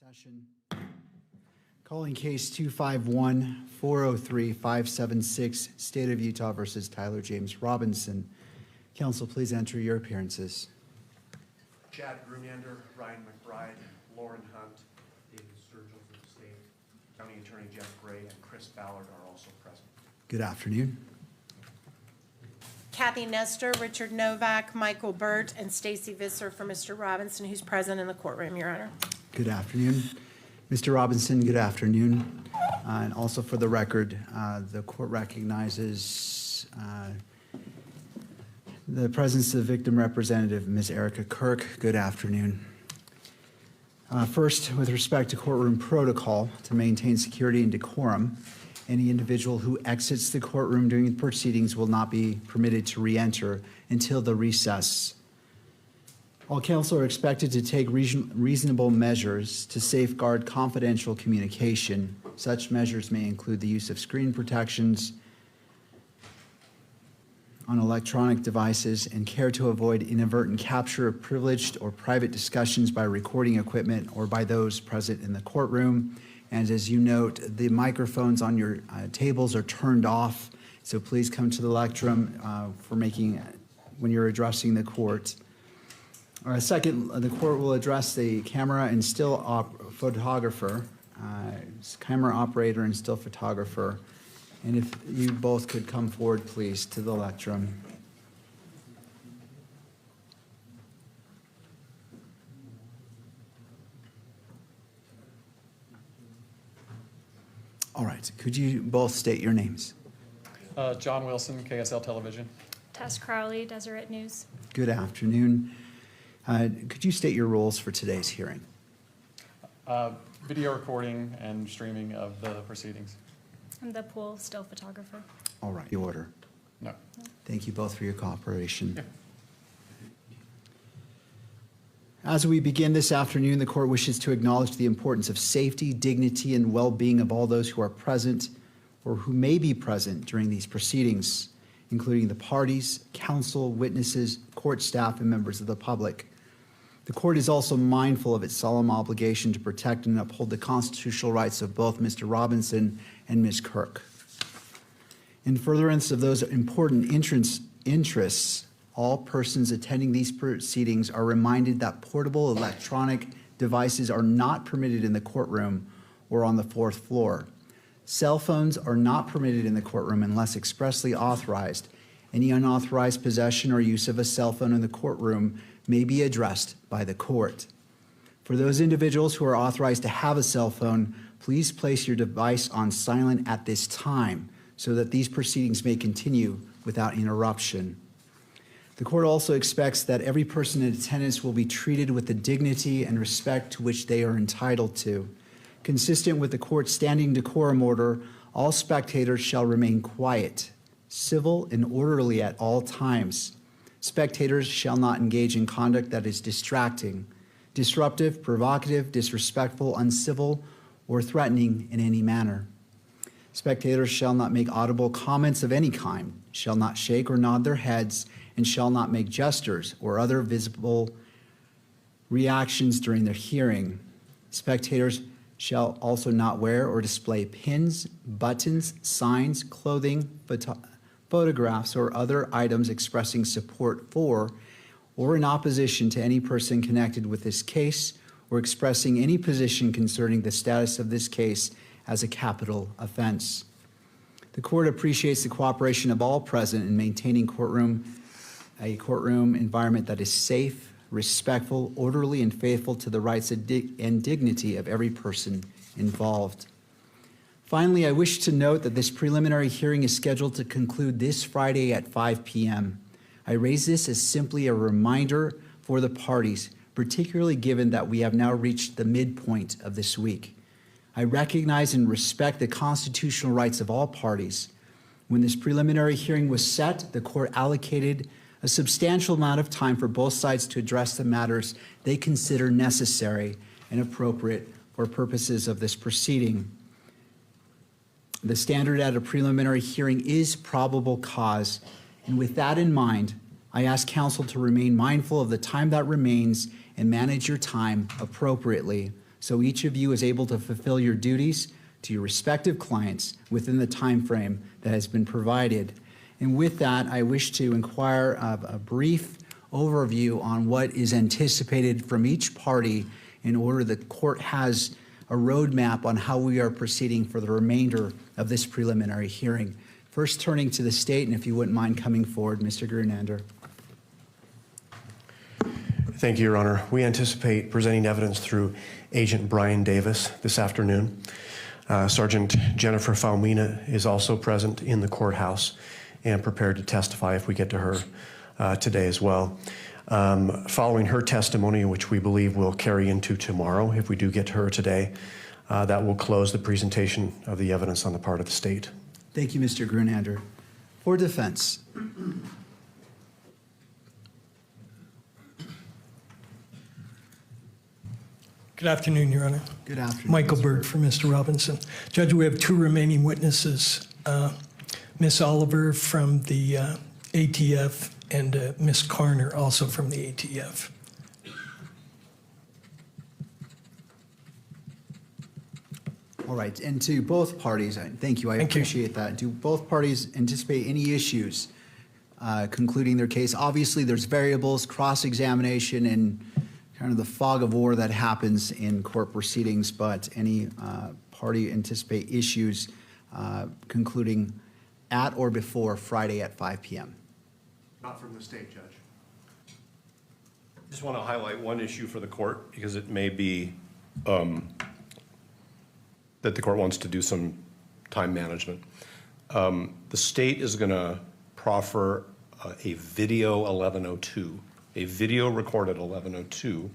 Session. Calling case 251-403-576, State of Utah versus Tyler James Robinson. Counsel, please enter your appearances. Chad Grumander, Ryan McBride, Lauren Hunt, David Sturgill for the state, County Attorney Jeff Gray, and Chris Ballard are also present. Good afternoon. Kathy Nestor, Richard Novak, Michael Burt, and Stacy Visser for Mr. Robinson, who's present in the courtroom, Your Honor. Good afternoon. Mr. Robinson, good afternoon. And also for the record, the court recognizes the presence of victim representative, Ms. Erica Kirk. Good afternoon. First, with respect to courtroom protocol to maintain security and decorum, any individual who exits the courtroom during the proceedings will not be permitted to re-enter until the recess. All counsel are expected to take reasonable measures to safeguard confidential communication. Such measures may include the use of screen protections on electronic devices and care to avoid inadvertent capture of privileged or private discussions by recording equipment or by those present in the courtroom. And as you note, the microphones on your tables are turned off, so please come to the lectrum when you're addressing the court. Second, the court will address the camera and still photographer, camera operator and still photographer. And if you both could come forward, please, to the lectrum. All right, could you both state your names? John Wilson, KSL Television. Tess Crowley, Deseret News. Good afternoon. Could you state your roles for today's hearing? Video recording and streaming of the proceedings. I'm the pool still photographer. All right, the order. No. Thank you both for your cooperation. Yeah. As we begin this afternoon, the court wishes to acknowledge the importance of safety, dignity, and well-being of all those who are present or who may be present during these proceedings, including the parties, counsel, witnesses, court staff, and members of the public. The court is also mindful of its solemn obligation to protect and uphold the constitutional rights of both Mr. Robinson and Ms. Kirk. In furtherance of those important interests, all persons attending these proceedings are reminded that portable electronic devices are not permitted in the courtroom or on the fourth floor. Cell phones are not permitted in the courtroom unless expressly authorized. Any unauthorized possession or use of a cell phone in the courtroom may be addressed by the court. For those individuals who are authorized to have a cell phone, please place your device on silent at this time so that these proceedings may continue without interruption. The court also expects that every person in attendance will be treated with the dignity and respect to which they are entitled to. Consistent with the court's standing decorum order, all spectators shall remain quiet, civil, and orderly at all times. Spectators shall not engage in conduct that is distracting, disruptive, provocative, disrespectful, uncivil, or threatening in any manner. Spectators shall not make audible comments of any kind, shall not shake or nod their heads, and shall not make gestures or other visible reactions during their hearing. Spectators shall also not wear or display pins, buttons, signs, clothing, photographs, or other items expressing support for or in opposition to any person connected with this case or expressing any position concerning the status of this case as a capital offense. The court appreciates the cooperation of all present in maintaining a courtroom environment that is safe, respectful, orderly, and faithful to the rights and dignity of every person involved. Finally, I wish to note that this preliminary hearing is scheduled to conclude this Friday at 5 p.m. I raise this as simply a reminder for the parties, particularly given that we have now reached the midpoint of this week. I recognize and respect the constitutional rights of all parties. When this preliminary hearing was set, the court allocated a substantial amount of time for both sides to address the matters they consider necessary and appropriate for purposes of this proceeding. The standard at a preliminary hearing is probable cause, and with that in mind, I ask counsel to remain mindful of the time that remains and manage your time appropriately so each of you is able to fulfill your duties to your respective clients within the time frame that has been provided. And with that, I wish to inquire of a brief overview on what is anticipated from each party in order the court has a roadmap on how we are proceeding for the remainder of this preliminary hearing. First, turning to the state, and if you wouldn't mind coming forward, Mr. Grunander. Thank you, Your Honor. We anticipate presenting evidence through Agent Brian Davis this afternoon. Sergeant Jennifer Falmina is also present in the courthouse and prepared to testify if we get to her today as well. Following her testimony, which we believe will carry into tomorrow, if we do get to her today, that will close the presentation of the evidence on the part of the state. Thank you, Mr. Grunander. For defense. Good afternoon, Your Honor. Good afternoon. Michael Bird for Mr. Robinson. Judge, we have two remaining witnesses, Miss Oliver from the ATF and Miss Carner, also from the ATF. All right, and to both parties, thank you, I Thank you. appreciate that. Do both parties anticipate any issues concluding their case? Obviously, there's variables, cross-examination, and kind of the fog of war that happens in court proceedings, but any party anticipate issues concluding at or before Friday at 5 p.m.? Not from the state, Judge. Just want to highlight one issue for the court because it may be that the court wants to do some time management. The state is going to proffer a video 1102, a video recorded 1102.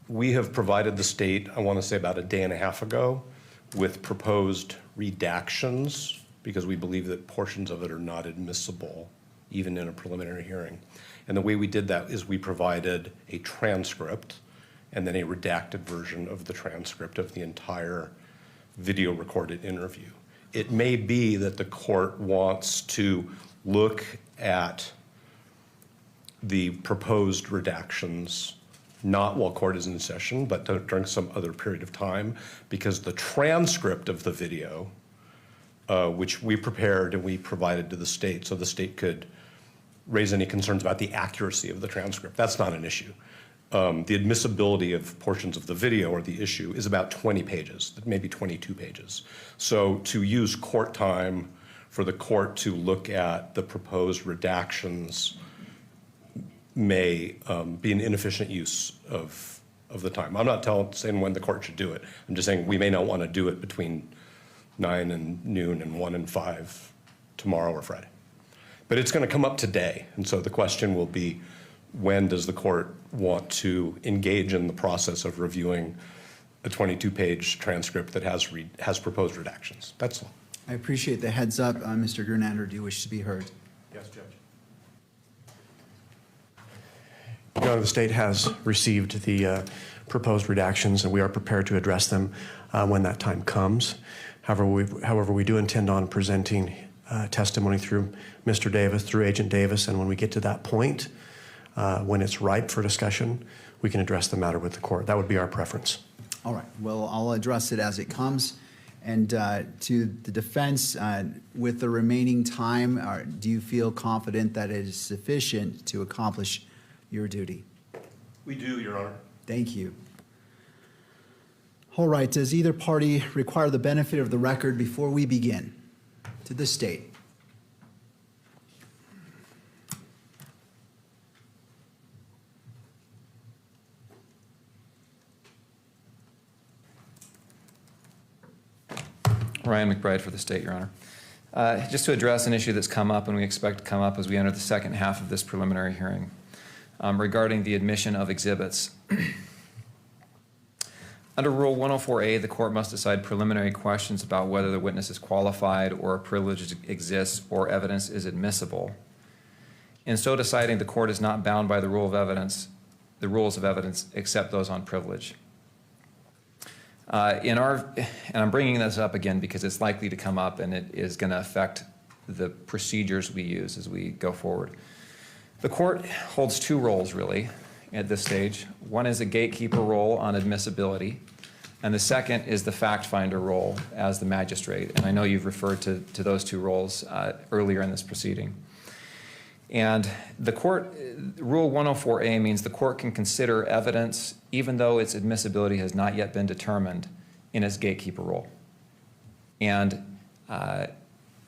We have provided the state, I want to say about a day and a half ago, with proposed redactions because we believe that portions of it are not admissible, even in a preliminary hearing. And the way we did that is we provided a transcript and then a redacted version of the transcript of the entire video recorded interview. It may be that the court wants to look at the proposed redactions, not while court is in session, but during some other period of time, because the transcript of the video, which we prepared and we provided to the state so the state could raise any concerns about the accuracy of the transcript. That's not an issue. The admissibility of portions of the video or the issue is about 20 pages, maybe 22 pages. So to use court time for the court to look at the proposed redactions may be an inefficient use of the time. I'm not saying when the court should do it. I'm just saying we may not want to do it between 9 and noon and 1 and 5 tomorrow or Friday. But it's going to come up today, and so the question will be, when does the court want to engage in the process of reviewing a 22-page transcript that has proposed redactions? That's all. I appreciate the heads up. Mr. Grunander, do you wish to be heard? Yes, Judge. Your Honor, the state has received the proposed redactions, and we are prepared to address them when that time comes. However, we do intend on presenting testimony through Mr. Davis, through Agent Davis, and when we get to that point, when it's ripe for discussion, we can address the matter with the court. That would be our preference. All right, well, I'll address it as it comes. And to the defense, with the remaining time, do you feel confident that it is sufficient to accomplish your duty? We do, Your Honor. Thank you. All right, does either party require the benefit of the record before we begin? To the state. Ryan McBride for the state, Your Honor. Just to address an issue that's come up and we expect to come up as we enter the second half of this preliminary hearing regarding the admission of exhibits. Under Rule 104A, the court must decide preliminary questions about whether the witness is qualified or a privilege exists or evidence is admissible. In so deciding, the court is not bound by the rules of evidence except those on privilege. And I'm bringing this up again because it's likely to come up and it is going to affect the procedures we use as we go forward. The court holds two roles, really, at this stage. One is a gatekeeper role on admissibility, and the second is the fact finder role as the magistrate. And I know you've referred to those two roles earlier in this proceeding. And the court, Rule 104A means the court can consider evidence even though its admissibility has not yet been determined in its gatekeeper role. And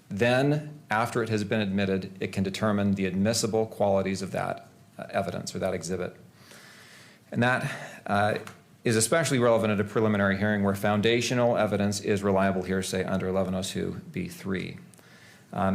then, after it has been admitted, it can determine the admissible qualities of that evidence or that exhibit. And that is especially relevant at a preliminary hearing where foundational evidence is reliable hearsay under 1102B3.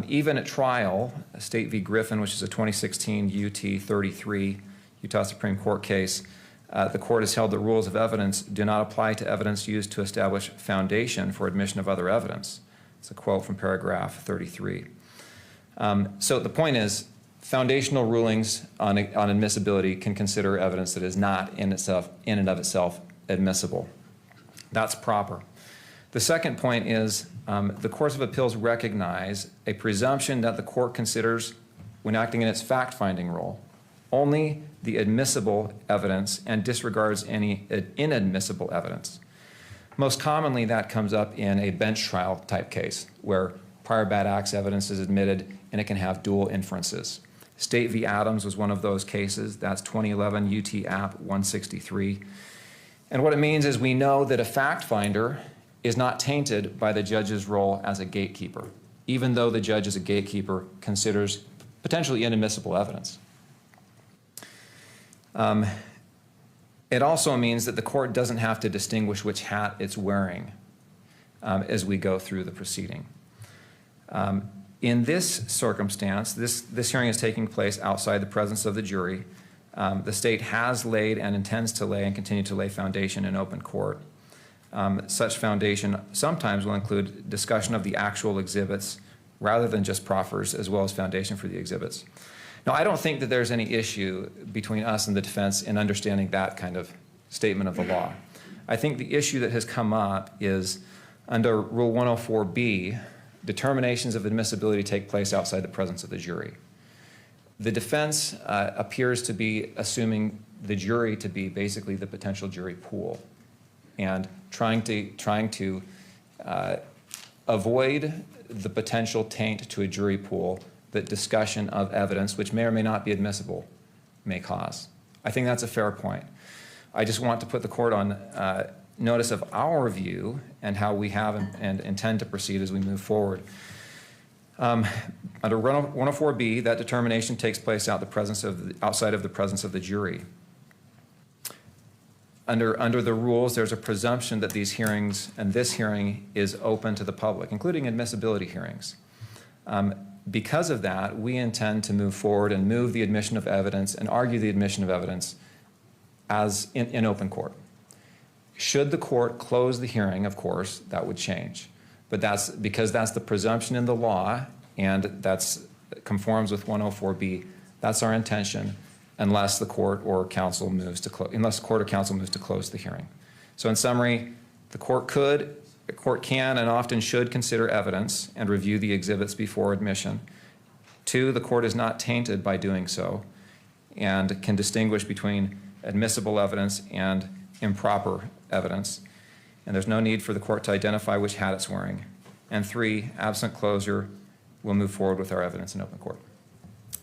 Even at trial, State v. Griffin, which is a 2016 UT 33 Utah Supreme Court case, the court has held that rules of evidence do not apply to evidence used to establish foundation for admission of other evidence. It's a quote from paragraph 33. So the point is, foundational rulings on admissibility can consider evidence that is not in and of itself admissible. That's proper. The second point is the courts of appeals recognize a presumption that the court considers, when acting in its fact-finding role, only the admissible evidence and disregards any inadmissible evidence. Most commonly, that comes up in a bench trial type case where prior bad acts evidence is admitted and it can have dual inferences. State v. Adams was one of those cases. That's 2011 UT App 163. And what it means is we know that a fact finder is not tainted by the judge's role as a gatekeeper, even though the judge as a gatekeeper considers potentially inadmissible evidence. It also means that the court doesn't have to distinguish which hat it's wearing as we go through the proceeding. In this circumstance, this hearing is taking place outside the presence of the jury. The state has laid and intends to lay and continue to lay foundation in open court. Such foundation sometimes will include discussion of the actual exhibits rather than just proffers, as well as foundation for the exhibits. Now, I don't think that there's any issue between us and the defense in understanding that kind of statement of the law. I think the issue that has come up is under Rule 104B, determinations of admissibility take place outside the presence of the jury. The defense appears to be assuming the jury to be basically the potential jury pool and trying to avoid the potential taint to a jury pool that discussion of evidence, which may or may not be admissible, may cause. I think that's a fair point. I just want to put the court on notice of our view and how we have and intend to proceed as we move forward. Under 104B, that determination takes place outside of the presence of the jury. Under the rules, there's a presumption that these hearings and this hearing is open to the public, including admissibility hearings. Because of that, we intend to move forward and move the admission of evidence and argue the admission of evidence as in open court. Should the court close the hearing, of course, that would change. But that's because that's the presumption in the law, and that's conforms with 104B. That's our intention, unless the court or counsel moves to close the hearing. So, in summary, the court can and often should consider evidence and review the exhibits before admission. 2, the court is not tainted by doing so and can distinguish between admissible evidence and improper evidence. And there's no need for the court to identify which hat it's wearing. And 3, absent closure, we'll move forward with our evidence in open court.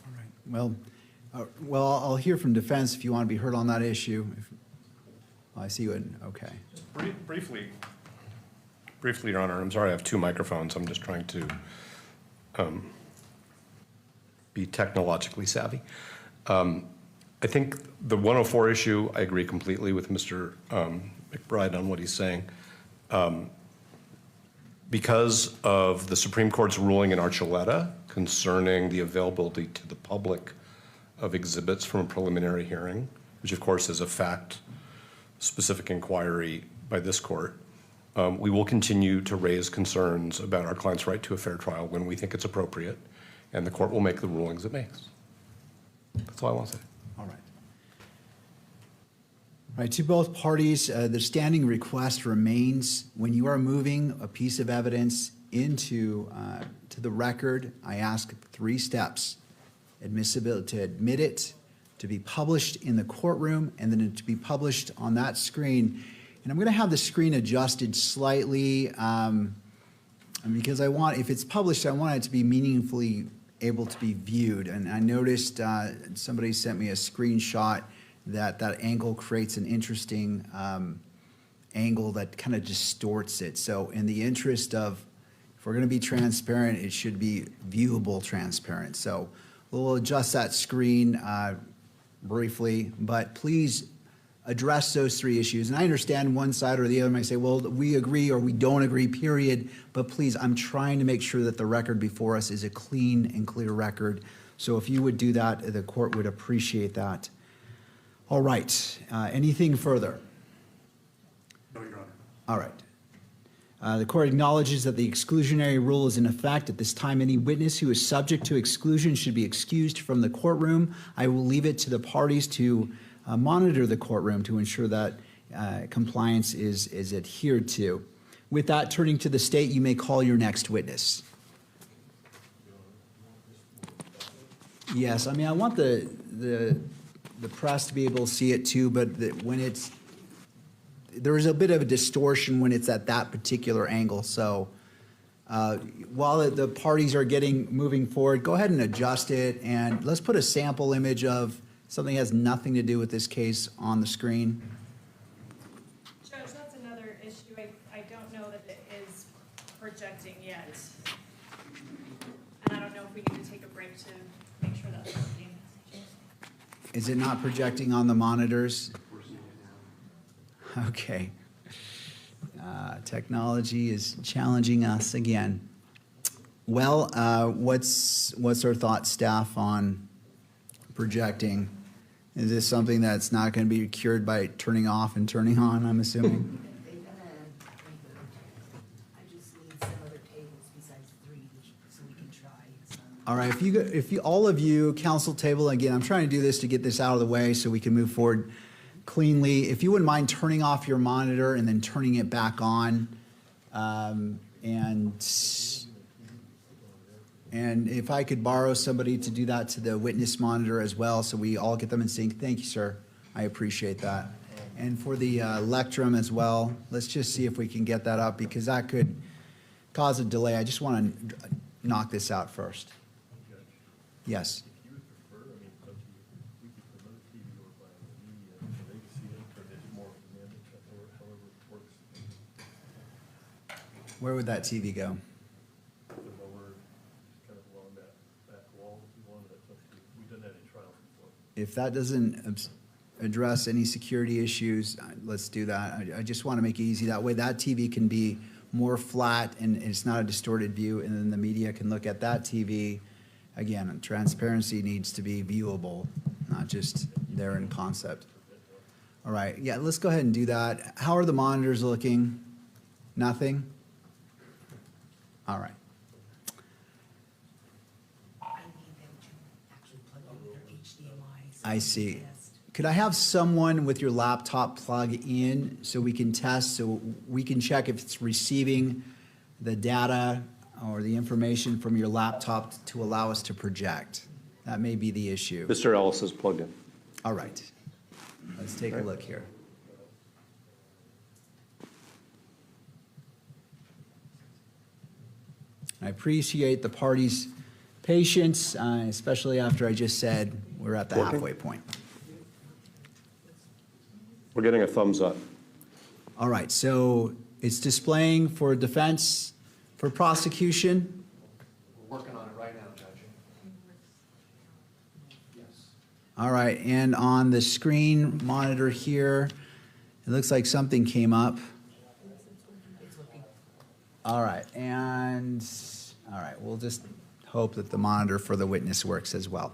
All right. Well, I'll hear from defense if you want to be heard on that issue. I see you. Okay. Briefly, Your Honor, I'm sorry I have 2 microphones. I'm just trying to be technologically savvy. I think the 104 issue, I agree completely with Mr. McBride on what he's saying. Because of the Supreme Court's ruling in Archuleta concerning the availability to the public of exhibits from a preliminary hearing, which of course is a fact-specific inquiry by this court, we will continue to raise concerns about our client's right to a fair trial when we think it's appropriate, and the court will make the rulings it makes. That's all I want to say. All right. All right, to both parties, the standing request remains when you are moving a piece of evidence into to the record, I ask 3 steps. Admissibility, to admit it, to be published in the courtroom and then to be published on that screen. And I'm going to have the screen adjusted slightly because if it's published, I want it to be meaningfully able to be viewed. And I noticed somebody sent me a screenshot that angle creates an interesting angle that kind of distorts it. So in the interest of, if we're going to be transparent, it should be viewable transparent. So we'll adjust that screen briefly, but please address those three issues. And I understand one side or the other might say, well, we agree or we don't agree, period. But please, I'm trying to make sure that the record before us is a clean and clear record. So if you would do that, the court would appreciate that. All right, anything further? No, Your Honor. All right. The court acknowledges that the exclusionary rule is in effect. At this time, any witness who is subject to exclusion should be excused from the courtroom. I will leave it to the parties to monitor the courtroom to ensure that compliance is adhered to. With that, turning to the state, you may call your next witness. Yes, I mean, I want the press to be able to see it too, but when there is a bit of a distortion when it's at that particular angle. So while the parties are moving forward, go ahead and adjust it, and let's put a sample image of something that has nothing to do with this case on the screen. Judge, that's another issue. I don't know that it is projecting yet. And I don't know if we need to take a break to make sure that's working. Is it not projecting on the monitors? Okay. Technology is challenging us again. Well, what's our thought, staff, on projecting? Is this something that's not going to be cured by turning off and turning on, I'm assuming? I just need some other tables besides 3 so we can try. All right, all of you, council table, again, I'm trying to do this to get this out of the way so we can move forward cleanly. If you wouldn't mind turning off your monitor and then turning it back on, and if I could borrow somebody to do that to the witness monitor as well, so we all get them in sync. Thank you, sir. I appreciate that. And for the lectrum as well, let's just see if we can get that up because that could cause a delay. I just want to knock this out first. Yes. Where would that TV go? If that doesn't address any security issues, let's do that. I just want to make it easy. That way that TV can be more flat and it's not a distorted view, and then the media can look at that TV. Again, transparency needs to be viewable, not just there in concept. All right, yeah, let's go ahead and do that. How are the monitors looking? Nothing? All right. I need them to actually plug in their HDMI. so I we see. can test. Could I have someone with your laptop plug in so we can test, so we can check if it's receiving the data or the information from your laptop to allow us to project? That may be the issue. Mr. Ellis is plugged in. All right. Let's take a look here. I appreciate the parties' patience, especially after I just said we're at the Working? halfway point. We're getting a thumbs up. All right, so it's displaying for defense, for prosecution. We're working on it right now, Judge. Yes. All right, and on the screen monitor here, it looks like something came up. All right, we'll just hope that the monitor for the witness works as well.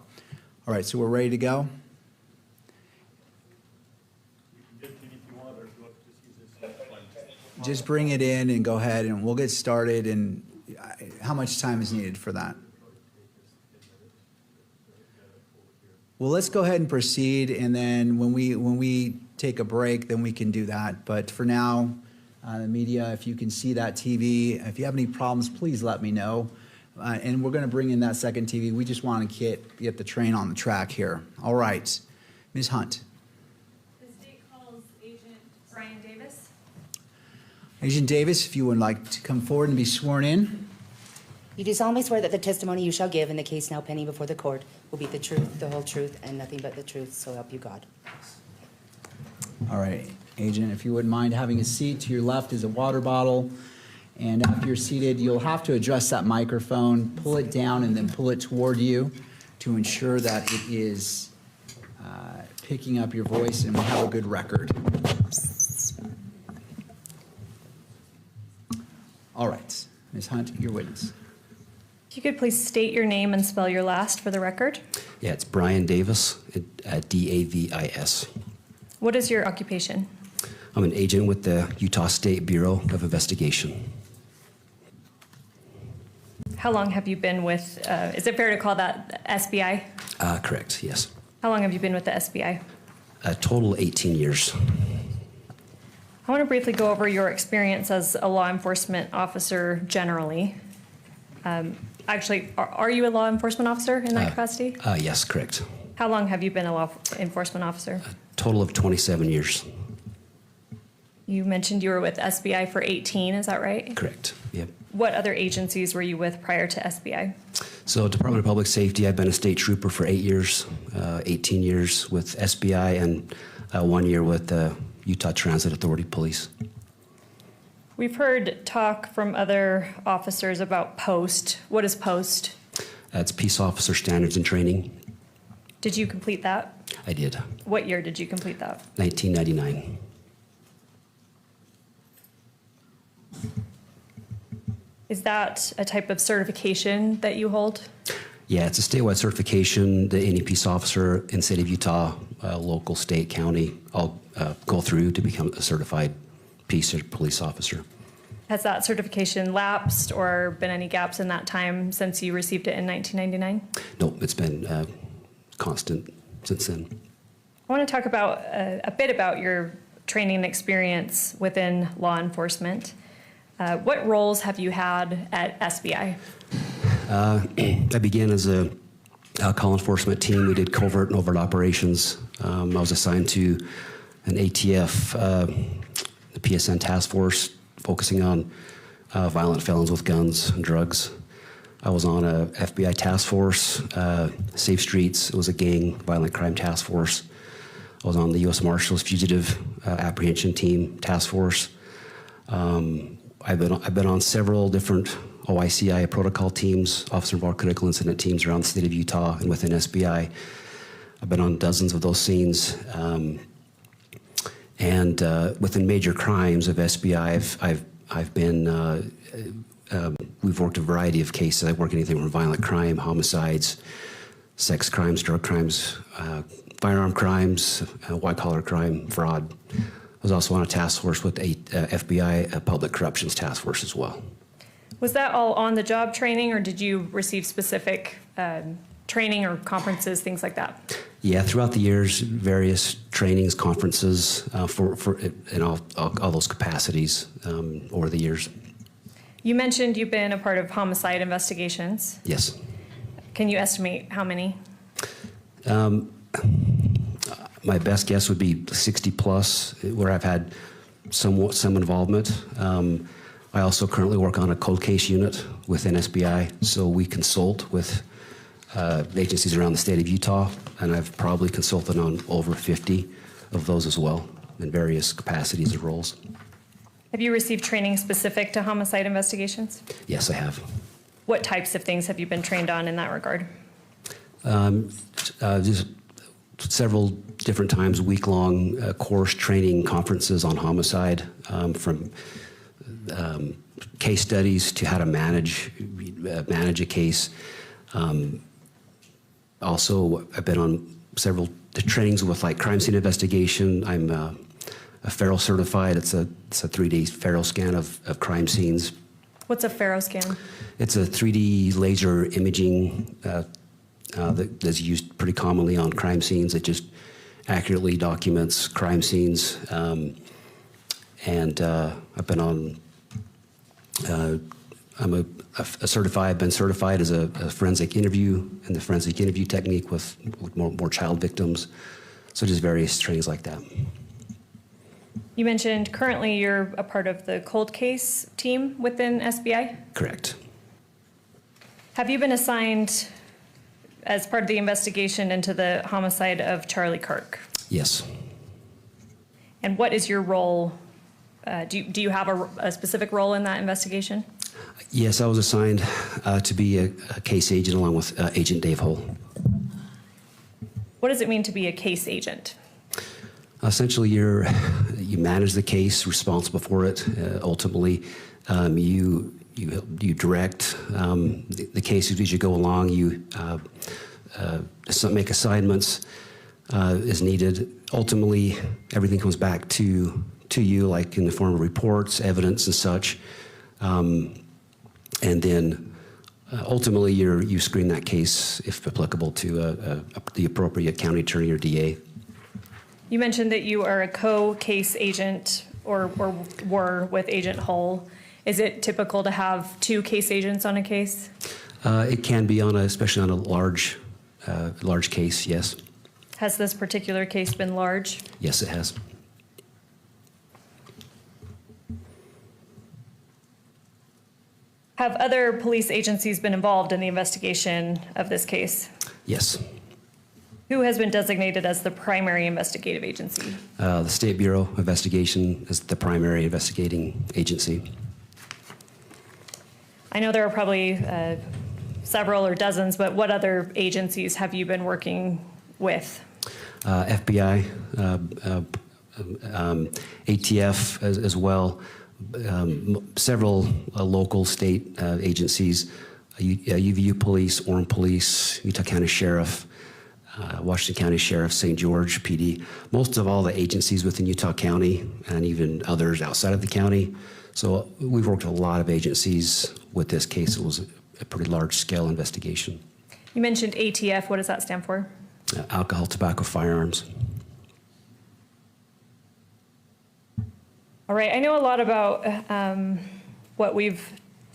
All right, so we're ready to go? Just bring it in and go ahead and we'll get started. And how much time is needed for that? Well, let's go ahead and proceed, and then when we take a break, then we can do that. But for now, the media, if you can see that TV, if you have any problems, please let me know. And we're going to bring in that second TV. We just want to get the train on the track here. All right. Ms. Hunt. The state calls Agent Brian Davis. Agent Davis, if you would like to come forward and be sworn in. You do solemnly swear that the testimony you shall give in the case now pending before the court will be the truth, the whole truth, and nothing but the truth, so help you God. All right, Agent, if you wouldn't mind having a seat. To your left is a water bottle. And after you're seated, you'll have to adjust that microphone, pull it down, and then pull it toward you to ensure that it is picking up your voice and we'll have a good record. All right, Ms. Hunt, your witness. If you could please state your name and spell your last for the record. Yeah, it's Brian Davis, Davis. What is your occupation? I'm an agent with the Utah State Bureau of Investigation. How long have you been with, is it fair to call that SBI? Correct, yes. How long have you been with the SBI? A total 18 years. I want to briefly go over your experience as a law enforcement officer generally. Actually, are you a law enforcement officer in that capacity? Yes, correct. How long have you been a law enforcement officer? A total of 27 years. You mentioned you were with SBI for 18, is that right? Correct, yep. What other agencies were you with prior to SBI? So Department of Public Safety, I've been a state trooper for 8 years, 18 years with SBI, and 1 year with Utah Transit Authority Police. We've heard talk from other officers about POST. What is POST? It's Peace Officer Standards and Training. Did you complete that? I did. What year did you complete that? 1999. Is that a type of certification that you hold? Yeah, it's a statewide certification that any peace officer in the state of Utah, local, state, county, all go through to become a certified peace or police officer. Has that certification lapsed or been any gaps in that time since you received it in 1999? No, it's been constant since then. I want to talk about a bit about your training experience within law enforcement. What roles have you had at SBI? I began as a call enforcement team. We did covert and overt operations. I was assigned to an ATF, the PSN task force, focusing on violent felons with guns and drugs. I was on a FBI task force, Safe Streets. It was a gang violent crime task force. I was on the U.S. Marshals Fugitive Apprehension Team task force. I've been on several different OICI protocol teams, Officer Involved Critical Incident teams around the state of Utah and within SBI. I've been on dozens of those scenes. And within major crimes of SBI, I've been, we've worked a variety of cases. I work anything from violent crime, homicides, sex crimes, drug crimes, firearm crimes, white-collar crime, fraud. I was also on a task force with a FBI Public Corruptions Task Force as well. Was that all on-the-job training, or did you receive specific training or conferences, things like that? Yeah, throughout the years, various trainings, conferences in all those capacities over the years. You mentioned you've been a part of homicide investigations. Yes. Can you estimate how many? My best guess would be 60 plus, where I've had some involvement. I also currently work on a cold case unit within SBI, so we consult with agencies around the state of Utah, and I've probably consulted on over 50 of those as well in various capacities and roles. Have you received training specific to homicide investigations? Yes, I have. What types of things have you been trained on in that regard? Just several different times, week-long course training conferences on homicide, from case studies to how to manage a case. Also, I've been on several trainings with like crime scene investigation. I'm a FARO certified. It's a 3D FARO scan of crime scenes. What's a FARO scan? It's a 3D laser imaging that's used pretty commonly on crime scenes. It just accurately documents crime scenes. And I've been on, I've been certified as a forensic interview and the forensic interview technique with more child victims. So just various trainings like that. You mentioned currently you're a part of the cold case team within SBI. Correct. Have you been assigned as part of the investigation into the homicide of Charlie Kirk? Yes. And what is your role? Do you have a specific role in that investigation? Yes, I was assigned to be a case agent along with Agent Dave Hull. What does it mean to be a case agent? Essentially, you manage the case, responsible for it. Ultimately, you direct the cases as you go along. You make assignments as needed. Ultimately, everything comes back to you, like in the form of reports, evidence, and such. And then ultimately, you screen that case, if applicable, to the appropriate county attorney or DA. You mentioned that you are a co-case agent or were with Agent Hull. Is it typical to have two case agents on a case? It can be especially on a large case, yes. Has this particular case been large? Yes, it has. Have other police agencies been involved in the investigation of this case? Yes. Who has been designated as the primary investigative agency? The State Bureau of Investigation is the primary investigating agency. I know there are probably several or dozens, but what other agencies have you been working with? FBI, ATF as well, several local state agencies, UVU Police, Orem Police, Utah County Sheriff, Washington County Sheriff, St. George PD, most of all the agencies within Utah County and even others outside of the county. So we've worked with a lot of agencies with this case. It was a pretty large scale investigation. You mentioned ATF. What does that stand for? Alcohol, tobacco, firearms. All right. I know a lot about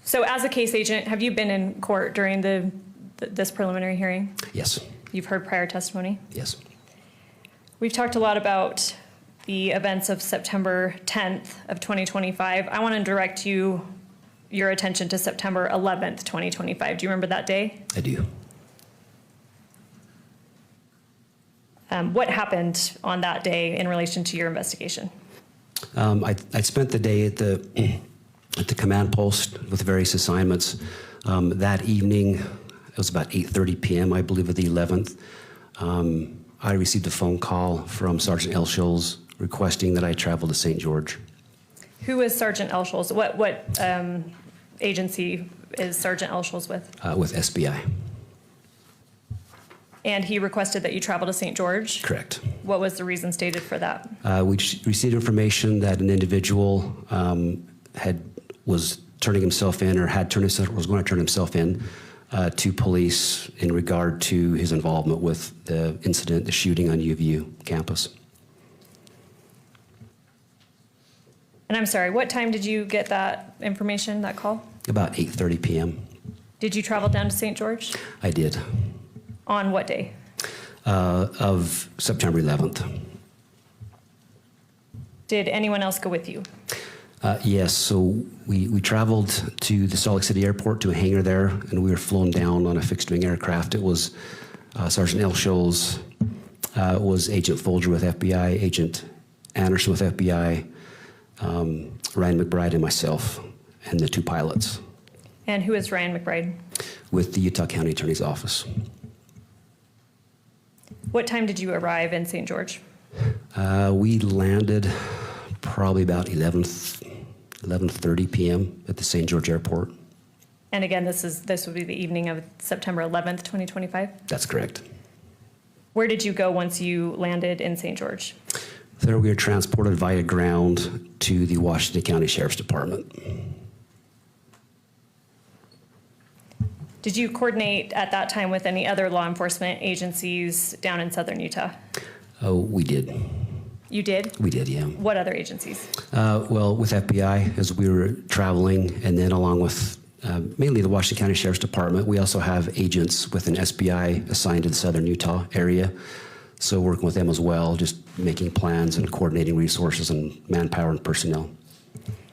so as a case agent, have you been in court during this preliminary hearing? Yes. You've heard prior testimony? Yes. We've talked a lot about the events of September 10th of 2025. I want to direct your attention to September 11th, 2025. Do you remember that day? I do. What happened on that day in relation to your investigation? I spent the day at the command post with various assignments. That evening, it was about 8:30 p.m., I believe, of the 11th. I received a phone call from Sergeant Elsholz requesting that I travel to St. George. Who is Sergeant Elsholz? What agency is Sergeant Elsholz with? With SBI. And he requested that you travel to St. George? Correct. What was the reason stated for that? We received information that an individual was turning himself in, or was going to turn himself in to police in regard to his involvement with the incident, the shooting on UVU campus. And I'm sorry, what time did you get that information, that call? About 8:30 p.m. Did you travel down to St. George? I did. On what day? Of September 11th. Did anyone else go with you? Yes, so we traveled to the Salt Lake City airport to a hangar there, and we were flown down on a fixed-wing aircraft. It was Sergeant Elsholz, was Agent Folger with FBI, Agent Anderson with FBI, Ryan McBride and myself, and the two pilots. And who is Ryan McBride? With the Utah County Attorney's Office. What time did you arrive in St. George? We landed probably about 11:30 p.m. at the St. George Airport. And again, this would be the evening of September 11th, 2025? That's correct. Where did you go once you landed in St. George? There we were transported via ground to the Washington County Sheriff's Department. Did you coordinate at that time with any other law enforcement agencies down in southern Utah? Oh, we did. You did? We did, yeah. What other agencies? Well, with FBI, as we were traveling, and then along with mainly the Washington County Sheriff's Department, we also have agents with an SBI assigned to the southern Utah area. So working with them as well, just making plans and coordinating resources and manpower and personnel.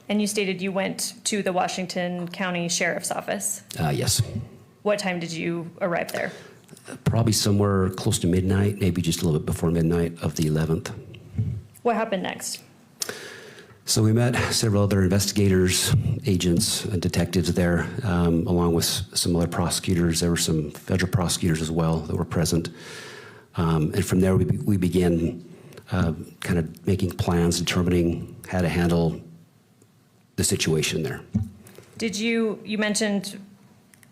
And you stated you went to the Washington County Sheriff's Office. Yes. What time did you arrive there? Probably somewhere close to midnight, maybe just a little bit before midnight of the 11th. What happened next? So we met several other investigators, agents, and detectives there, along with some other prosecutors. There were some federal prosecutors as well that were present. And from there, we began kind of making plans, determining how to handle the situation there. You mentioned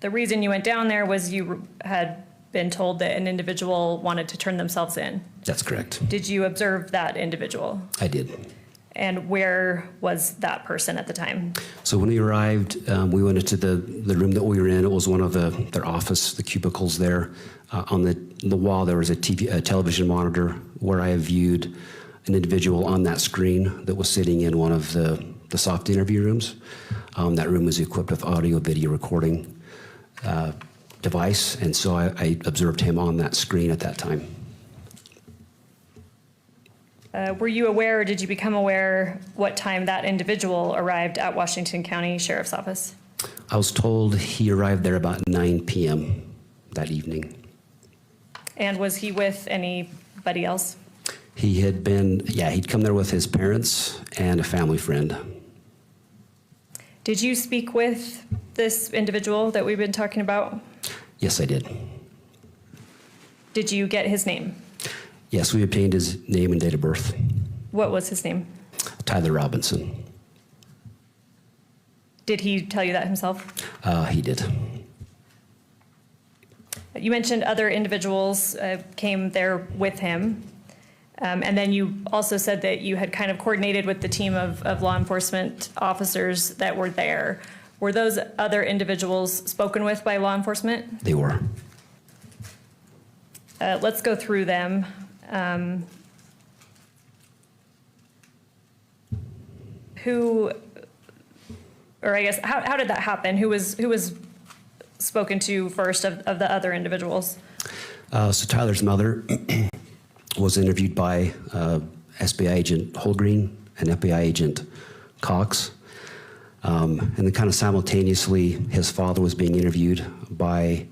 the reason you went down there was you had been told that an individual wanted to turn themselves in. That's correct. Did you observe that individual? I did. And where was that person at the time? So when we arrived, we went into the room that we were in. It was one of their office, the cubicles there. On the wall, there was a television monitor where I viewed an individual on that screen that was sitting in one of the soft interview rooms. That room was equipped with audio video recording device, and so I observed him on that screen at that time. Were you aware, or did you become aware what time that individual arrived at Washington County Sheriff's Office? I was told he arrived there about 9 p.m. that evening. And was he with anybody else? He had been, he'd come there with his parents and a family friend. Did you speak with this individual that we've been talking about? Yes, I did. Did you get his name? Yes, we obtained his name and date of birth. What was his name? Tyler Robinson. Did he tell you that himself? He did. You mentioned other individuals came there with him. And then you also said that you had kind of coordinated with the team of law enforcement officers that were there. Were those other individuals spoken with by law enforcement? They were. Let's go through them. How did that happen? Who was spoken to first of the other individuals? So Tyler's mother was interviewed by SBI agent Holgreen and FBI agent Cox. And then kind of simultaneously, his father was being interviewed by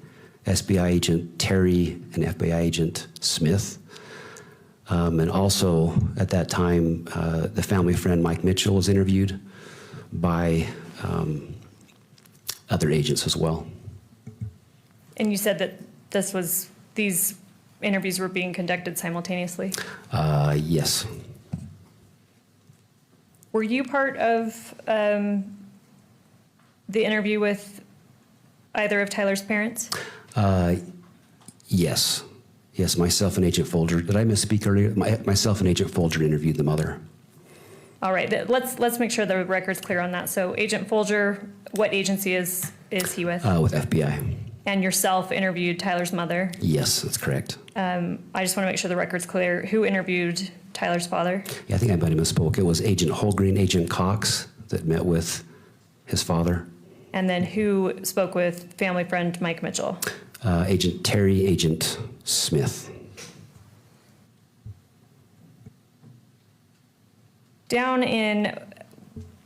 SBI agent Terry and FBI agent Smith. And also at that time, the family friend Mike Mitchell was interviewed by other agents as well. And you said that these interviews were being conducted simultaneously? Yes. Were you part of the interview with either of Tyler's parents? Yes. Yes, myself and Agent Folger. Did I misspeak earlier? Myself and Agent Folger interviewed the mother. All right, let's make sure the record's clear on that. So Agent Folger, what agency is he with? With FBI. And yourself interviewed Tyler's mother? Yes, that's correct. I just want to make sure the record's clear. Who interviewed Tyler's father? Yeah, I think I might have misspoke. It was Agent Holgreen, Agent Cox that met with his father. And then who spoke with family friend Mike Mitchell? Agent Terry, Agent Smith. Down in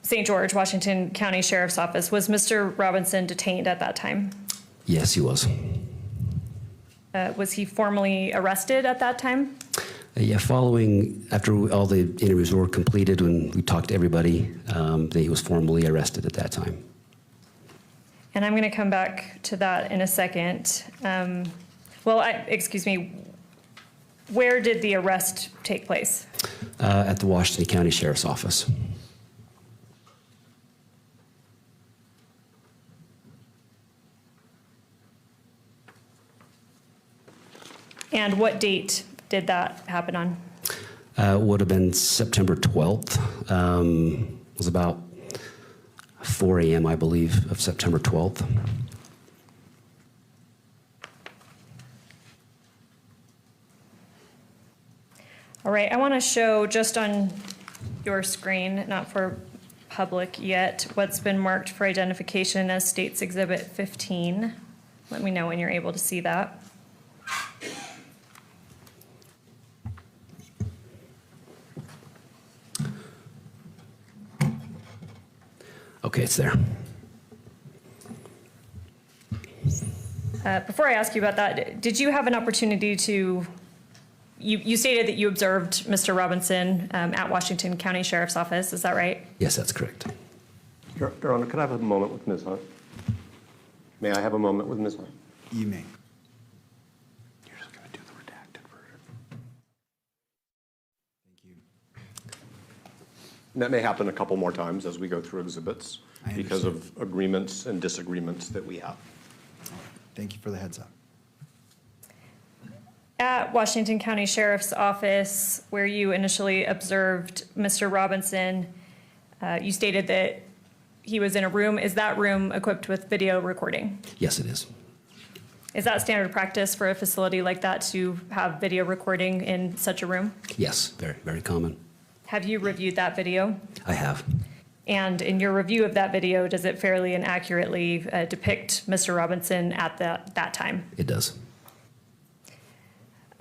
St. George, Washington County Sheriff's Office, was Mr. Robinson detained at that time? Yes, he was. Was he formally arrested at that time? Yeah, after all the interviews were completed, when we talked to everybody, then he was formally arrested at that time. And I'm going to come back to that in a second. Excuse me, where did the arrest take place? At the Washington County Sheriff's Office. And what date did that happen on? Would have been September 12th. It was about 4 a.m., I believe, of September 12th. All right, I want to show just on your screen, not for public yet, what's been marked for identification as State's Exhibit 15. Let me know when you're able to see that. Okay, it's there. Before I ask you about that, did you have an opportunity to, you stated that you observed Mr. Robinson at Washington County Sheriff's Office, is that right? Yes, that's correct. Your Honor, could I have a moment with Ms. Hunt? May I have a moment with Ms. Hunt? You may. You're just going to do the redacted version. Thank you. And that may happen a couple more times as we go through exhibits I because of agreements and disagreements that we have. Thank you for the heads up. At Washington County Sheriff's Office, where you initially observed Mr. Robinson, you stated that he was in a room. Is that room equipped with video recording? Yes, it is. Is that standard practice for a facility like that to have video recording in such a room? Yes, very, very common. Have you reviewed that video? I have. And in your review of that video, does it fairly and accurately depict Mr. Robinson at that time? It does.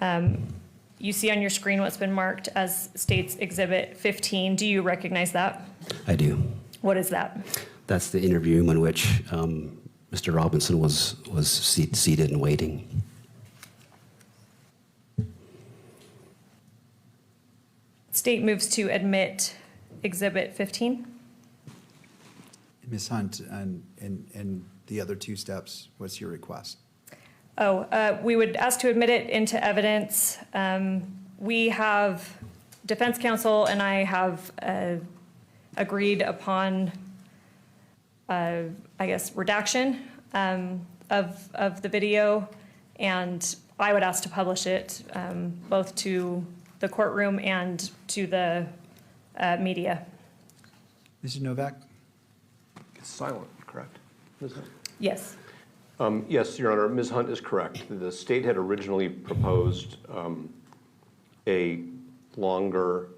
You see on your screen what's been marked as State's Exhibit 15. Do you recognize that? I do. What is that? That's the interview room in which Mr. Robinson was seated and waiting. State moves to admit Exhibit 15. Ms. Hunt, and the other two steps, what's your request? We would ask to admit it into evidence. We have, defense counsel and I have agreed upon, I guess, redaction of the video, and I would ask to publish it both to the courtroom and to the media. Mr. Novak? It's silent, correct? Ms. Hunt? Yes. Yes, Your Honor, Ms. Hunt is correct. The state had originally proposed a longer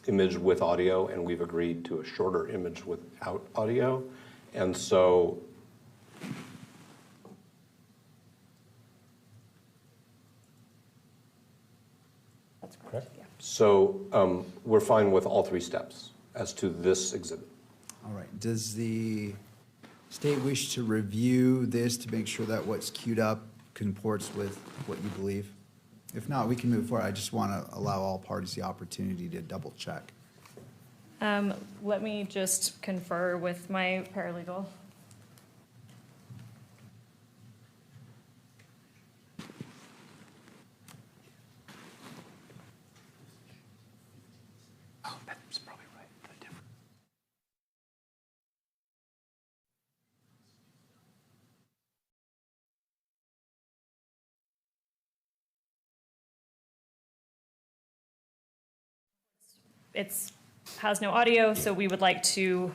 image with audio, and we've agreed to a shorter image without audio. And so That's correct. Yeah. So we're fine with all three steps as to this exhibit. All right. Does the state wish to review this to make sure that what's queued up comports with what you believe? If not, we can move forward. I just want to allow all parties the opportunity to double check. Let me just confer with my paralegal. Oh, that's probably right. It's has no audio, so we would like to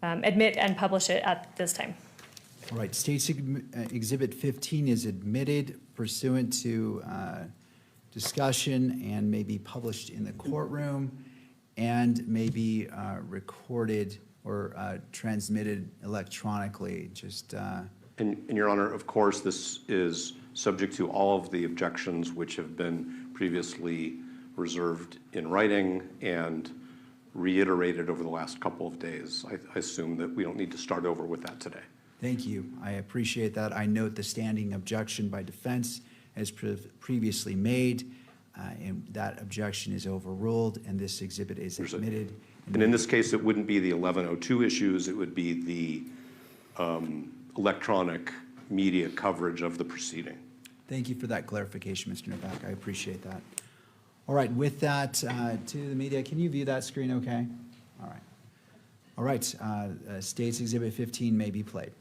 admit and publish it at this time. All right. State's Exhibit 15 is admitted pursuant to discussion and may be published in the courtroom and may be recorded or transmitted electronically. Just And Your Honor, of course, this is subject to all of the objections which have been previously reserved in writing and reiterated over the last couple of days. I assume that we don't need to start over with that today. thank you. I appreciate that. I note the standing objection by defense as previously made, and that objection is overruled, and this exhibit is admitted. And in this case, it wouldn't be the 1102 issues, it would be the electronic media coverage of the proceeding. Thank you for that clarification, Mr. Novak. I appreciate that. All right, with that, to the media, can you view that screen okay? All right. All right, State's Exhibit 15 may be played.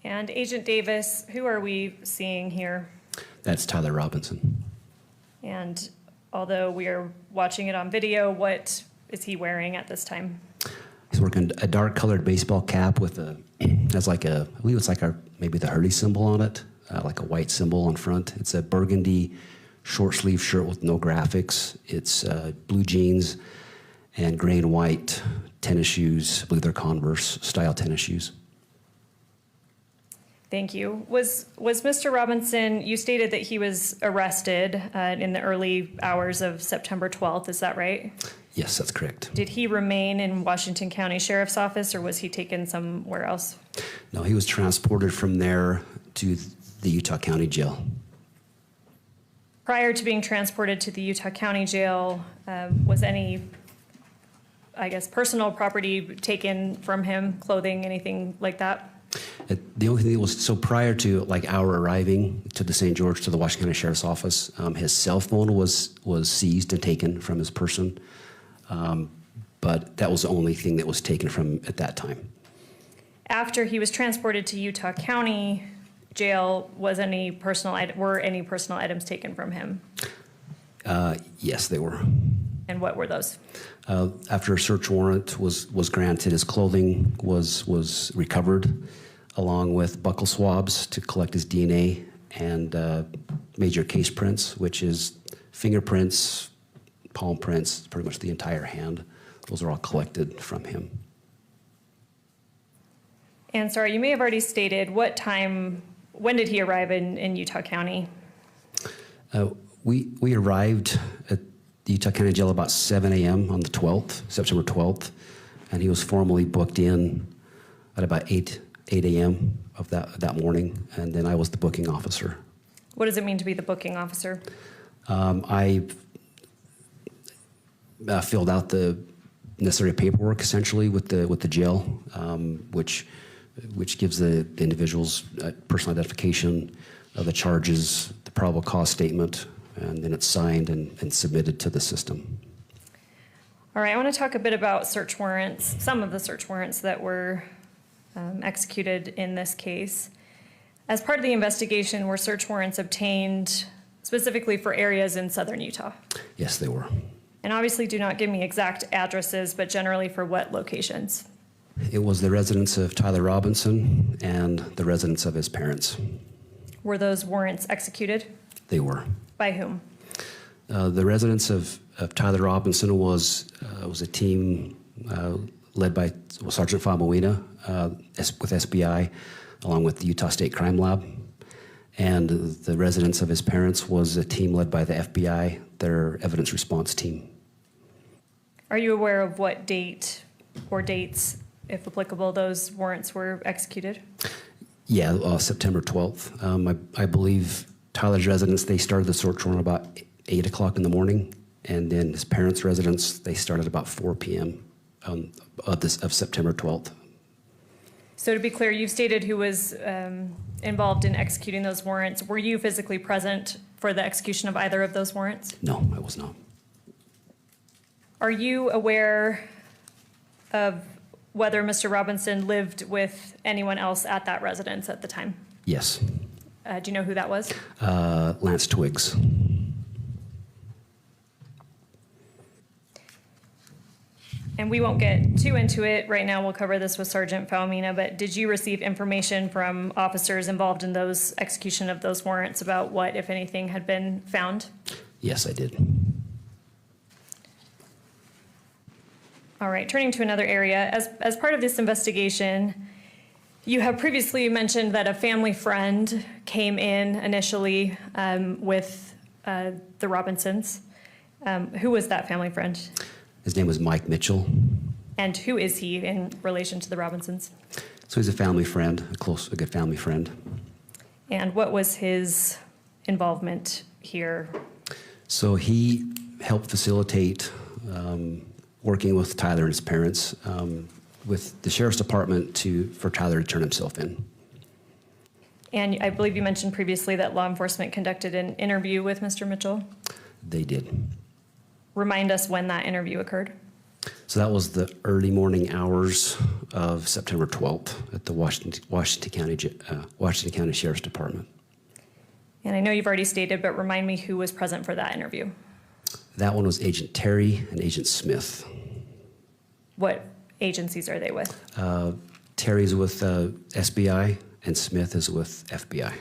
And Agent Davis, who are we seeing here? That's Tyler Robinson. And although we are watching it on video, what is he wearing at this time? He's working a dark colored baseball cap with has like I believe it's like maybe the Hurley symbol on it, like a white symbol on front. It's a burgundy short sleeve shirt with no graphics. It's blue jeans and gray and white tennis shoes. I believe they're Converse style tennis shoes. Thank you. Was Mr. Robinson, you stated that he was arrested in the early hours of September 12th, is that right? Yes, that's correct. Did he remain in Washington County Sheriff's Office, or was he taken somewhere else? No, he was transported from there to the Utah County Jail. Prior to being transported to the Utah County Jail, was any, I guess, personal property taken from him, clothing, anything like that? The only thing that was, so prior to like our arriving to the St. George, to the Washington County Sheriff's Office, his cell phone was seized and taken from his person. But that was the only thing that was taken from at that time. After he was transported to Utah County Jail, were any personal items taken from him? Yes, they were. And what were those? After a search warrant was granted, his clothing was recovered, along with buccal swabs to collect his DNA and major case prints, which is fingerprints, palm prints, pretty much the entire hand. Those are all collected from him. And sorry, you may have already stated when did he arrive in Utah County? We arrived at the Utah County Jail about 7 a.m. on the 12th, September 12th, and he was formally booked in at about 8 a.m. of that morning, and then I was the booking officer. What does it mean to be the booking officer? I filled out the necessary paperwork essentially with the jail, which gives the individuals personal identification of the charges, the probable cause statement, and then it's signed and submitted to the system. All right, I want to talk a bit about search warrants, some of the search warrants that were executed in this case. As part of the investigation, were search warrants obtained specifically for areas in southern Utah? Yes, they were. And obviously do not give me exact addresses, but generally for what locations? It was the residence of Tyler Robinson and the residence of his parents. Were those warrants executed? They were. By whom? The residence of Tyler Robinson was a team led by Sergeant Famowina with SBI, along with the Utah State Crime Lab. And the residence of his parents was a team led by the FBI, their evidence response team. Are you aware of what date or dates, if applicable, those warrants were executed? Yeah, September 12th. I believe Tyler's residence, they started the search warrant about 8 o'clock in the morning, and then his parents' residence, they started about 4 p.m. Of September 12th. So to be clear, you've stated who was involved in executing those warrants. Were you physically present for the execution of either of those warrants? No, I was not. Are you aware of whether Mr. Robinson lived with anyone else at that residence at the time? Yes. Do you know who that was? Lance Twiggs. And we won't get too into it right now. We'll cover this with Sergeant Falmina, but did you receive information from officers involved in those execution of those warrants about what, if anything, had been found? Yes, I did. All right, turning to another area. As part of this investigation, you have previously mentioned that a family friend came in initially with the Robinsons. Who was that family friend? His name was Mike Mitchell. And who is he in relation to the Robinsons? So he's a family friend, a good family friend. And what was his involvement here? So he helped facilitate working with Tyler and his parents with the sheriff's department for Tyler to turn himself in. And I believe you mentioned previously that law enforcement conducted an interview with Mr. Mitchell. They did. Remind us when that interview occurred. So that was the early morning hours of September 12th at the Washington County Sheriff's Department. And I know you've already stated, but remind me who was present for that interview. That one was Agent Terry and Agent Smith. What agencies are they with? Terry's with SBI and Smith is with FBI.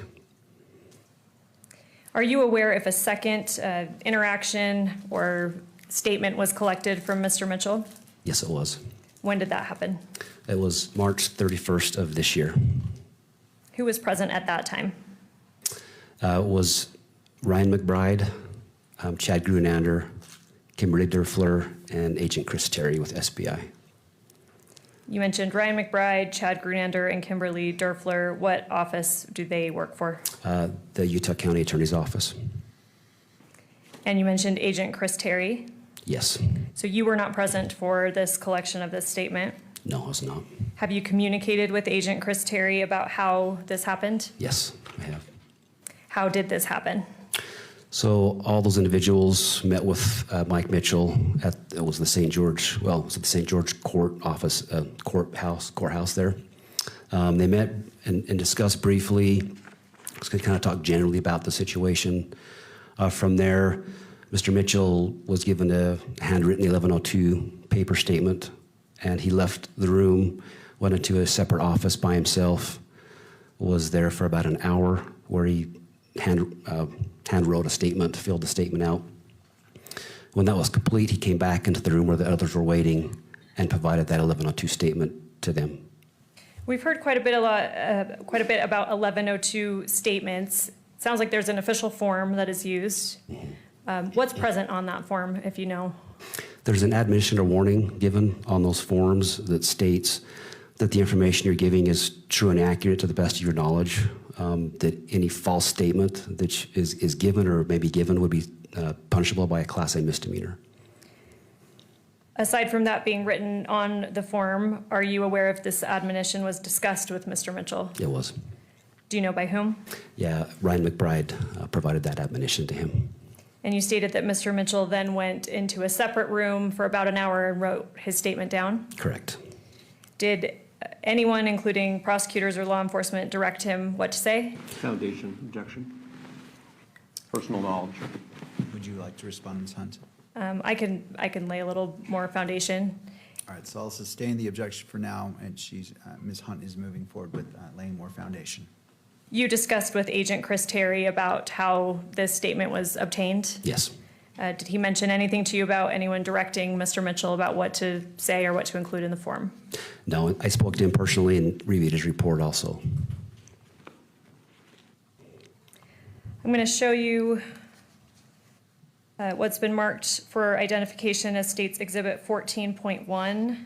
Are you aware if a second interaction or statement was collected from Mr. Mitchell? Yes, it was. When did that happen? It was March 31st of this year. Who was present at that time? Was Ryan McBride, Chad Grunander, Kimberly Derfler, and Agent Chris Terry with SBI. You mentioned Ryan McBride, Chad Grunander, and Kimberly Derfler. What office do they work for? The Utah County Attorney's Office. And you mentioned Agent Chris Terry. Yes. So you were not present for this collection of this statement. No, I was not. Have you communicated with Agent Chris Terry about how this happened? Yes, I have. How did this happen? So all those individuals met with Mike Mitchell at, it was the St. George, well, it was at the St. George Court office, courthouse there. They met and discussed briefly, kind of talk generally about the situation. From there, Mr. Mitchell was given a handwritten 1102 paper statement, and he left the room, went into a separate office by himself, was there for about an hour where he hand wrote a statement, filled the statement out. When that was complete, he came back into the room where the others were waiting and provided that 1102 statement to them. We've heard quite a bit about 1102 statements. It sounds like there's an official form that is used. What's present on that form, if you know? There's an admonition or warning given on those forms that states that the information you're giving is true and accurate to the best of your knowledge, that any false statement that is given or may be given would be punishable by a Class A misdemeanor. Aside from that being written on the form, are you aware if this admonition was discussed with Mr. Mitchell? It was. Do you know by whom? Yeah, Ryan McBride provided that admonition to him. And you stated that Mr. Mitchell then went into a separate room for about an hour and wrote his statement down? Correct. Did anyone, including prosecutors or law enforcement, direct him what to say? Foundation, objection. Personal knowledge. Would you like to respond, Ms. Hunt? I can lay a little more foundation. All right, so I'll sustain the objection for now, and Ms. Hunt is moving forward with laying more foundation. You discussed with Agent Chris Terry about how this statement was obtained? Yes. Did he mention anything to you about anyone directing Mr. Mitchell about what to say or what to include in the form? No, I spoke to him personally and reviewed his report also. I'm going to show you what's been marked for identification as State's Exhibit 14.1.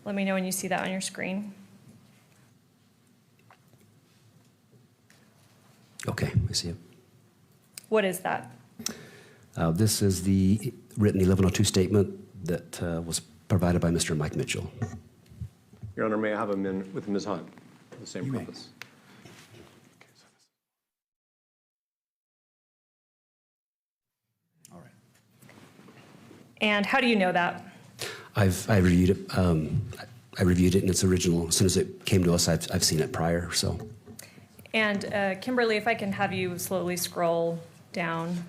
Let me know when you see that on your screen. Okay, I see it. What is that? This is the written 1102 statement that was provided by Mr. Mike Mitchell. Your Honor, may I have a minute with Ms. Hunt for the same You may. purpose? All right. And how do you know that? I reviewed it. I reviewed it in its original. As soon as it came to us, I've seen it prior. So. And Kimberly, if I can have you slowly scroll down.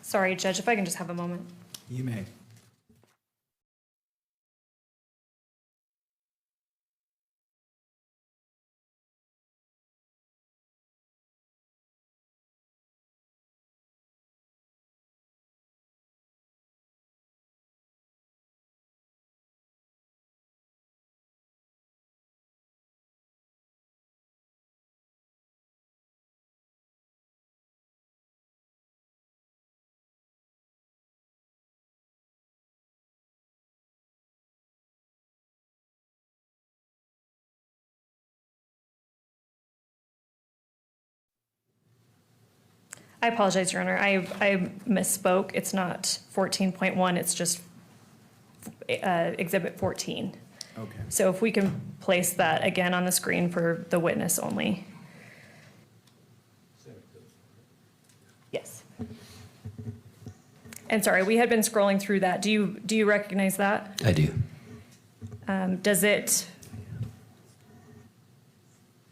Sorry, Judge, if I can just have a moment. You may. I apologize, Your Honor. I misspoke. It's not 14.1, it's just Exhibit 14. Okay. So if we can place that again on the screen for the witness only. Yes. And sorry, we had been scrolling through that. Do you recognize that? I do. Does it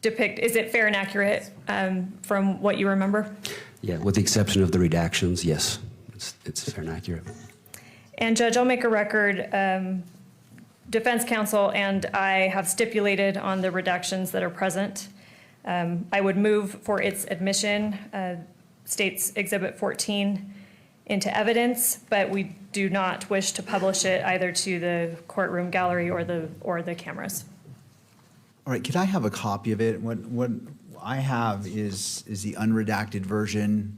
depict, is it fair and accurate from what you remember? Yeah, with the exception of the redactions, yes, it's fair and accurate. And Judge, I'll make a record, defense counsel and I have stipulated on the redactions that are present. I would move for its admission, State's Exhibit 14, into evidence, but we do not wish to publish it either to the courtroom gallery or the cameras. All right, could I have a copy of it? What I have is the unredacted version.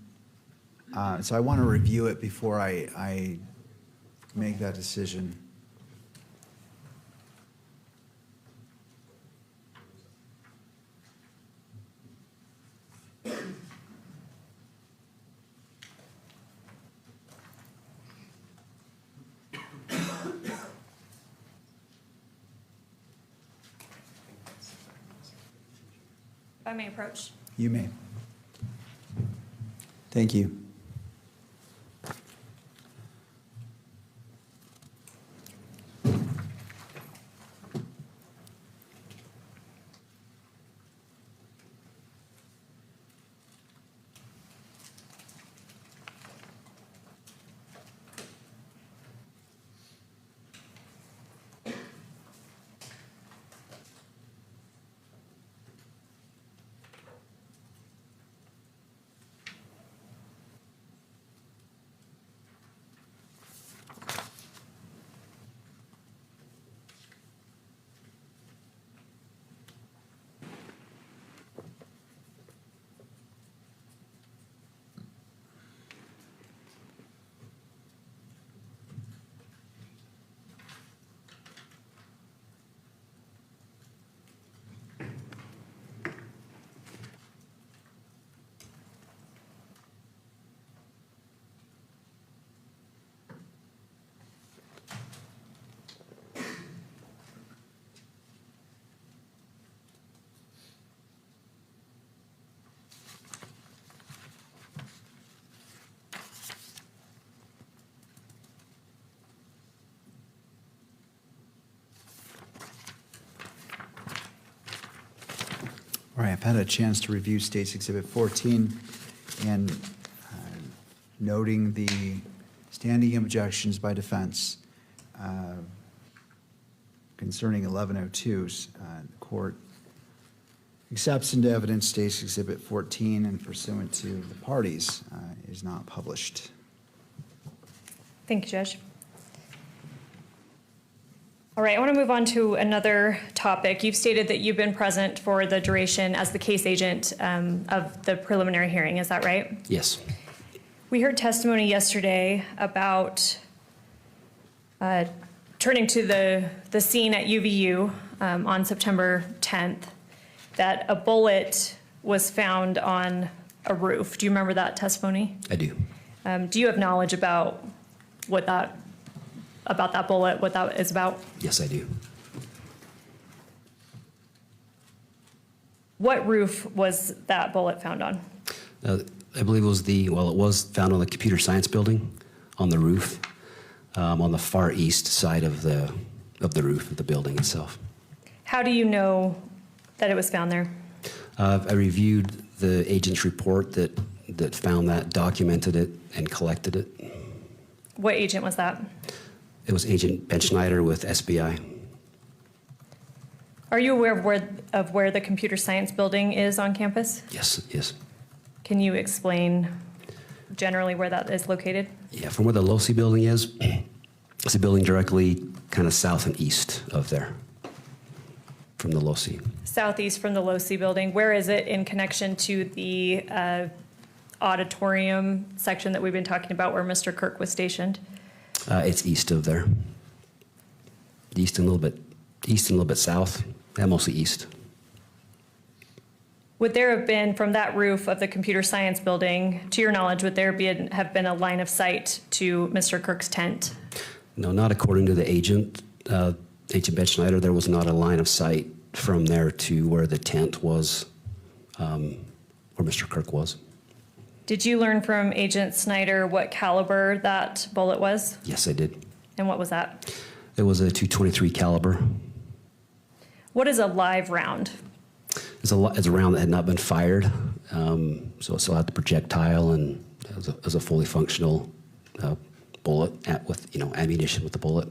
So I want to review it before I make that decision. If I may approach. You may. Thank you. All right, I've had a chance to review State's Exhibit 14 and noting the standing objections by defense concerning 1102s. The court accepts into evidence State's Exhibit 14 and pursuant to the parties is not published. Thank you, Judge. All right, I want to move on to another topic. You've stated that you've been present for the duration as the case agent of the preliminary hearing. Is that right? Yes. We heard testimony yesterday about turning to the scene at UVU on September 10th, that a bullet was found on a roof. Do you remember that testimony? I do. Do you have knowledge about that bullet, what that is about? Yes, I do. What roof was that bullet found on? I believe it was found on the computer science building on the roof, on the far east side of the roof of the building itself. How do you know that it was found there? I reviewed the agent's report that found that, documented it, and collected it. What agent was that? It was Agent Ben Schneider with SBI. Are you aware of where the computer science building is on campus? Yes, yes. Can you explain generally where that is located? Yeah, from where the LOSI building is, it's a building directly kind of south and east of there, from the LOSI. Southeast from the LOSI building. Where is it in connection to the auditorium section that we've been talking about where Mr. Kirk was stationed? It's east of there. East and a little bit south, and mostly east. Would there have been, from that roof of the computer science building, to your knowledge, would there have been a line of sight to Mr. Kirk's tent? No, not according to the agent. Agent Ben Schneider, there was not a line of sight from there to where the tent was, where Mr. Kirk was. Did you learn from Agent Snyder what caliber that bullet was? Yes, I did. And what was that? It was a .223 caliber. What is a live round? It's a round that had not been fired, so it still had the projectile, and it was a fully functional bullet with ammunition with the bullet.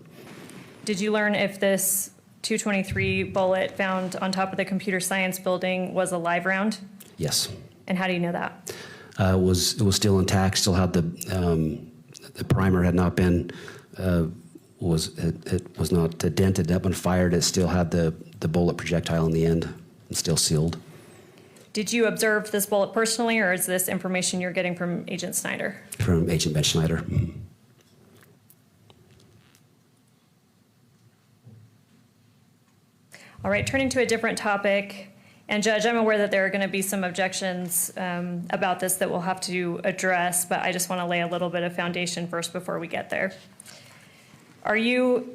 Did you learn if this .223 bullet found on top of the computer science building was a live round? Yes. And how do you know that? It was still intact. Still had the primer had not been it was not dented, not been fired. It still had the bullet projectile in the end, and still sealed. Did you observe this bullet personally, or is this information you're getting from Agent Snyder? From Agent Ben Schneider. All right, turning to a different topic. And Judge, I'm aware that there are going to be some objections about this that we'll have to address, but I just want to lay a little bit of foundation first before we get there. You've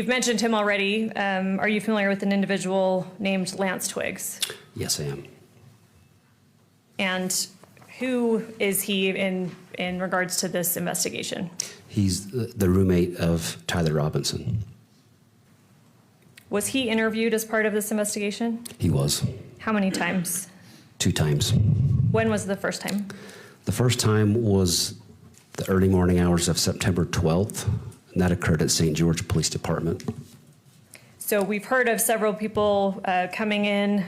mentioned him already. Are you familiar with an individual named Lance Twiggs? Yes, I am. And who is he in regards to this investigation? He's the roommate of Tyler Robinson. Was he interviewed as part of this investigation? He was. How many times? 2 times. When was the first time? The first time was the early morning hours of September 12th, and that occurred at St. George Police Department. So we've heard of several people coming in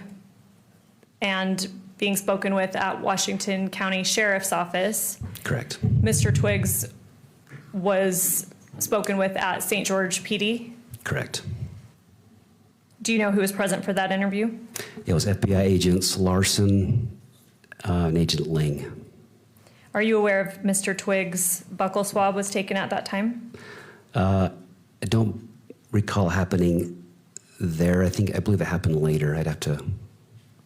and being spoken with at Washington County Sheriff's Office. Correct. Mr. Twiggs was spoken with at St. George PD. Correct. Do you know who was present for that interview? It was FBI agents Larson and Agent Ling. Are you aware of Mr. Twiggs' buccal swab was taken at that time? I don't recall happening there. I believe it happened later. I'd have to,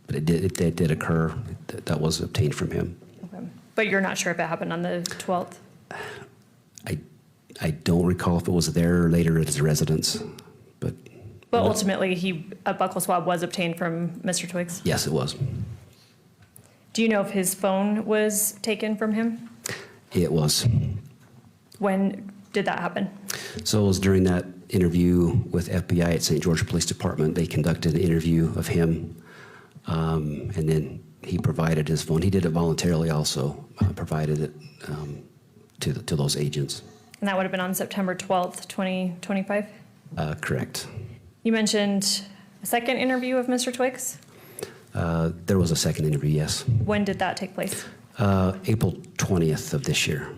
but it did occur. That was obtained from him. Okay. But you're not sure if it happened on the 12th? I don't recall if it was there or later at his residence, but. But ultimately, a buccal swab was obtained from Mr. Twiggs? Yes, it was. Do you know if his phone was taken from him? It was. When did that happen? So it was during that interview with FBI at St. George Police Department. They conducted an interview of him, and then he provided his phone. He did it voluntarily also, provided it to those agents. And that would have been on September 12th, 2025? Correct. You mentioned a second interview of Mr. Twiggs? There was a second interview, yes. When did that take place? April 20th of this year.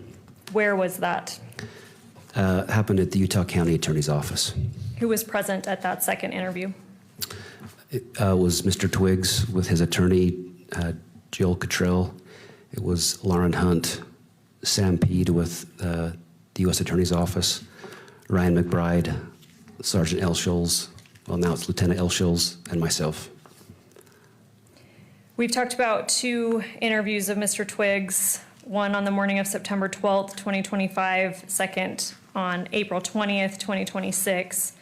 Where was that? Happened at the Utah County Attorney's Office. Who was present at that second interview? It was Mr. Twiggs with his attorney, Jill Cottrell. It was Lauren Hunt, Sam Peed with the U.S. Attorney's Office, Ryan McBride, Sergeant L. Schulz, well, now it's Lieutenant L. Schulz, and myself. We've talked about 2 interviews of Mr. Twiggs, one on the morning of September 12th, 2025, second on April 20th, 2026.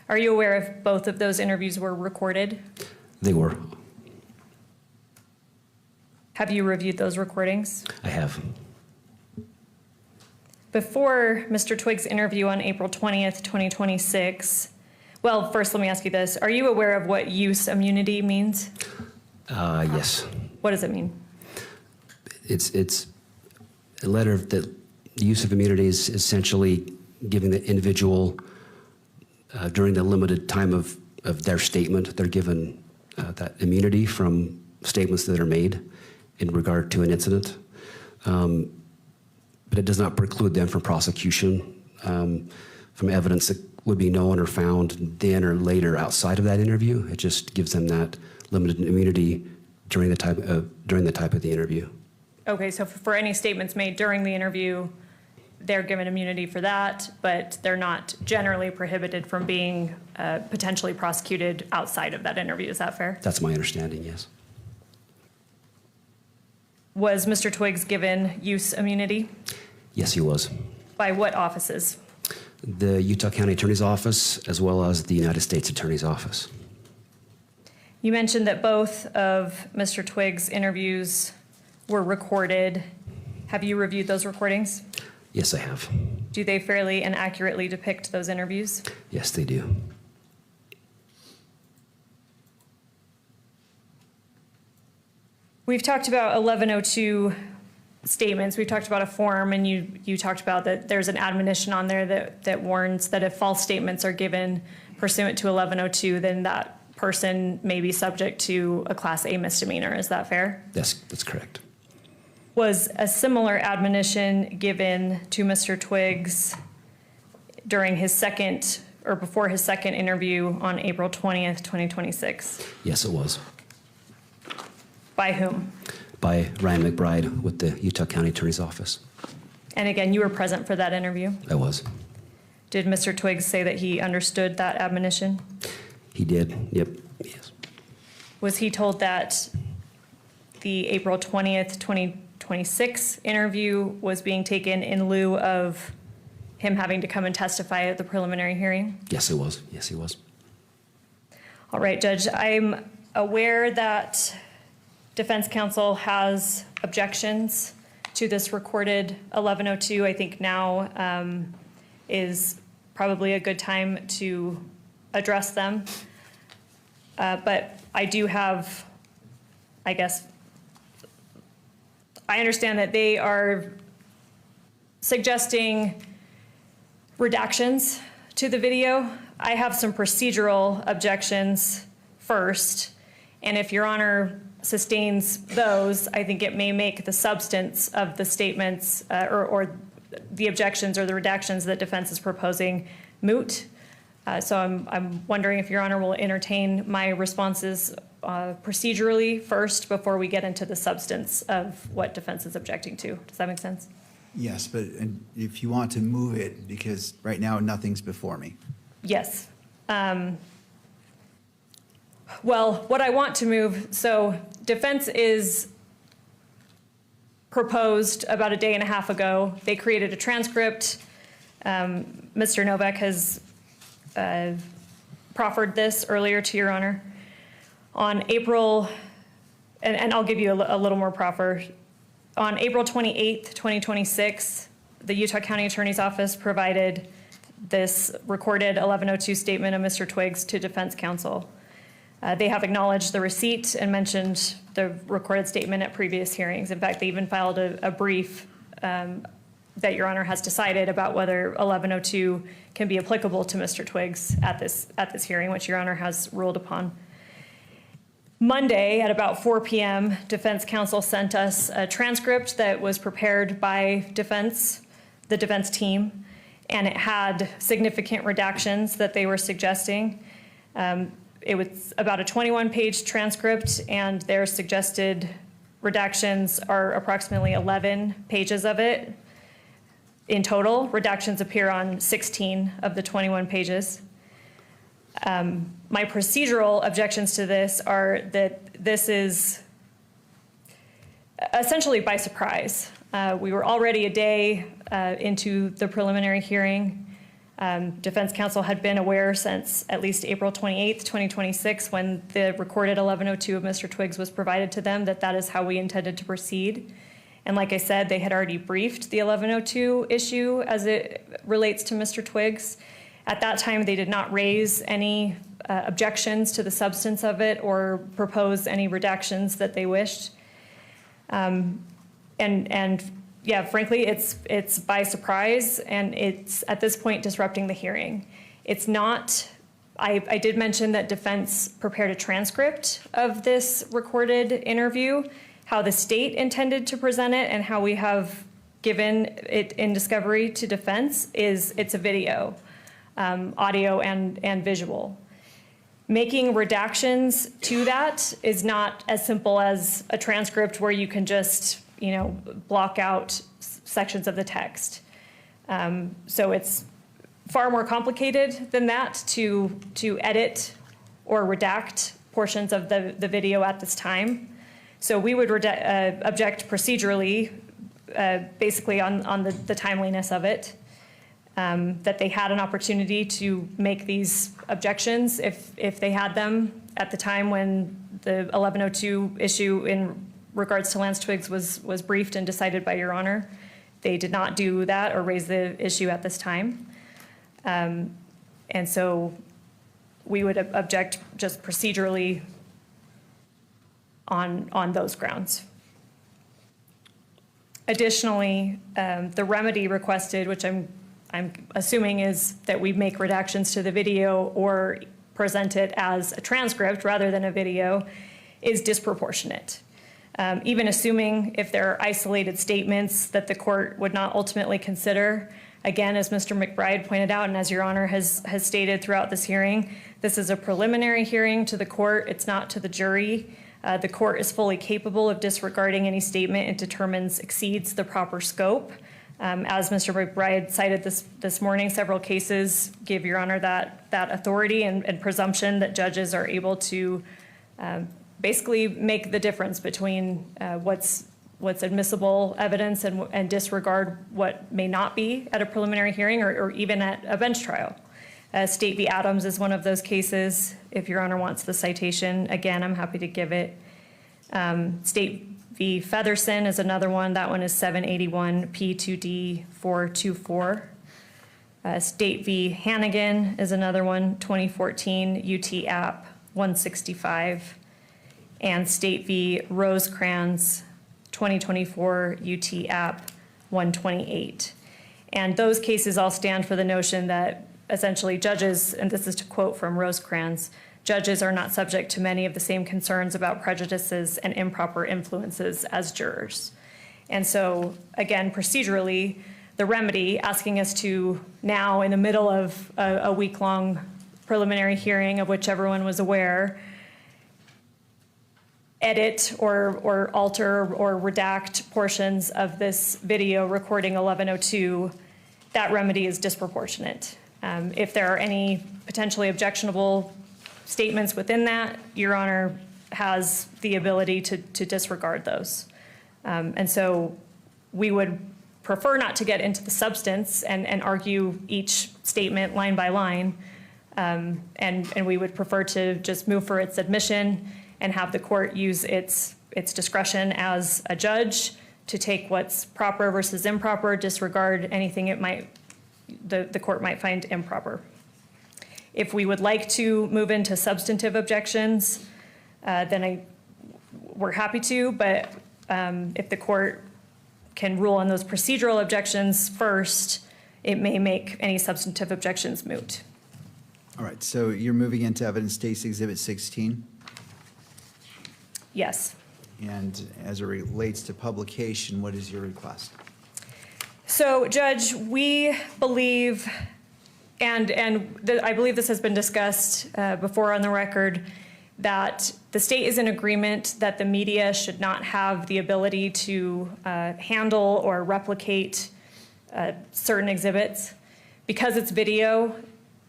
Are you aware if both of those interviews were recorded? They were. Have you reviewed those recordings? I have. Before Mr. Twiggs' interview on April 20th, 2026, well, first let me ask you this. Are you aware of what use immunity means? Yes. What does it mean? It's a letter that the use of immunity is essentially giving the individual, during the limited time of their statement, they're given that immunity from statements that are made in regard to an incident. But it does not preclude them from prosecution from evidence that would be known or found then or later outside of that interview. It just gives them that limited immunity during the type of the interview. Okay, so for any statements made during the interview, they're given immunity for that, but they're not generally prohibited from being potentially prosecuted outside of that interview. Is that fair? That's my understanding, yes. Was Mr. Twiggs given use immunity? Yes, he was. By what offices? The Utah County Attorney's Office, as well as the United States Attorney's Office. You mentioned that both of Mr. Twiggs' interviews were recorded. Have you reviewed those recordings? Yes, I have. Do they fairly and accurately depict those interviews? Yes, they do. We've talked about 1102 statements. We've talked about a form, and you talked about that there's an admonition on there that warns that if false statements are given pursuant to 1102, then that person may be subject to a Class A misdemeanor. Is that fair? That's correct. Was a similar admonition given to Mr. Twiggs during his second or before his second interview on April 20th, 2026? Yes, it was. By whom? By Ryan McBride with the Utah County Attorney's Office. And again, you were present for that interview. I was. Did Mr. Twiggs say that he understood that admonition? He did. Yep. Yes. Was he told that the April 20th, 2026 interview was being taken in lieu of him having to come and testify at the preliminary hearing? Yes, it was. Yes, he was. All right, Judge, I'm aware that defense counsel has objections to this recorded 1102. I think now is probably a good time to address them. But I do have, I guess, I understand that they are suggesting redactions to the video. I have some procedural objections first, and if Your Honor sustains those, I think it may make the substance of the statements or the objections or the redactions that defense is proposing moot. So I'm wondering if Your Honor will entertain my responses procedurally first before we get into the substance of what defense is objecting to. Does that make sense? Yes, but and if you want to move it, because right now nothing's before me. Yes. Well, what I want to move, so defense is proposed about a day and a half ago. They created a transcript. Mr. Novak has proffered this earlier to Your Honor. On April, and I'll give you a little more proffer. On April 28th, 2026, the Utah County Attorney's Office provided this recorded 1102 statement of Mr. Twiggs to defense counsel. They have acknowledged the receipt and mentioned the recorded statement at previous hearings. In fact, they even filed a brief that Your Honor has decided about whether 1102 can be applicable to Mr. Twiggs at this hearing, which Your Honor has ruled upon. Monday at about 4 p.m., defense counsel sent us a transcript that was prepared by the defense team, and it had significant redactions that they were suggesting. It was about a 21-page transcript, and their suggested redactions are approximately 11 pages of it. In total, redactions appear on 16 of the 21 pages. My procedural objections to this are that this is essentially by surprise. We were already a day into the preliminary hearing. Defense counsel had been aware since at least April 28th, 2026, when the recorded 1102 of Mr. Twiggs was provided to them, that is how we intended to proceed. And like I said, they had already briefed the 1102 issue as it relates to Mr. Twiggs. At that time, they did not raise any objections to the substance of it or propose any redactions that they wished. And yeah, frankly, it's by surprise, and it's at this point disrupting the hearing. It's not, I did mention that defense prepared a transcript of this recorded interview, how the state intended to present it and how we have given it in discovery to defense is it's a video, audio and visual. Making redactions to that is not as simple as a transcript where you can just, block out sections of the text. So it's far more complicated than that to edit or redact portions of the video at this time. So we would object procedurally, basically on the timeliness of it, that they had an opportunity to make these objections if they had them at the time when the 1102 issue in regards to Lance Twiggs was briefed and decided by Your Honor. They did not do that or raise the issue at this time. And so we would object just procedurally on those grounds. Additionally, the remedy requested, which I'm assuming is that we make redactions to the video or present it as a transcript rather than a video, is disproportionate. Even assuming if there are isolated statements that the court would not ultimately consider, again, as Mr. McBride pointed out, and as Your Honor has stated throughout this hearing, this is a preliminary hearing to the court. It's not to the jury. The court is fully capable of disregarding any statement it determines exceeds the proper scope. As Mr. McBride cited this morning, several cases give Your Honor that authority and presumption that judges are able to basically make the difference between what's admissible evidence and disregard what may not be at a preliminary hearing or even at a bench trial. State v. Adams is one of those cases. If Your Honor wants the citation, again, I'm happy to give it. State v. Featherson is another one. That one is 781 P2D 424. State v. Hannigan is another one, 2014 UT App 165. And State v. Rosecrans, 2024 UT App 128. And those cases all stand for the notion that essentially judges, and this is to quote from Rosecrans, judges are not subject to many of the same concerns about prejudices and improper influences as jurors. And so, again, procedurally, the remedy asking us to now, in the middle of a week-long preliminary hearing of which everyone was aware, edit or alter or redact portions of this video recording 1102, that remedy is disproportionate. If there are any potentially objectionable statements within that, Your Honor has the ability to disregard those. And so we would prefer not to get into the substance and argue each statement line by line. And we would prefer to just move for its admission and have the court use its discretion as a judge to take what's proper versus improper, disregard anything the court might find improper. If we would like to move into substantive objections, then we're happy to, but if the court can rule on those procedural objections first, it may make any substantive objections moot. All right, so you're moving into Evidence States Exhibit 16? Yes. And as it relates to publication, what is your request? So, Judge, we believe, and I believe this has been discussed before on the record, that the state is in agreement that the media should not have the ability to handle or replicate certain exhibits. Because it's video,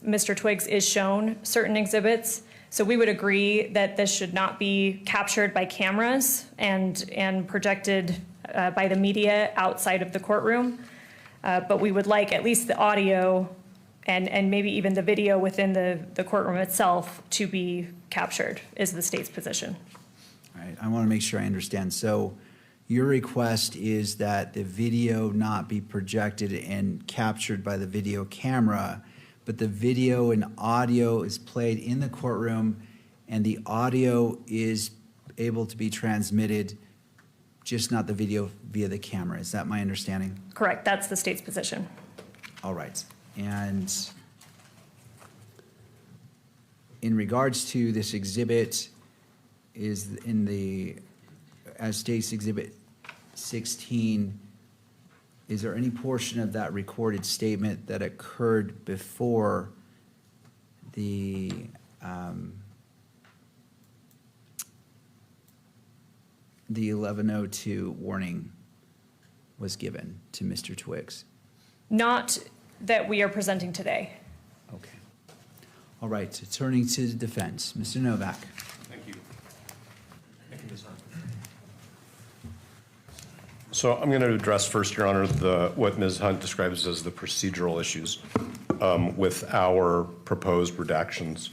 Mr. Twiggs is shown certain exhibits. So we would agree that this should not be captured by cameras and projected by the media outside of the courtroom. But we would like at least the audio and maybe even the video within the courtroom itself to be captured, is the state's position. All right, I want to make sure I understand. So your request is that the video not be projected and captured by the video camera, but the video and audio is played in the courtroom and the audio is able to be transmitted, just not the video via the camera. Is that my understanding? Correct, that's the state's position. All right. And in regards to this exhibit, is in the, as State's Exhibit 16, is there any portion of that recorded statement that occurred before the the 1102 warning was given to Mr. Twiggs? Not that we are presenting today. Okay. All right, turning to the defense, Mr. Novak. Thank you. So I'm going to address first, Your Honor, what Ms. Hunt describes as the procedural issues with our proposed redactions.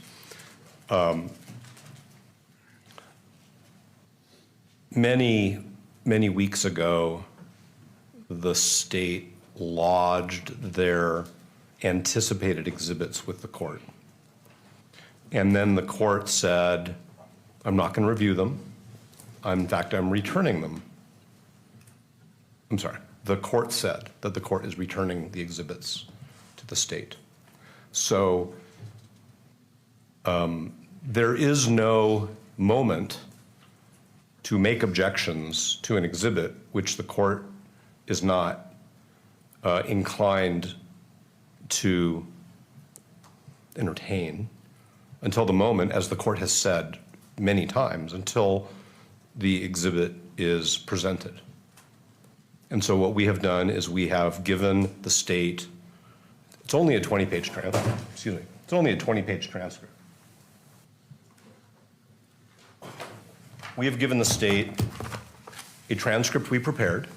Many weeks ago, the state lodged their anticipated exhibits with the court. And then the court said, I'm not going to review them. In fact, I'm returning them. I'm sorry. The court said that the court is returning the exhibits to the state. So there is no moment to make objections to an exhibit which the court is not inclined to entertain until the moment, as the court has said many times, until the exhibit is presented. And so what we have done is we have given the state, it's only a 20-page transcript, excuse me, it's only a 20-page transcript. We have given the state a transcript we prepared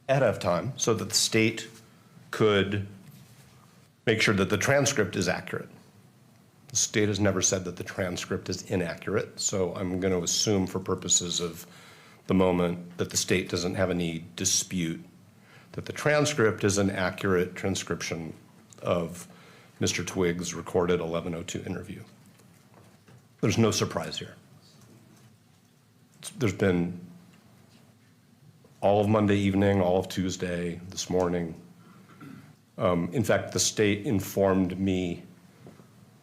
ahead of time so that the state could make sure that the transcript is accurate. The state has never said that the transcript is inaccurate, so I'm going to assume for purposes of the moment that the state doesn't have any dispute that the transcript is an accurate transcription of Mr. Twiggs' recorded 11:02 interview. There's no surprise here. There's been all of Monday evening, all of Tuesday, this morning. In fact, the state informed me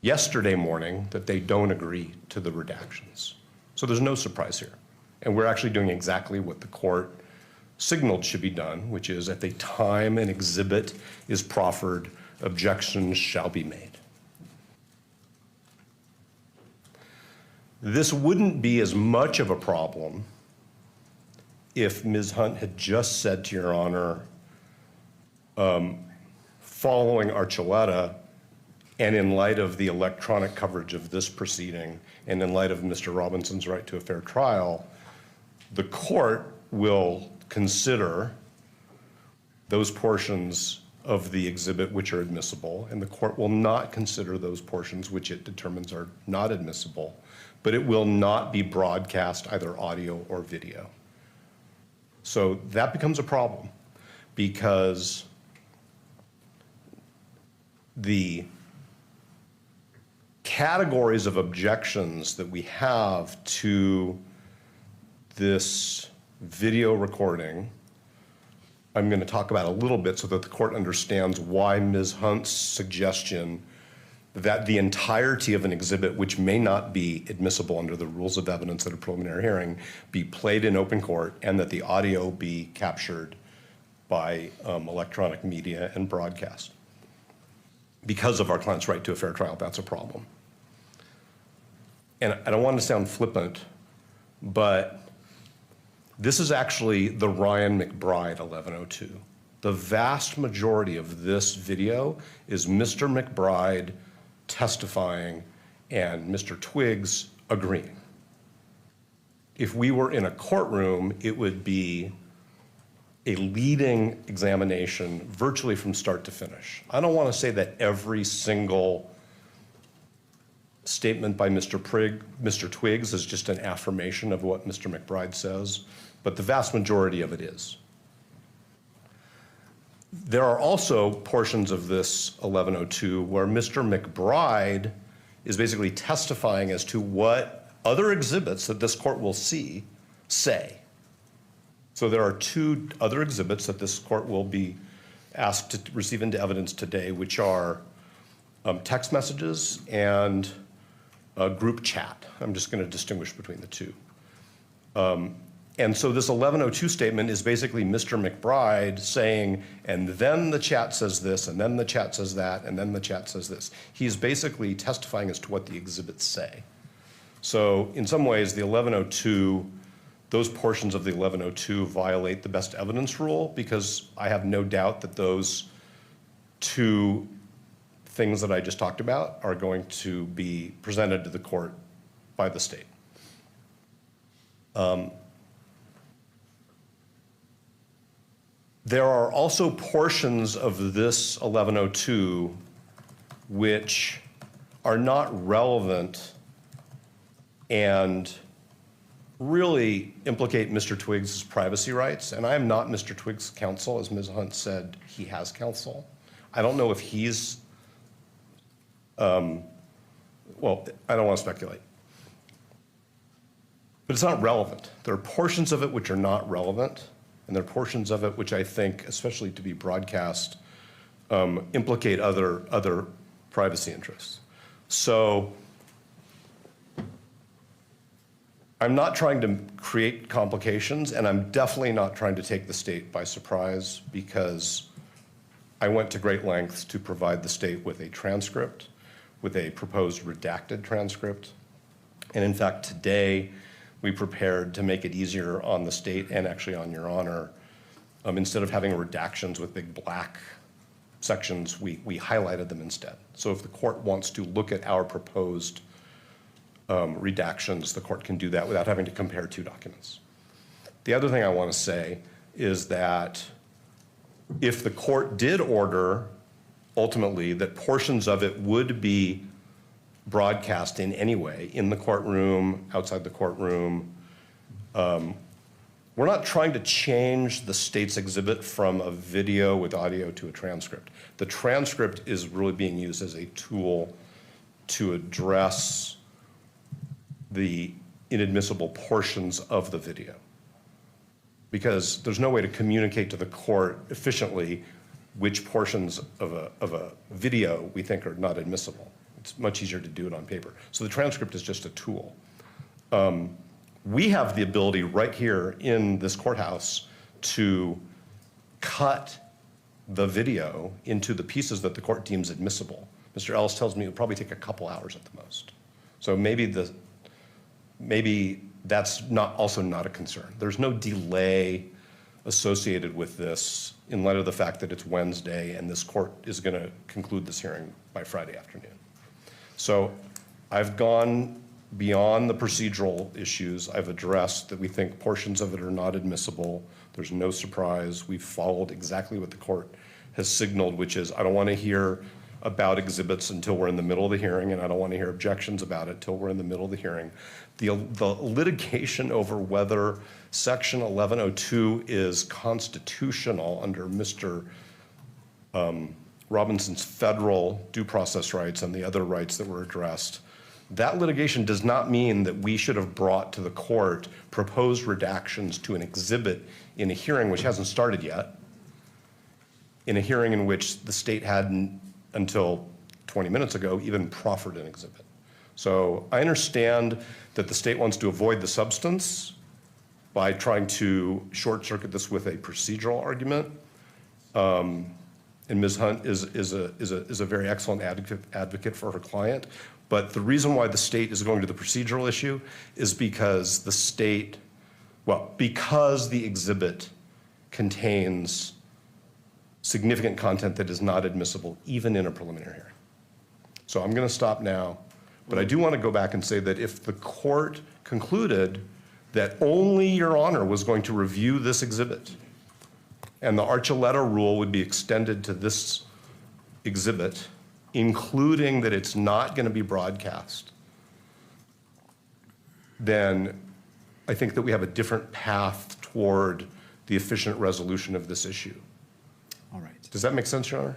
yesterday morning that they don't agree to the redactions. So there's no surprise here. And we're actually doing exactly what the court signaled should be done, which is at the time an exhibit is proffered, objections shall be made. This wouldn't be as much of a problem if Ms. Hunt had just said to Your Honor, following Archuleta, and in light of the electronic coverage of this proceeding, and in light of Mr. Robinson's right to a fair trial, the court will consider those portions of the exhibit which are admissible, and the court will not consider those portions which it determines are not admissible, but it will not be broadcast either audio or video. So that becomes a problem because the categories of objections that we have to this video recording, I'm going to talk about a little bit so that the court understands why Ms. Hunt's suggestion that the entirety of an exhibit, which may not be admissible under the rules of evidence at a preliminary hearing, be played in open court, and that the audio be captured by electronic media and broadcast. Because of our client's right to a fair trial, that's a problem. And I don't want to sound flippant, but this is actually the Ryan McBride 1102. The vast majority of this video is Mr. McBride testifying and Mr. Twiggs agreeing. If we were in a courtroom, it would be a leading examination virtually from start to finish. I don't want to say that every single statement by Mr. Twiggs is just an affirmation of what Mr. McBride says, but the vast majority of it is. There are also portions of this 1102 where Mr. McBride is basically testifying as to what other exhibits that this court will see say. So there are two other exhibits that this court will be asked to receive into evidence today, which are text messages and a group chat. I'm just going to distinguish between the two. And so this 1102 statement is basically Mr. McBride saying, and then the chat says this, and then the chat says that, and then the chat says this. He's basically testifying as to what the exhibits say. So in some ways, the 1102, those portions of the 1102 violate the best evidence rule, because I have no doubt that those two things that I just talked about are going to be presented to the court by the state. There are also portions of this 1102 which are not relevant and really implicate Mr. Twiggs' privacy rights. And I am not Mr. Twiggs' counsel. As Ms. Hunt said, he has counsel. I don't know if he's, well, I don't want to speculate. But it's not relevant. There are portions of it which are not relevant, and there are portions of it which I think, especially to be broadcast, implicate other privacy interests. So I'm not trying to create complications, and I'm definitely not trying to take the state by surprise, because I went to great lengths to provide the state with a transcript, with a proposed redacted transcript. And in fact, today, we prepared to make it easier on the state and actually on Your Honor. Instead of having redactions with big black sections, we highlighted them instead. So if the court wants to look at our proposed redactions, the court can do that without having to compare two documents. The other thing I want to say is that if the court did order ultimately that portions of it would be broadcast in any way, in the courtroom, outside the courtroom, we're not trying to change the state's exhibit from a video with audio to a transcript. The transcript is really being used as a tool to address the inadmissible portions of the video, because there's no way to communicate to the court efficiently which portions of a video we think are not admissible. It's much easier to do it on paper. So the transcript is just a tool. We have the ability right here in this courthouse to cut the video into the pieces that the court deems admissible. Mr. Ellis tells me it would probably take a couple hours at the most. So maybe that's also not a concern. There's no delay associated with this in light of the fact that it's Wednesday and this court is going to conclude this hearing by Friday afternoon. So I've gone beyond the procedural issues. I've addressed that we think portions of it are not admissible. There's no surprise. We've followed exactly what the court has signaled, which is I don't want to hear about exhibits until we're in the middle of the hearing, and I don't want to hear objections about it till we're in the middle of the hearing. The litigation over whether Section 1102 is constitutional under Mr. Robinson's federal due process rights and the other rights that were addressed, that litigation does not mean that we should have brought to the court proposed redactions to an exhibit in a hearing which hasn't started yet, in a hearing in which the state hadn't, until 20 minutes ago, even proffered an exhibit. So I understand that the state wants to avoid the substance by trying to short circuit this with a procedural argument. And Ms. Hunt is a very excellent advocate for her client. But the reason why the state is going to the procedural issue is because the state, because the exhibit contains significant content that is not admissible even in a preliminary hearing. So I'm going to stop now, but I do want to go back and say that if the court concluded that only Your Honor was going to review this exhibit and the Archuleta rule would be extended to this exhibit, including that it's not going to be broadcast, then I think that we have a different path toward the efficient resolution of this issue. All right. Does that make sense, Your Honor?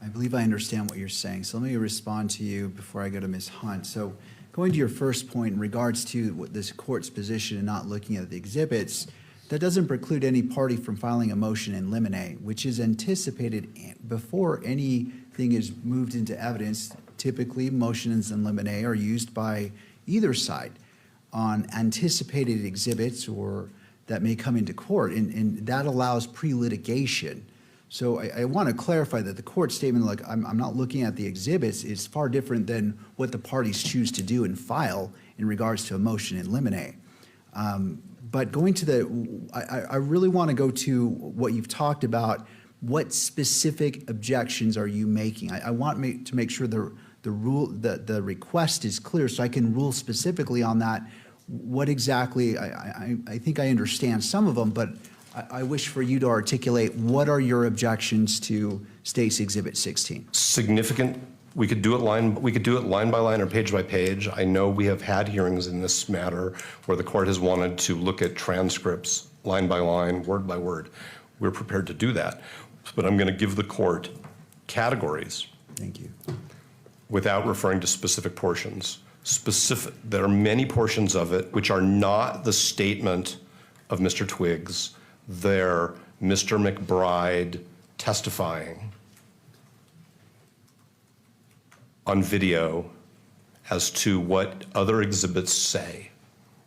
I believe I understand what you're saying. So let me respond to you before I go to Ms. Hunt. So going to your first point in regards to what this court's position in not looking at the exhibits, that doesn't preclude any party from filing a motion in limine, which is anticipated before anything is moved into evidence. Typically, motions in limine are used by either side on anticipated exhibits or that may come into court, and that allows pre-litigation. So I want to clarify that the court statement, like I'm not looking at the exhibits, is far different than what the parties choose to do and file in regards to a motion in limine. But going to I really want to go to what you've talked about. What specific objections are you making? I want to make sure the request is clear so I can rule specifically on that. What exactly, I think I understand some of them, but I wish for you to articulate what are your objections to State's Exhibit 16? Significant We could do it line by line or page by page. I know we have had hearings in this matter where the court has wanted to look at transcripts line by line, word by word. We're prepared to do that. But I'm going to give the court categories. Thank you. Without referring to specific portions. There are many portions of it which are not the statement of Mr. Twiggs. They're Mr. McBride testifying on video as to what other exhibits say.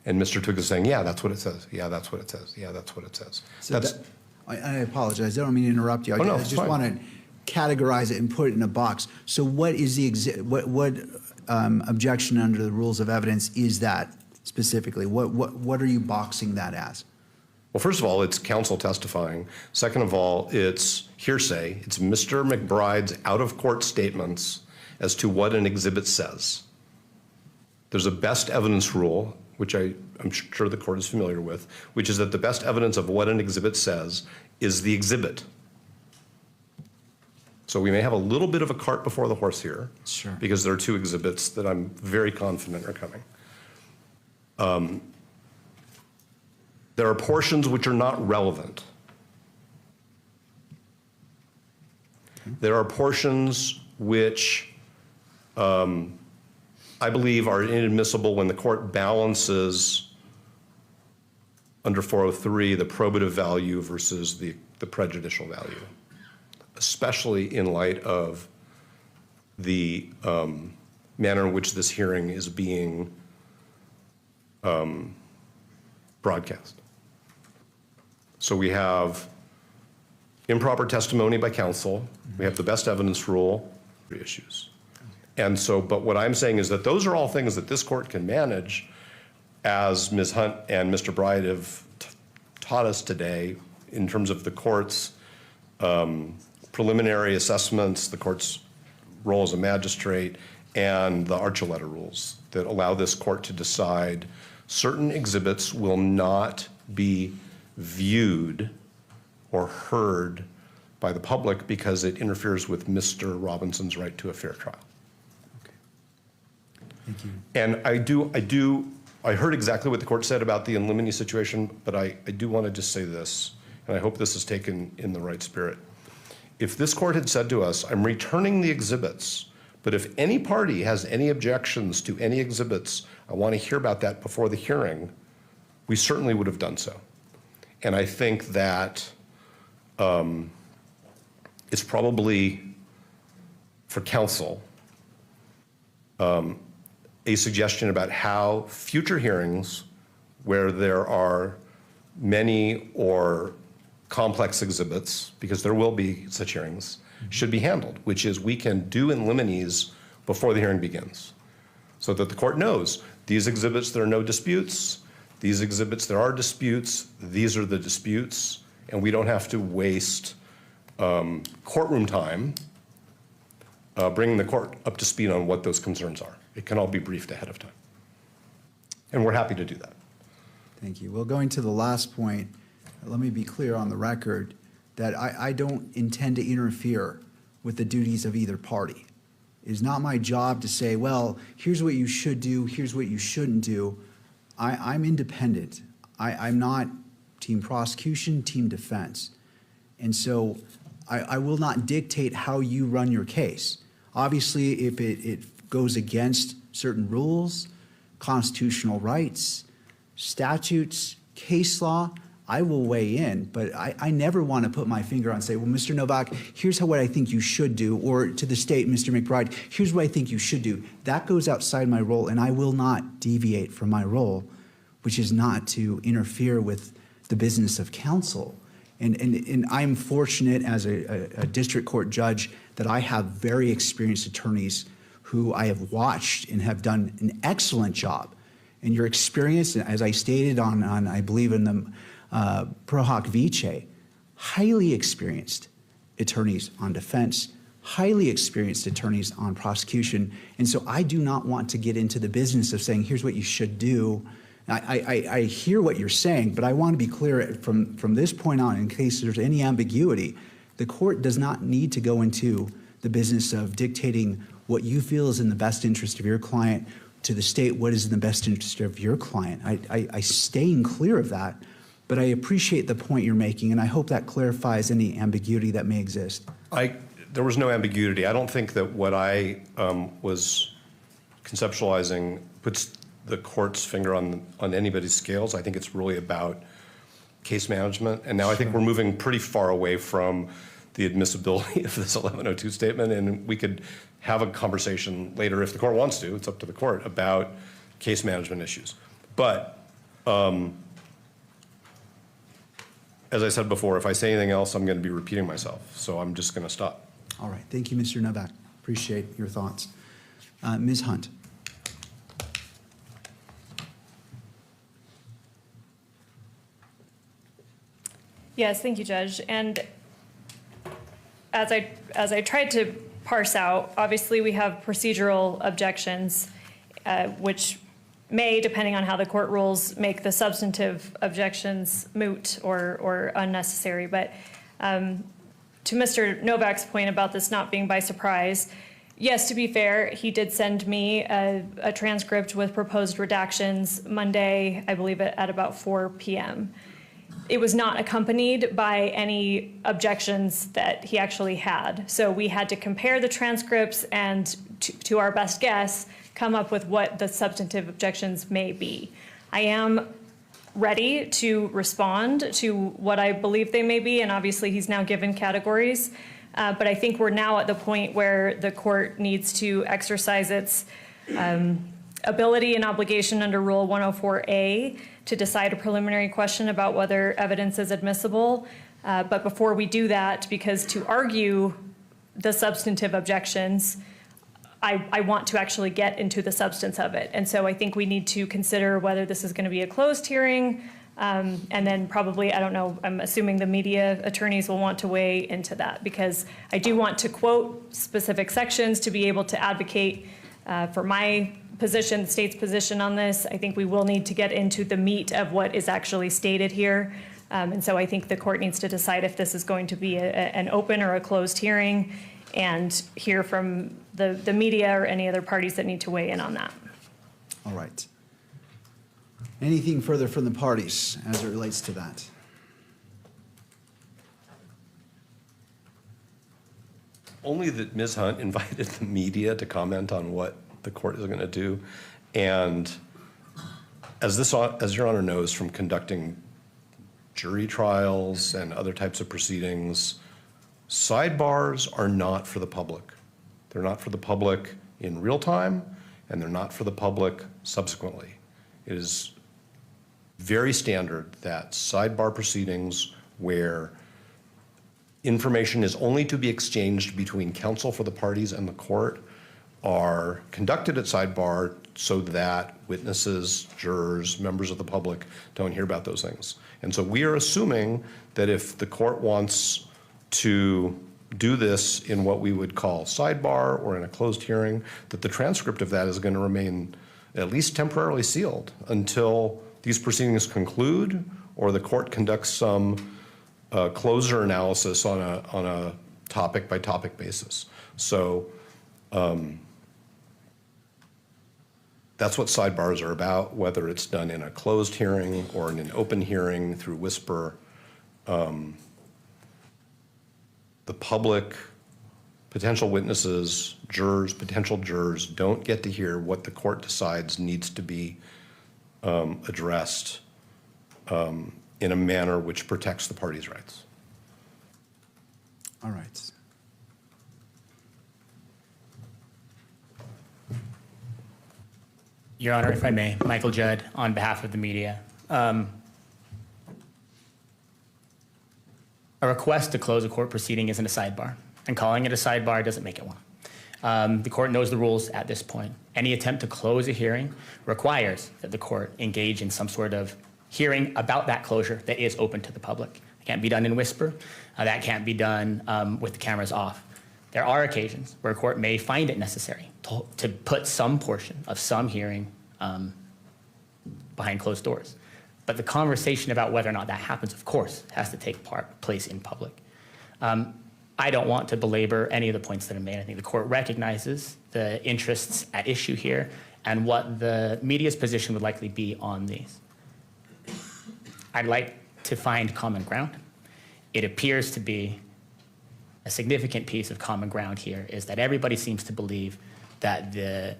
And Mr. Twiggs is saying, yeah, that's what it says. Yeah, that's what it says. Yeah, that's what it says. So I apologize. I don't mean to interrupt you. Oh, no, I it's just fine. want to categorize it and put it in a box. So what is what objection under the rules of evidence is that specifically? What are you boxing that as? Well, first of all, it's counsel testifying. Second of all, it's hearsay. It's Mr. McBride's out-of-court statements as to what an exhibit says. There's a best evidence rule, which I'm sure the court is familiar with, which is that the best evidence of what an exhibit says is the exhibit. So we may have a little bit of a cart before the horse here. Sure. Because there are two exhibits that I'm very confident are coming. There are portions which are not relevant. There are portions which I believe are inadmissible when the court balances under 403 the probative value versus the prejudicial value, especially in light of the manner in which this hearing is being broadcast. So we have improper testimony by counsel. We have the best evidence rule issues. And so, but what I'm saying is that those are all things that this court can manage, as Ms. Hunt and Mr. Bride have taught us today in terms of the court's preliminary assessments, the court's role as a magistrate, and the Archuleta rules that allow this court to decide certain exhibits will not be viewed or heard by the public because it interferes with Mr. Robinson's right to a fair trial. Okay. Thank you. And I heard exactly what the court said about the in limine situation, but I do want to just say this, and I hope this is taken in the right spirit. If this court had said to us, I'm returning the exhibits, but if any party has any objections to any exhibits, I want to hear about that before the hearing, we certainly would have done so. And I think that it's probably, for counsel, a suggestion about how future hearings where there are many or complex exhibits, because there will be such hearings, should be handled, which is we can do in limines before the hearing begins, so that the court knows these exhibits there are no disputes, these exhibits there are disputes, these are the disputes, and we don't have to waste courtroom time bringing the court up to speed on what those concerns are. It can all be briefed ahead of time. And we're happy to do that. Thank you. Well, going to the last point, let me be clear on the record that I don't intend to interfere with the duties of either party. It is not my job to say, well, here's what you should do, here's what you shouldn't do. I'm independent. I'm not team prosecution, team defense. And so I will not dictate how you run your case. Obviously, if it goes against certain rules, constitutional rights, statutes, case law, I will weigh in, but I never want to put my finger on and say, well, Mr. Novak, here's what I think you should do, or to the state, Mr. McBride, here's what I think you should do. That goes outside my role, and I will not deviate from my role, which is not to interfere with the business of counsel. And I'm fortunate as a district court judge that I have very experienced attorneys who I have watched and have done an excellent job. And your experience, as I stated on I believe in the Pro Hoc Vice, highly experienced attorneys on defense, highly experienced attorneys on prosecution. And so I do not want to get into the business of saying, here's what you should do. I hear what you're saying, but I want to be clear from this point on, in case there's any ambiguity, the court does not need to go into the business of dictating what you feel is in the best interest of your client, to the state what is in the best interest of your client. I staying clear of that, but I appreciate the point you're making, and I hope that clarifies any ambiguity that may exist. There was no ambiguity. I don't think that what I was conceptualizing puts the court's finger on anybody's scales. I think it's really about case management. And now I think we're moving pretty far away from the admissibility of this 1102 statement, and we could have a conversation later if the court wants to, it's up to the court, about case management issues. But as I said before, if I say anything else, I'm going to be repeating myself. So I'm just going to stop. All right. Thank you, Mr. Novak. Appreciate your thoughts. Ms. Hunt. Yes, thank you, Judge. And as I tried to parse out, obviously we have procedural objections, which may, depending on how the court rules, make the substantive objections moot or unnecessary. But to Mr. Novak's point about this not being by surprise, yes, to be fair, he did send me a transcript with proposed redactions Monday, I believe at about 4 p.m. It was not accompanied by any objections that he actually had. So we had to compare the transcripts and, to our best guess, come up with what the substantive objections may be. I am ready to respond to what I believe they may be, and obviously he's now given categories. But I think we're now at the point where the court needs to exercise its ability and obligation under Rule 104A to decide a preliminary question about whether evidence is admissible. But before we do that, because to argue the substantive objections, I want to actually get into the substance of it. And so I think we need to consider whether this is going to be a closed hearing. And then probably, I don't know, I'm assuming the media attorneys will want to weigh into that, because I do want to quote specific sections to be able to advocate for my position, the state's position on this. I think we will need to get into the meat of what is actually stated here. And so I think the court needs to decide if this is going to be an open or a closed hearing, and hear from the media or any other parties that need to weigh in on that. All right. Anything further from the parties as it relates to that? Only that Ms. Hunt invited the media to comment on what the court is going to do. And as Your Honor knows from conducting jury trials and other types of proceedings, sidebars are not for the public. They're not for the public in real time, and they're not for the public subsequently. It is very standard that sidebar proceedings where information is only to be exchanged between counsel for the parties and the court are conducted at sidebar so that witnesses, jurors, members of the public don't hear about those things. And so we are assuming that if the court wants to do this in what we would call sidebar or in a closed hearing, that the transcript of that is going to remain at least temporarily sealed until these proceedings conclude or the court conducts some closure analysis on a topic by topic basis. So that's what sidebars are about, whether it's done in a closed hearing or in an open hearing through whisper. The public, potential witnesses, jurors, potential jurors don't get to hear what the court decides needs to be addressed in a manner which protects the parties' rights. All right. Your Honor, if I may, Michael Judd on behalf of the media. A request to close a court proceeding isn't a sidebar, and calling it a sidebar doesn't make it one. The court knows the rules at this point. Any attempt to close a hearing requires that the court engage in some sort of hearing about that closure that is open to the public. It can't be done in whisper. That can't be done with the cameras off. There are occasions where a court may find it necessary to put some portion of some hearing behind closed doors. But the conversation about whether or not that happens, of course, has to take place in public. I don't want to belabor any of the points that are made. I think the court recognizes the interests at issue here and what the media's position would likely be on these. I'd like to find common ground. It appears to be a significant piece of common ground here is that everybody seems to believe that the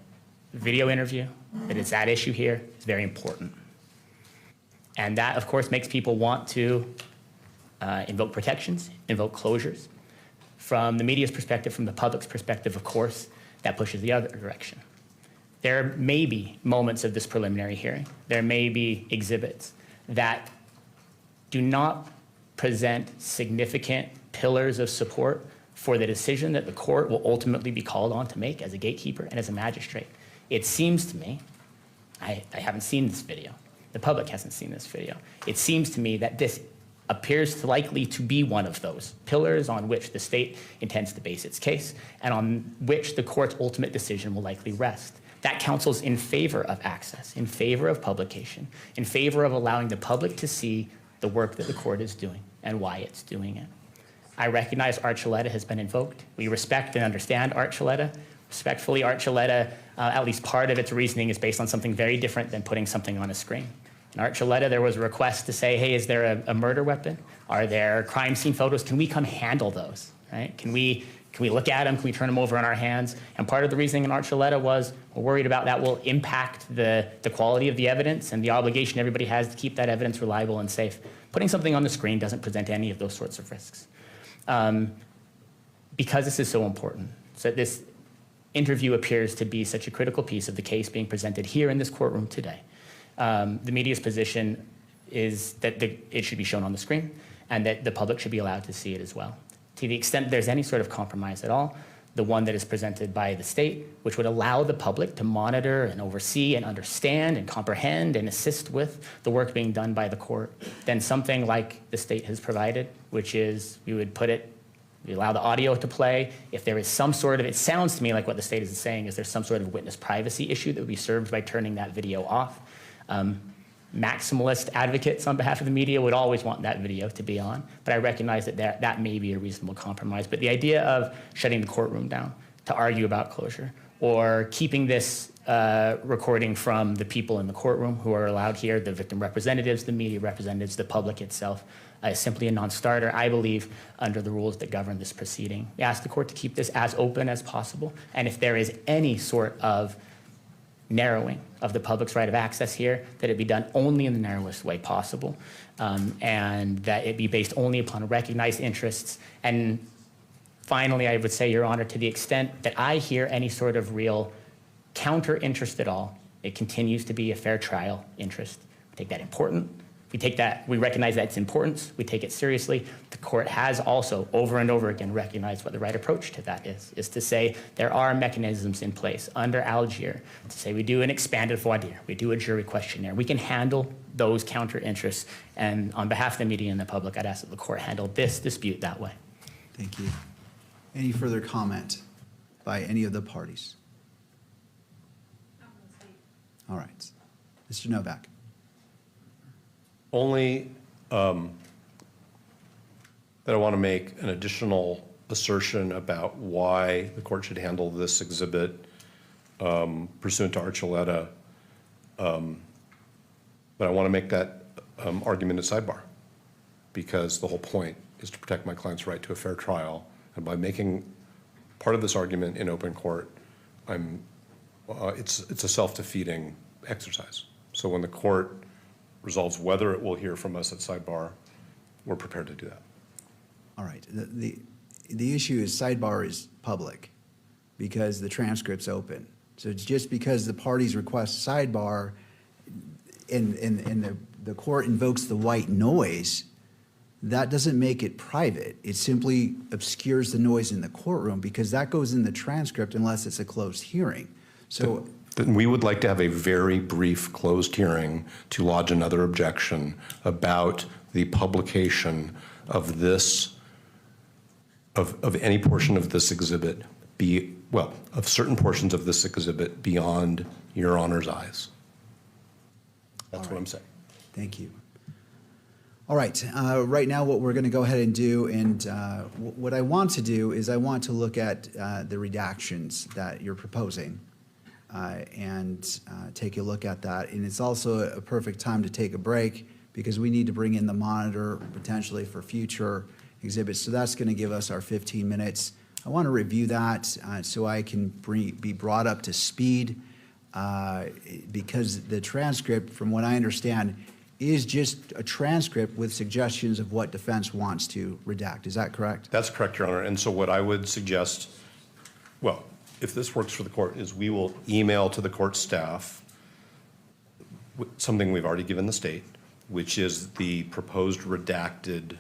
video interview that is at issue here is very important. And that, of course, makes people want to invoke protections, invoke closures. From the media's perspective, from the public's perspective, of course, that pushes the other direction. There may be moments of this preliminary hearing, there may be exhibits that do not present significant pillars of support for the decision that the court will ultimately be called on to make as a gatekeeper and as a magistrate. It seems to me, I haven't seen this video, the public hasn't seen this video, it seems to me that this appears to likely to be one of those pillars on which the state intends to base its case and on which the court's ultimate decision will likely rest. That counsels in favor of access, in favor of publication, in favor of allowing the public to see the work that the court is doing and why it's doing it. I recognize Archuleta has been invoked. We respect and understand Archuleta. Respectfully, Archuleta, at least part of its reasoning is based on something very different than putting something on a screen. In Archuleta, there was a request to say, hey, is there a murder weapon? Are there crime scene photos? Can we come handle those, right? Can we look at them? Can we turn them over in our hands? And part of the reasoning in Archuleta was we're worried about that will impact the quality of the evidence and the obligation everybody has to keep that evidence reliable and safe. Putting something on the screen doesn't present any of those sorts of risks. Because this is so important, so this interview appears to be such a critical piece of the case being presented here in this courtroom today. The media's position is that it should be shown on the screen and that the public should be allowed to see it as well. To the extent there's any sort of compromise at all, the one that is presented by the state, which would allow the public to monitor and oversee and understand and comprehend and assist with the work being done by the court, then something like the state has provided, which is we allow the audio to play. If there is some sort of, it sounds to me like what the state is saying is there's some sort of witness privacy issue that would be served by turning that video off. Maximalist advocates on behalf of the media would always want that video to be on, but I recognize that that may be a reasonable compromise. But the idea of shutting the courtroom down to argue about closure or keeping this recording from the people in the courtroom who are allowed here, the victim representatives, the media representatives, the public itself, is simply a non-starter, I believe, under the rules that govern this proceeding. We ask the court to keep this as open as possible, and if there is any sort of narrowing of the public's right of access here, that it be done only in the narrowest way possible, and that it be based only upon recognized interests. And finally, I would say, Your Honor, to the extent that I hear any sort of real counter interest at all, it continues to be a fair trial interest. We take that important. We recognize that its importance, we take it seriously. The court has also over and over again recognized what the right approach to that is to say there are mechanisms in place under Algier to say we do an expanded voir dire, we do a jury questionnaire. We can handle those counter interests, and on behalf of the media and the public, I'd ask that the court handle this dispute that way. Thank you. Any further comment by any of the parties? All right. Mr. Novak. Only that I want to make an additional assertion about why the court should handle this exhibit pursuant to Archuleta. But I want to make that argument at sidebar, because the whole point is to protect my client's right to a fair trial. And by making part of this argument in open court, it's a self-defeating exercise. So when the court resolves whether it will hear from us at sidebar, we're prepared to do that. All right. The issue is sidebar is public because the transcript's open. So it's just because the parties request sidebar and the court invokes the white noise, that doesn't make it private. It simply obscures the noise in the courtroom because that goes in the transcript unless it's a closed hearing. So Then we would like to have a very brief closed hearing to lodge another objection about the publication of this, of any portion of this exhibit, of certain portions of this exhibit beyond Your Honor's eyes. That's what I'm saying. thank you. All right, right now what we're going to go ahead and do, and what I want to do is I want to look at the redactions that you're proposing and take a look at that. And it's also a perfect time to take a break because we need to bring in the monitor potentially for future exhibits. So that's going to give us our 15 minutes. I want to review that so I can be brought up to speed because the transcript, from what I understand, is just a transcript with suggestions of what defense wants to redact. Is that correct? That's correct, Your Honor. And so what I would suggest, well, if this works for the court, is we will email to the court staff something we've already given the state, which is the proposed redacted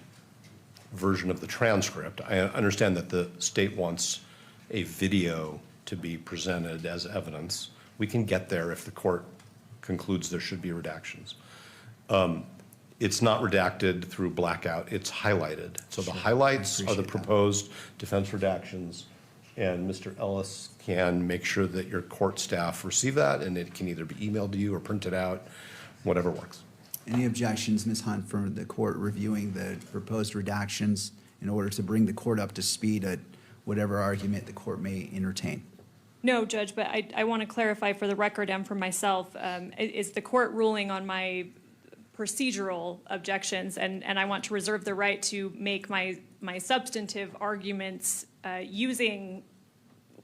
version of the transcript. I understand that the state wants a video to be presented as evidence. We can get there if the court concludes there should be redactions. It's not redacted through blackout, it's highlighted. So the highlights are the proposed defense redactions, and Mr. Ellis can make sure that your court staff receive that, and it can either be emailed to you or printed out, whatever works. Any objections, Ms. Hunt, from the court reviewing the proposed redactions in order to bring the court up to speed at whatever argument the court may entertain? No, Judge, but I want to clarify for the record and for myself, is the court ruling on my procedural objections, and I want to reserve the right to make my substantive arguments using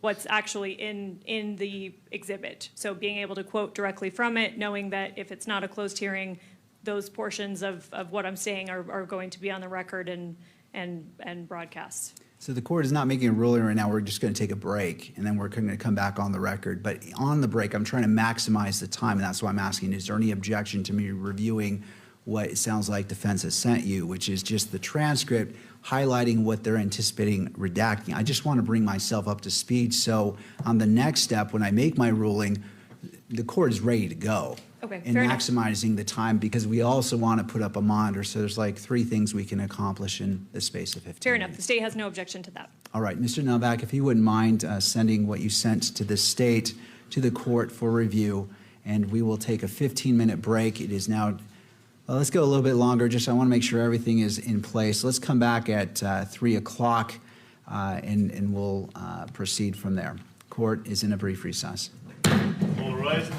what's actually in the exhibit. So being able to quote directly from it, knowing that if it's not a closed hearing, those portions of what I'm saying are going to be on the record and broadcast. So the court is not making a ruling right now. We're just going to take a break, and then we're going to come back on the record. But on the break, I'm trying to maximize the time, and that's why I'm asking, is there any objection to me reviewing what it sounds like defense has sent you, which is just the transcript highlighting what they're anticipating redacting? I just want to bring myself up to speed. So on the next step, when I make my ruling, the court is ready to go. Okay, And fair enough. maximizing the time, because we also want to put up a monitor. So there's like 3 things we can accomplish in the space of 15 Fair minutes. enough. The state has no objection to that. All right, Mr. Novak, if you wouldn't mind sending what you sent to the state to the court for review, and we will take a 15-minute break. It is now, well, let's go a little bit longer. Just I want to make sure everything is in place. Let's come back at 3 o'clock, and we'll proceed from there. Court is in a brief recess. All right.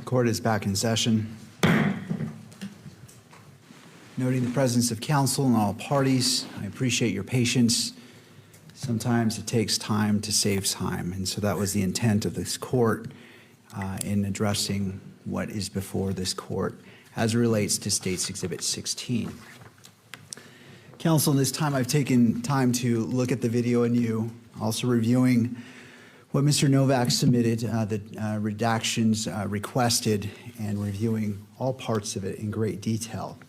Court is back in session. Noting the presence of counsel and all parties, I appreciate your patience. Sometimes it takes time to save time, and so that was the intent of this court in addressing what is before this court as it relates to State's Exhibit 16. Counsel, in this time I've taken time to look at the video anew, also reviewing what Mr. Novak submitted, the redactions requested, and reviewing all parts of it in great detail.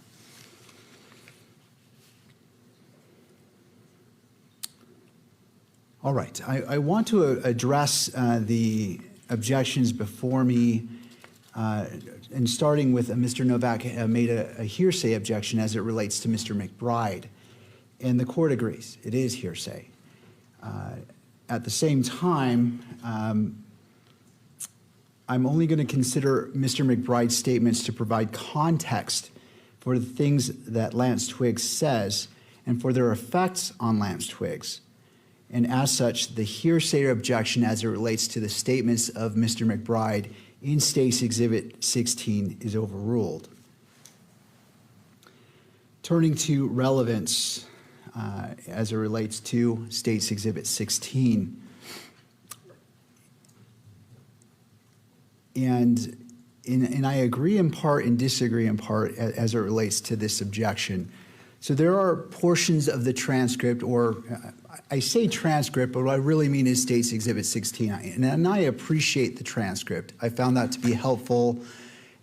All right, I want to address the objections before me, and starting with Mr. Novak made a hearsay objection as it relates to Mr. McBride, and the court agrees, it is hearsay. At the same time, I'm only going to consider Mr. McBride's statements to provide context for the things that Lance Twiggs says and for their effects on Lance Twiggs. And as such, the hearsay objection as it relates to the statements of Mr. McBride in State's Exhibit 16 is overruled. Turning to relevance as it relates to State's Exhibit 16. And I agree in part and disagree in part as it relates to this objection. So there are portions of the transcript, or I say transcript, but what I really mean is State's Exhibit 16. And I appreciate the transcript. I found that to be helpful.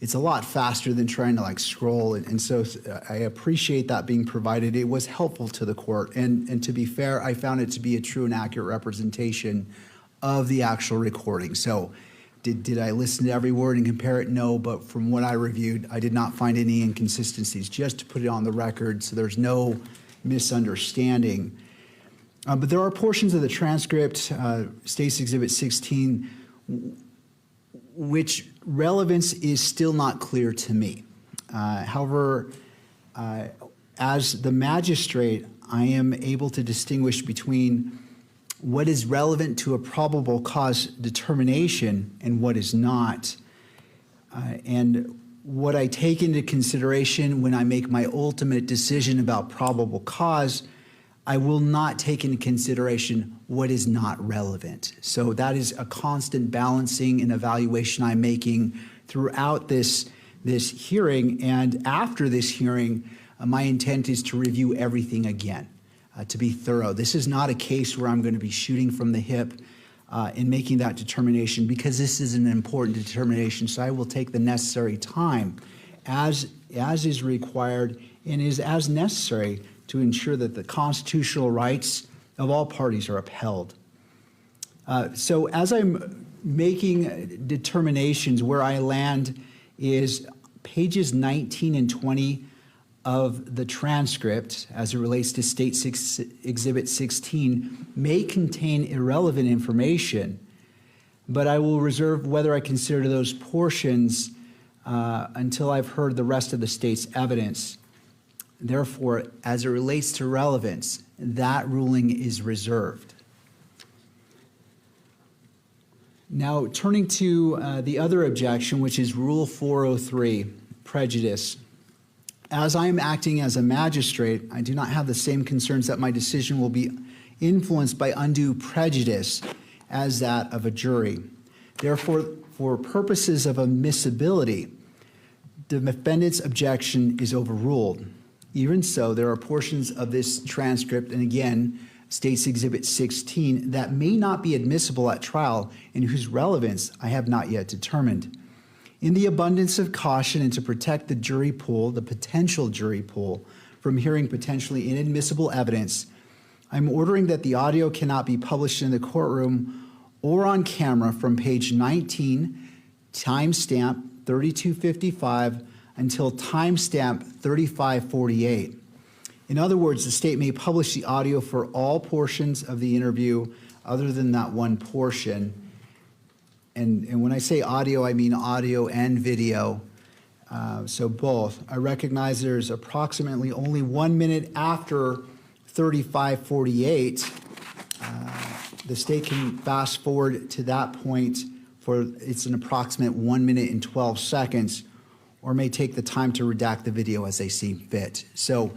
It's a lot faster than trying to scroll. And so I appreciate that being provided. It was helpful to the court. And to be fair, I found it to be a true and accurate representation of the actual recording. So did I listen to every word and compare it? No, but from what I reviewed, I did not find any inconsistencies, just to put it on the record so there's no misunderstanding. But there are portions of the transcript, State's Exhibit 16, which relevance is still not clear to me. However, as the magistrate, I am able to distinguish between what is relevant to a probable cause determination and what is not. And what I take into consideration when I make my ultimate decision about probable cause, I will not take into consideration what is not relevant. So that is a constant balancing and evaluation I'm making throughout this hearing. And after this hearing, my intent is to review everything again, to be thorough. This is not a case where I'm going to be shooting from the hip in making that determination, because this is an important determination. So I will take the necessary time as is required and is as necessary to ensure that the constitutional rights of all parties are upheld. So as I'm making determinations, where I land is pages 19 and 20 of the transcript as it relates to State Exhibit 16 may contain irrelevant information, but I will reserve whether I consider those portions until I've heard the rest of the state's evidence. Therefore, as it relates to relevance, that ruling is reserved. Now, turning to the other objection, which is Rule 403, prejudice. As I am acting as a magistrate, I do not have the same concerns that my decision will be influenced by undue prejudice as that of a jury. Therefore, for purposes of admissibility, the defendant's objection is overruled. Even so, there are portions of this transcript, and again, State's Exhibit 16, that may not be admissible at trial and whose relevance I have not yet determined. In the abundance of caution and to protect the jury pool, the potential jury pool, from hearing potentially inadmissible evidence, I'm ordering that the audio cannot be published in the courtroom or on camera from page 19, timestamp 3255, until timestamp 3548. In other words, the state may publish the audio for all portions of the interview other than that one portion. And when I say audio, I mean audio and video, so both. I recognize there's approximately only 1 minute after 3548. The state can fast forward to that point it's an approximate 1 minute and 12 seconds, or may take the time to redact the video as they see fit. So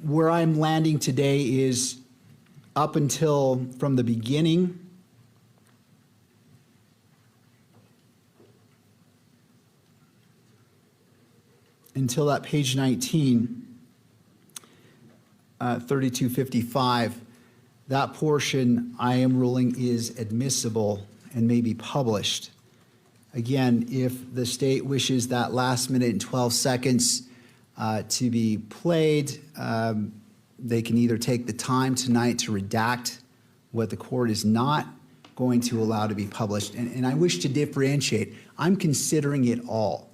where I'm landing today is up until from the beginning until that page 19, 3255, that portion I am ruling is admissible and may be published. Again, if the state wishes that last minute and 12 seconds to be played, they can either take the time tonight to redact what the court is not going to allow to be published. And I wish to differentiate. I'm considering it all.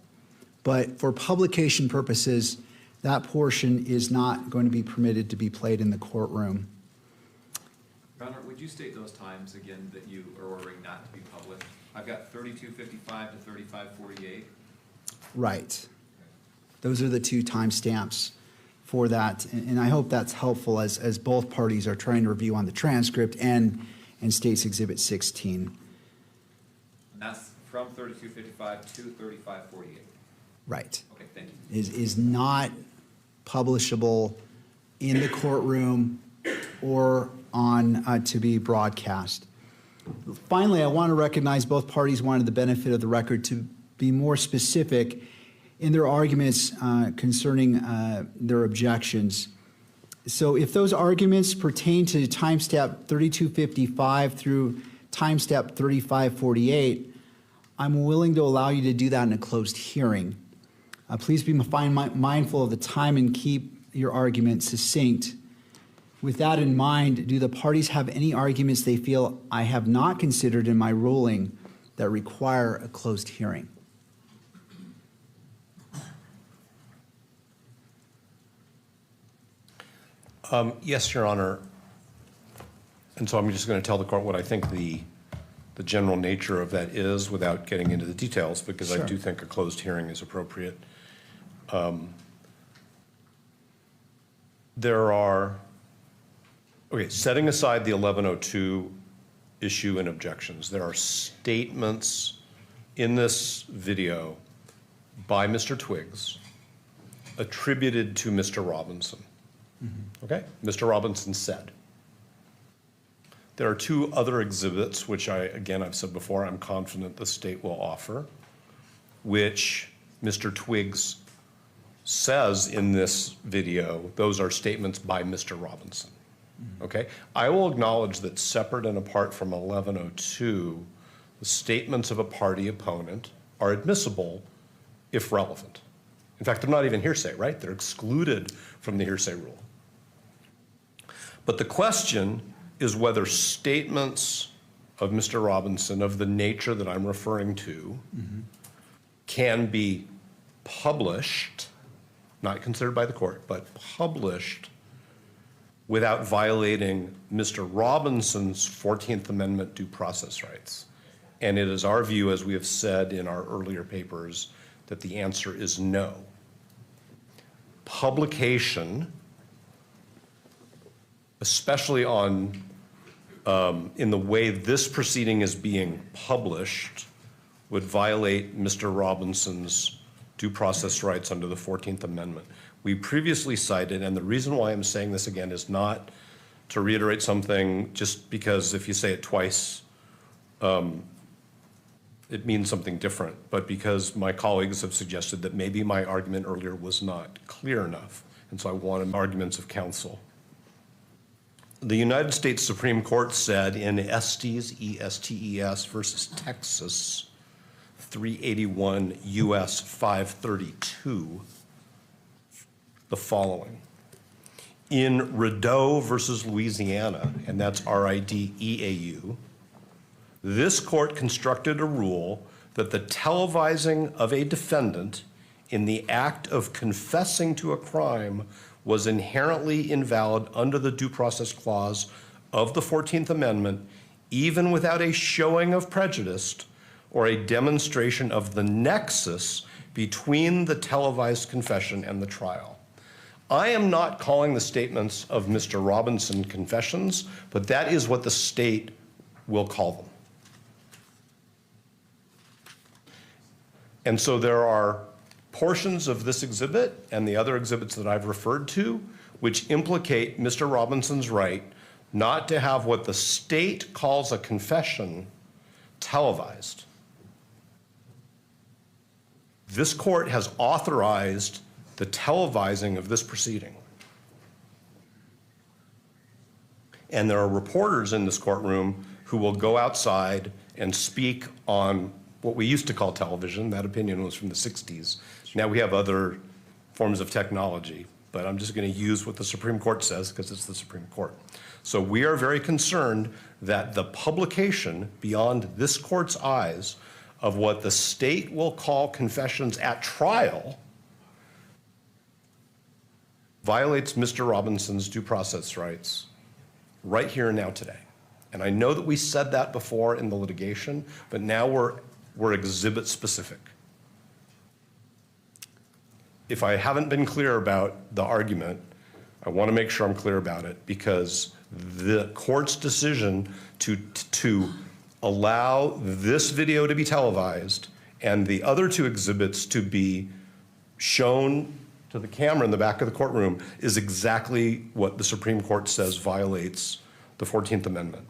But for publication purposes, that portion is not going to be permitted to be played in the courtroom. Your Honor, would you state those times again that you are ordering not to be published? I've got 32:55 to 35:48. Right. Those are the two timestamps for that. And I hope that's helpful as both parties are trying to review on the transcript and State's Exhibit 16. And that's from 32:55 to 35:48. Right. Okay, thank you. Is not publishable in the courtroom or on to be broadcast. Finally, I want to recognize both parties wanted the benefit of the record to be more specific in their arguments concerning their objections. So if those arguments pertain to timestamp 3255 through timestamp 3548, I'm willing to allow you to do that in a closed hearing. Please be mindful of the time and keep your argument succinct. With that in mind, do the parties have any arguments they feel I have not considered in my ruling that require a closed hearing? Yes, Your Honor. And so I'm just going to tell the court what I think the general nature of that is without getting into the details, because I do think a closed hearing is appropriate. There are, okay, setting aside the 1102 issue and objections, there are statements in this video by Mr. Twiggs attributed to Mr. Robinson. Okay? Mr. Robinson said. There are two other exhibits, which I've said before, I'm confident the state will offer, which Mr. Twiggs says in this video, those are statements by Mr. Robinson. Okay? I will acknowledge that separate and apart from 1102, the statements of a party opponent are admissible if relevant. In fact, they're not even hearsay, right? They're excluded from the hearsay rule. But the question is whether statements of Mr. Robinson of the nature that I'm referring to can be published, not considered by the court, but published without violating Mr. Robinson's 14th Amendment due process rights. And it is our view, as we have said in our earlier papers, that the answer is no. Publication, especially on in the way this proceeding is being published, would violate Mr. Robinson's due process rights under the 14th Amendment. We previously cited, and the reason why I'm saying this again is not to reiterate something just because if you say it twice, it means something different, but because my colleagues have suggested that maybe my argument earlier was not clear enough, and so I wanted arguments of counsel. The United States Supreme Court said in Estes, E-S-T-E-S versus Texas, 381 U.S. 532, the following. In Rideau versus Louisiana, and that's R-I-D-E-A-U, this court constructed a rule that the televising of a defendant in the act of confessing to a crime was inherently invalid under the Due Process Clause of the 14th Amendment, even without a showing of prejudice or a demonstration of the nexus between the televised confession and the trial. I am not calling the statements of Mr. Robinson confessions, but that is what the state will call them. And so there are portions of this exhibit and the other exhibits that I've referred to which implicate Mr. Robinson's right not to have what the state calls a confession televised. This court has authorized the televising of this proceeding. And there are reporters in this courtroom who will go outside and speak on what we used to call television. That opinion was from the 60s. Now we have other forms of technology, but I'm just going to use what the Supreme Court says because it's the Supreme Court. So we are very concerned that the publication beyond this court's eyes of what the state will call confessions at trial violates Mr. Robinson's due process rights right here and now today. And I know that we said that before in the litigation, but now we're exhibit specific. If I haven't been clear about the argument, I want to make sure I'm clear about it, because the court's decision to allow this video to be televised and the other two exhibits to be shown to the camera in the back of the courtroom is exactly what the Supreme Court says violates the 14th Amendment.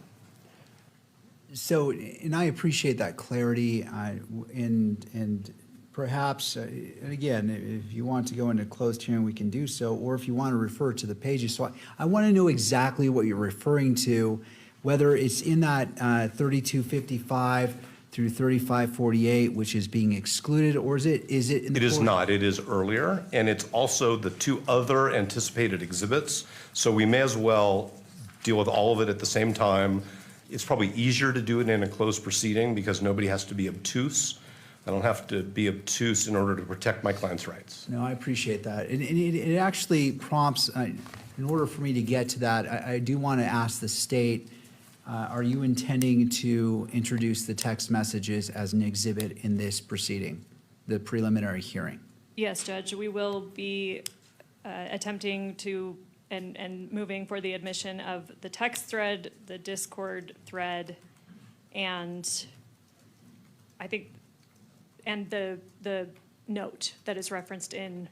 So, and I appreciate that clarity, and perhaps, and again, if you want to go into closed hearing, we can do so, or if you want to refer to the pages. So I want to know exactly what you're referring to, whether it's in that 3255 through 3548, which is being excluded, or is it in the It is court? not. It is earlier, and it's also the two other anticipated exhibits. So we may as well deal with all of it at the same time. It's probably easier to do it in a closed proceeding because nobody has to be obtuse. I don't have to be obtuse in order to protect my client's rights. No, I appreciate that. And it actually prompts, in order for me to get to that, I do want to ask the state, are you intending to introduce the text messages as an exhibit in this proceeding, the preliminary hearing? Yes, Judge, we will be attempting to and moving for the admission of the text thread, the Discord thread, and I think, and the note that is referenced in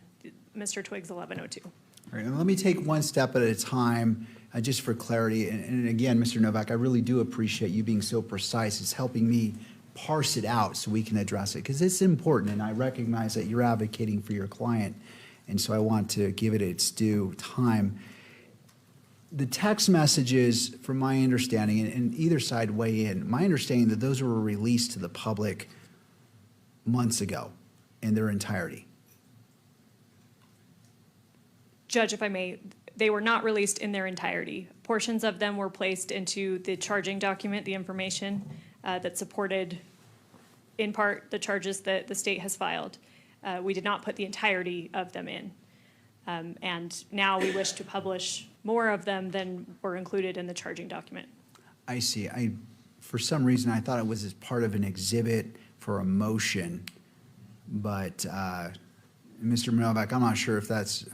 Mr. Twiggs 1102. All right, and let me take one step at a time, just for clarity. And again, Mr. Novak, I really do appreciate you being so precise. It's helping me parse it out so we can address it, because it's important, and I recognize that you're advocating for your client, and so I want to give it its due time. The text messages, from my understanding, and either side weigh in, my understanding that those were released to the public months ago in their entirety. Judge, if I may, they were not released in their entirety. Portions of them were placed into the charging document, the information that supported, in part, the charges that the state has filed. We did not put the entirety of them in. And now we wish to publish more of them than were included in the charging document. I see. For some reason, I thought it was as part of an exhibit for a motion, but Mr. Novak, I'm not sure if that's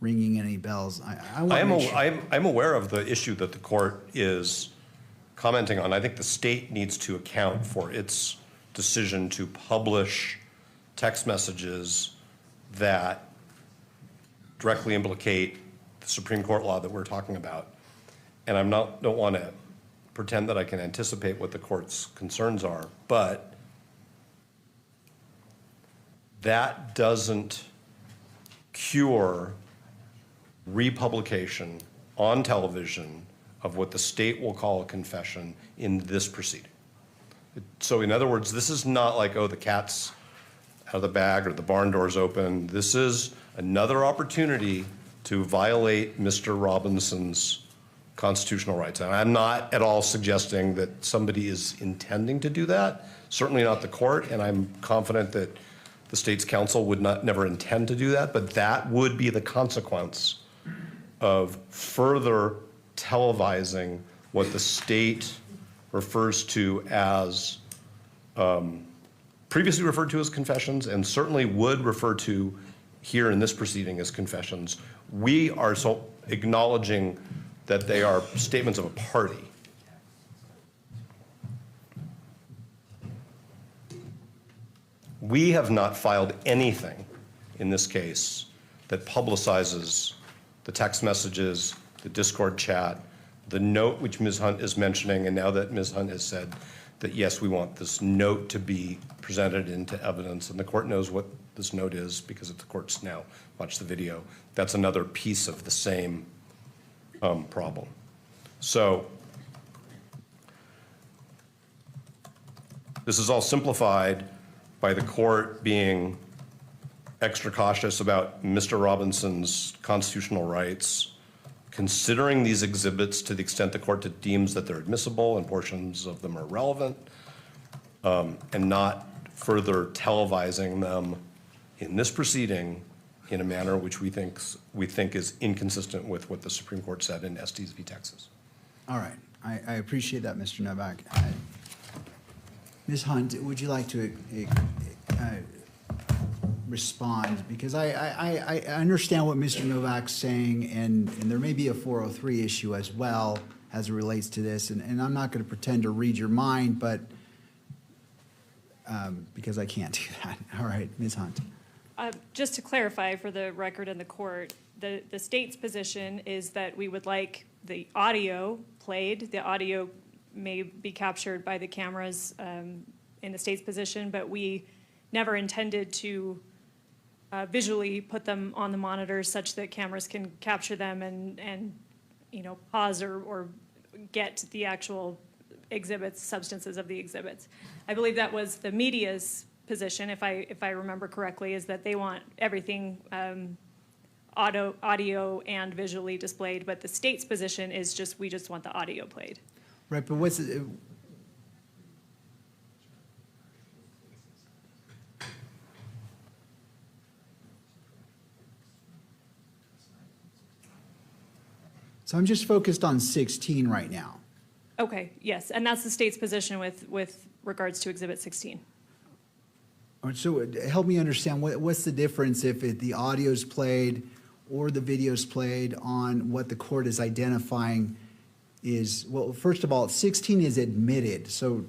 ringing any bells. I want to make sure. I'm aware of the issue that the court is commenting on. I think the state needs to account for its decision to publish text messages that directly implicate the Supreme Court law that we're talking about. And I don't want to pretend that I can anticipate what the court's concerns are, but that doesn't cure republication on television of what the state will call a confession in this proceeding. So in other words, this is not like, oh, the cat's out of the bag or the barn door's open. This is another opportunity to violate Mr. Robinson's constitutional rights. And I'm not at all suggesting that somebody is intending to do that, certainly not the court, and I'm confident that the state's counsel would never intend to do that, but that would be the consequence of further televising what the state refers to as, previously referred to as confessions, and certainly would refer to here in this proceeding as confessions. We are so acknowledging that they are statements of a party. We have not filed anything in this case that publicizes the text messages, the Discord chat, the note which Ms. Hunt is mentioning, and now that Ms. Hunt has said that, yes, we want this note to be presented into evidence, and the court knows what this note is because if the court's now watched the video, that's another piece of the same problem. So this is all simplified by the court being extra cautious about Mr. Robinson's constitutional rights, considering these exhibits to the extent the court deems that they're admissible and portions of them are relevant, and not further televising them in this proceeding in a manner which we think is inconsistent with what the Supreme Court said in Estes v. Texas. All right. I appreciate that, Mr. Novak. Ms. Hunt, would you like to respond? Because I understand what Mr. Novak's saying, and there may be a 403 issue as well as it relates to this, and I'm not going to pretend to read your mind, but because I can't do that. All right, Ms. Hunt. Just to clarify for the record in the court, the state's position is that we would like the audio played. The audio may be captured by the cameras in the state's position, but we never intended to visually put them on the monitors such that cameras can capture them and pause or get the actual exhibits, substances of the exhibits. I believe that was the media's position, if I remember correctly, is that they want everything audio and visually displayed, but the state's position is we just want the audio played. Right, but what's it? So I'm just focused on 16 right now. Okay, yes, and that's the state's position with regards to Exhibit 16. All right, so help me understand, what's the difference if the audio's played or the video's played on what the court is identifying is, well, first of all, 16 is admitted, so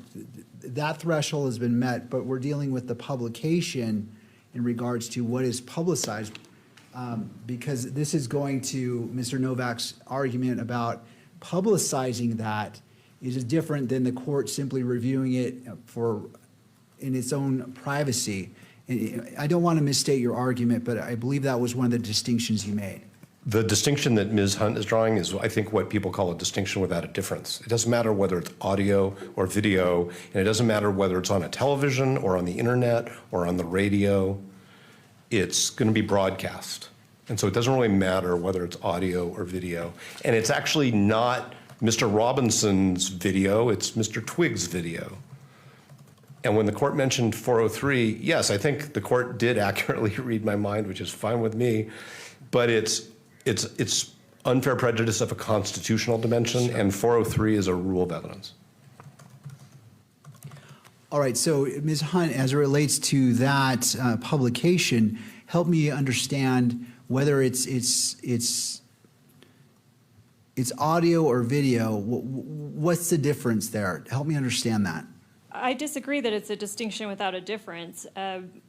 that threshold has been met, but we're dealing with the publication in regards to what is publicized, because this is going to Mr. Novak's argument about publicizing that is different than the court simply reviewing it in its own privacy. I don't want to misstate your argument, but I believe that was one of the distinctions you made. The distinction that Ms. Hunt is drawing is, I think, what people call a distinction without a difference. It doesn't matter whether it's audio or video, and it doesn't matter whether it's on a television or on the internet or on the radio. It's going to be broadcast. And so it doesn't really matter whether it's audio or video. And it's actually not Mr. Robinson's video, it's Mr. Twiggs' video. And when the court mentioned 403, yes, I think the court did accurately read my mind, which is fine with me, but it's unfair prejudice of a constitutional dimension, and 403 is a rule of evidence. All right, so Ms. Hunt, as it relates to that publication, help me understand whether it's audio or video. What's the difference there? Help me understand that. I disagree that it's a distinction without a difference.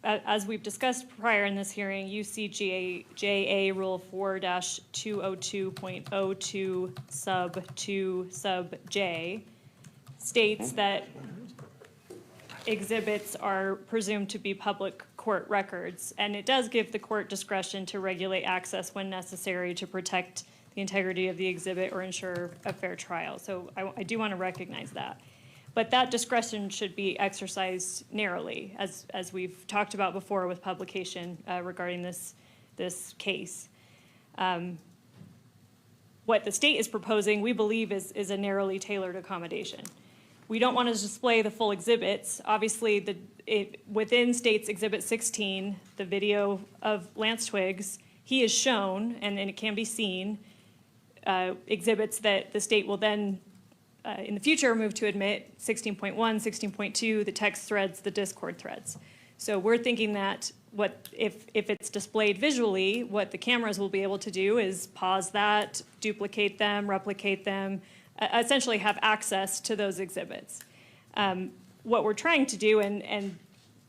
As we've discussed prior in this hearing, UCJA Rule 4-202.02 sub 2 sub J states that exhibits are presumed to be public court records, and it does give the court discretion to regulate access when necessary to protect the integrity of the exhibit or ensure a fair trial. So I do want to recognize that. But that discretion should be exercised narrowly, as we've talked about before with publication regarding this case. What the state is proposing, we believe, is a narrowly tailored accommodation. We don't want to display the full exhibits. Obviously, within state's Exhibit 16, the video of Lance Twiggs, he is shown, and it can be seen, exhibits that the state will then in the future move to admit 16.1, 16.2, the text threads, the Discord threads. So we're thinking that if it's displayed visually, what the cameras will be able to do is pause that, duplicate them, replicate them, essentially have access to those exhibits. What we're trying to do, and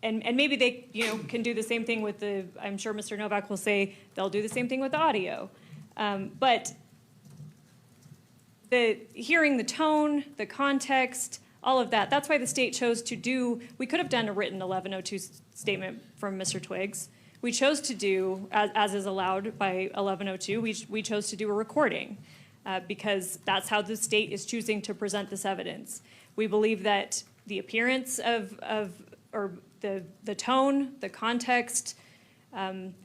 and maybe they, can do the same thing with I'm sure Mr. Novak will say they'll do the same thing with the audio. But hearing the tone, the context, all of that, that's why the state chose to we could have done a written 1102 statement from Mr. Twiggs. We chose to do, as is allowed by 1102, we chose to do a recording because that's how the state is choosing to present this evidence. We believe that the appearance or the tone, the context,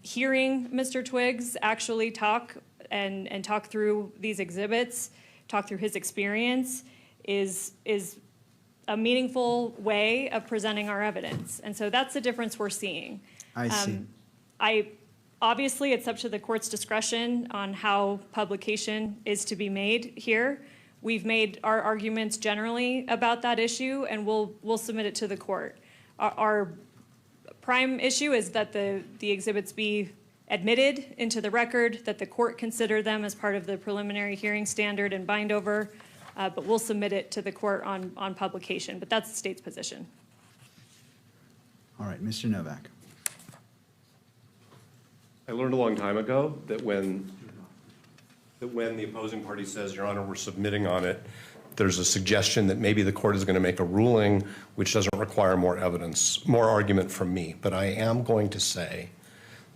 hearing Mr. Twiggs actually talk and talk through these exhibits, talk through his experience is a meaningful way of presenting our evidence. And so that's the difference we're seeing. I see. Obviously, it's up to the court's discretion on how publication is to be made here. We've made our arguments generally about that issue, and we'll submit it to the court. Our prime issue is that the exhibits be admitted into the record, that the court consider them as part of the preliminary hearing standard and bind over, but we'll submit it to the court on publication. But that's the state's position. All right, Mr. Novak. I learned a long time ago that when the opposing party says, Your Honor, we're submitting on it, there's a suggestion that maybe the court is going to make a ruling which doesn't require more evidence, more argument from me. But I am going to say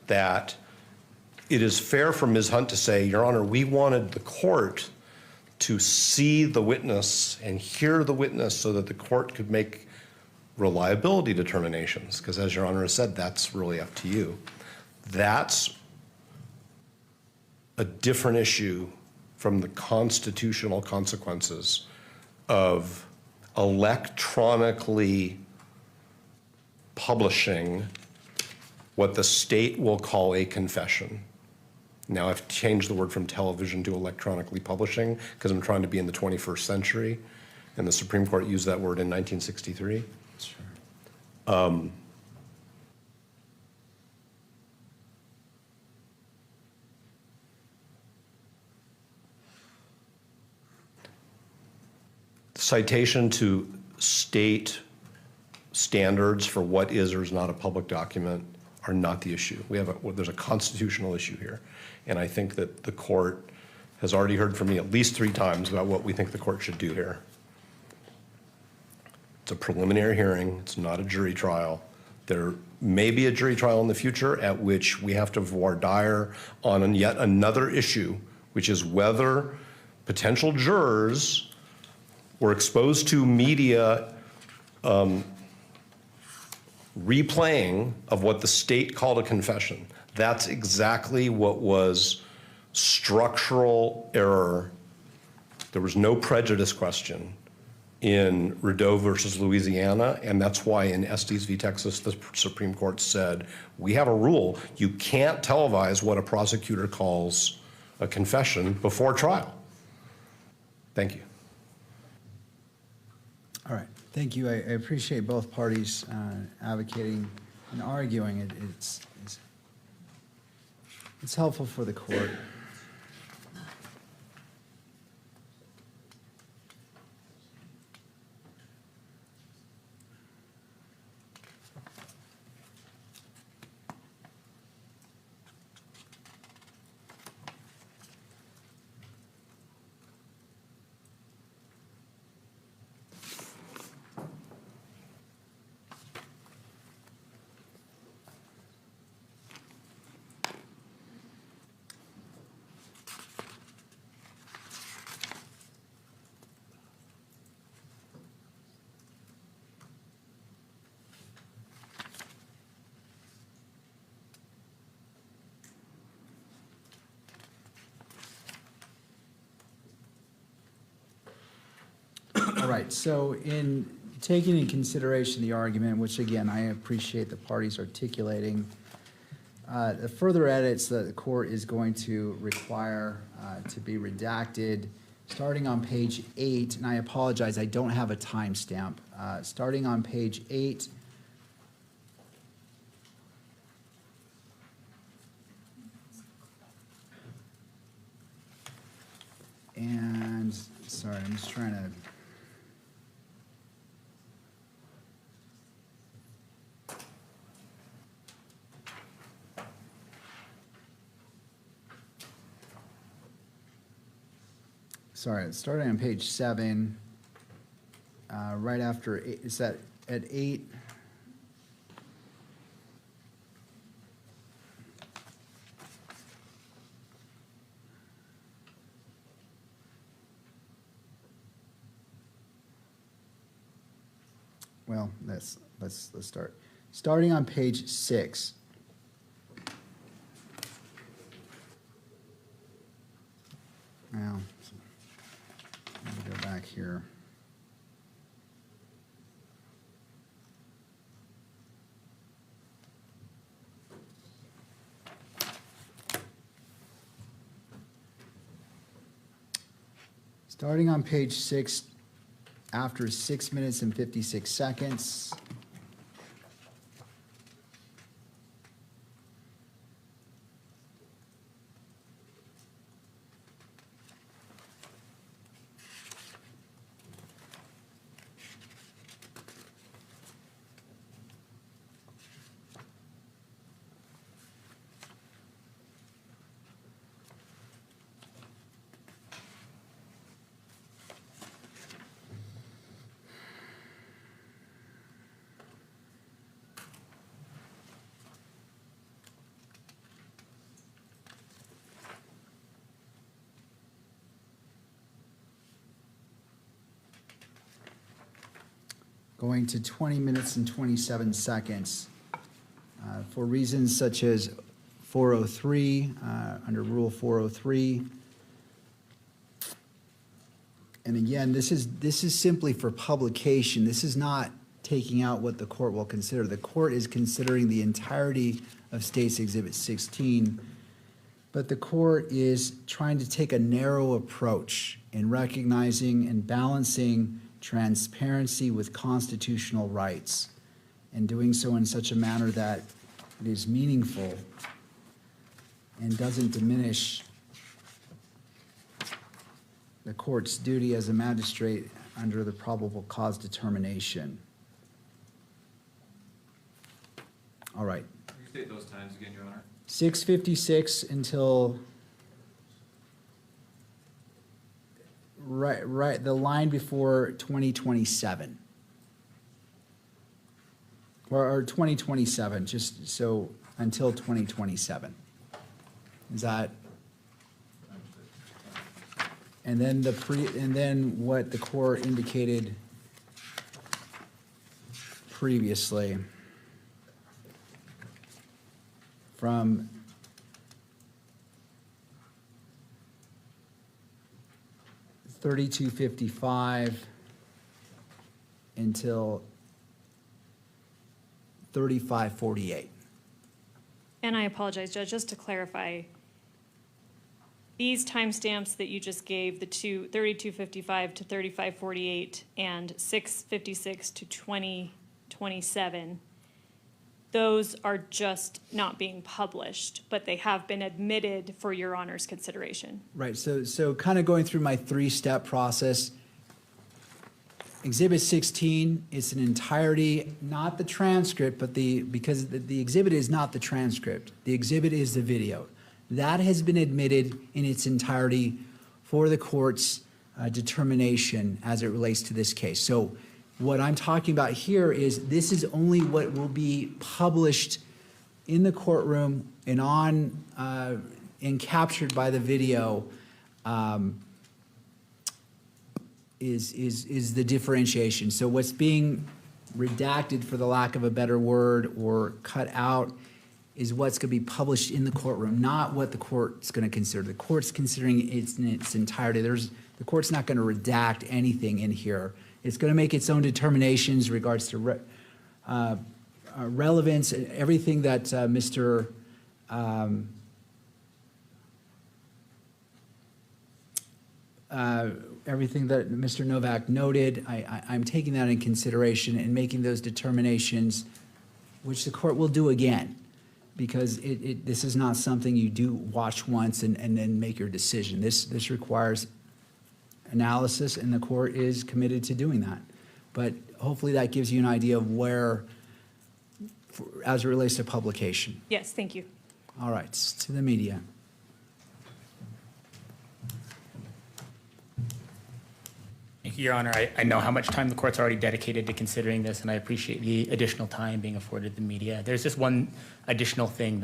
that it is fair for Ms. Hunt to say, Your Honor, we wanted the court to see the witness and hear the witness so that the court could make reliability determinations. Because as Your Honor has said, that's really up to you. That's a different issue from the constitutional consequences of electronically publishing what the state will call a confession. Now, I've changed the word from television to electronically publishing because I'm trying to be in the 21st century, and the Supreme Court used that word in 1963. Sure. Citation to state standards for what is or is not a public document are not the issue. There's a constitutional issue here. And I think that the court has already heard from me at least 3 times about what we think the court should do here. It's a preliminary hearing. It's not a jury trial. There may be a jury trial in the future at which we have to voir dire on yet another issue, which is whether potential jurors were exposed to media replaying of what the state called a confession. That's exactly what was structural error. There was no prejudice question in Rideau versus Louisiana, and that's why in Estes v. Texas, the Supreme Court said, we have a rule, you can't televise what a prosecutor calls a confession before trial. Thank you. All right, thank you. I appreciate both parties advocating and arguing. It's helpful for the court. All right, so in taking into consideration the argument, which again, I appreciate the parties articulating, the further edits that the court is going to require to be redacted, starting on page 8, and I apologize, I don't have a timestamp. Starting on page 8, and, sorry, I'm just trying to, sorry, starting on page 7, right after, is that at 8? Well, let's start. Starting on page 6. Now, let me go back here. Starting on page 6, after 6 minutes and 56 seconds. Going to 20 minutes and 27 seconds. For reasons such as 403, under Rule 403. And again, this is simply for publication. This is not taking out what the court will consider. The court is considering the entirety of State's Exhibit 16, but the court is trying to take a narrow approach in recognizing and balancing transparency with constitutional rights, and doing so in such a manner that it is meaningful and doesn't diminish the court's duty as a magistrate under the probable cause determination. All right. Can you state those times again, Your Honor? 6:56 until right, the line before 2027. Or 2027, just so, until 2027. Is that? And then and then what the court indicated previously from $32.55 until $35.48. And I apologize, Judge, just to clarify, these timestamps that you just gave, the 32:55 to 35:48 and 6:56 to 20:27, those are just not being published, but they have been admitted for Your Honor's consideration. Right, so kind of going through my 3-step process. Exhibit 16 is an entirety, not the transcript, but because the exhibit is not the transcript. The exhibit is the video. That has been admitted in its entirety for the court's determination as it relates to this case. So what I'm talking about here is this is only what will be published in the courtroom and and captured by the video is the differentiation. So what's being redacted, for the lack of a better word, or cut out is what's going to be published in the courtroom, not what the court's going to consider. The court's considering it in its entirety. The court's not going to redact anything in here. It's going to make its own determinations in regards to relevance, everything that everything that Mr. Novak noted. I'm taking that in consideration and making those determinations, which the court will do again, because this is not something you do watch once and then make your decision. This requires analysis, and the court is committed to doing that. But hopefully that gives you an idea of where, as it relates to publication. Yes, thank you. All right, to the media. Your Honor, I know how much time the court's already dedicated to considering this, and I appreciate the additional time being afforded the media. There's just two additional things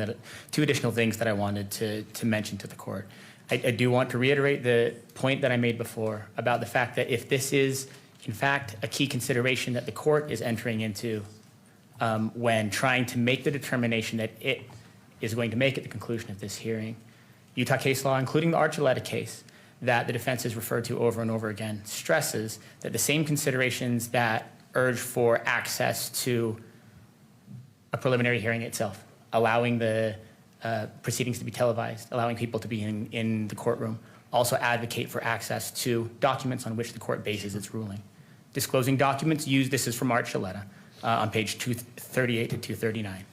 that I wanted to mention to the court. I do want to reiterate the point that I made before about the fact that if this is, in fact, a key consideration that the court is entering into when trying to make the determination that it is going to make at the conclusion of this hearing, Utah case law, including the Archuleta case, that the defense has referred to over and over again, stresses that the same considerations that urge for access to a preliminary hearing itself, allowing the proceedings to be televised, allowing people to be in the courtroom, also advocate for access to documents on which the court bases its ruling. Disclosing documents used, this is from Archuleta on page 238 to 239.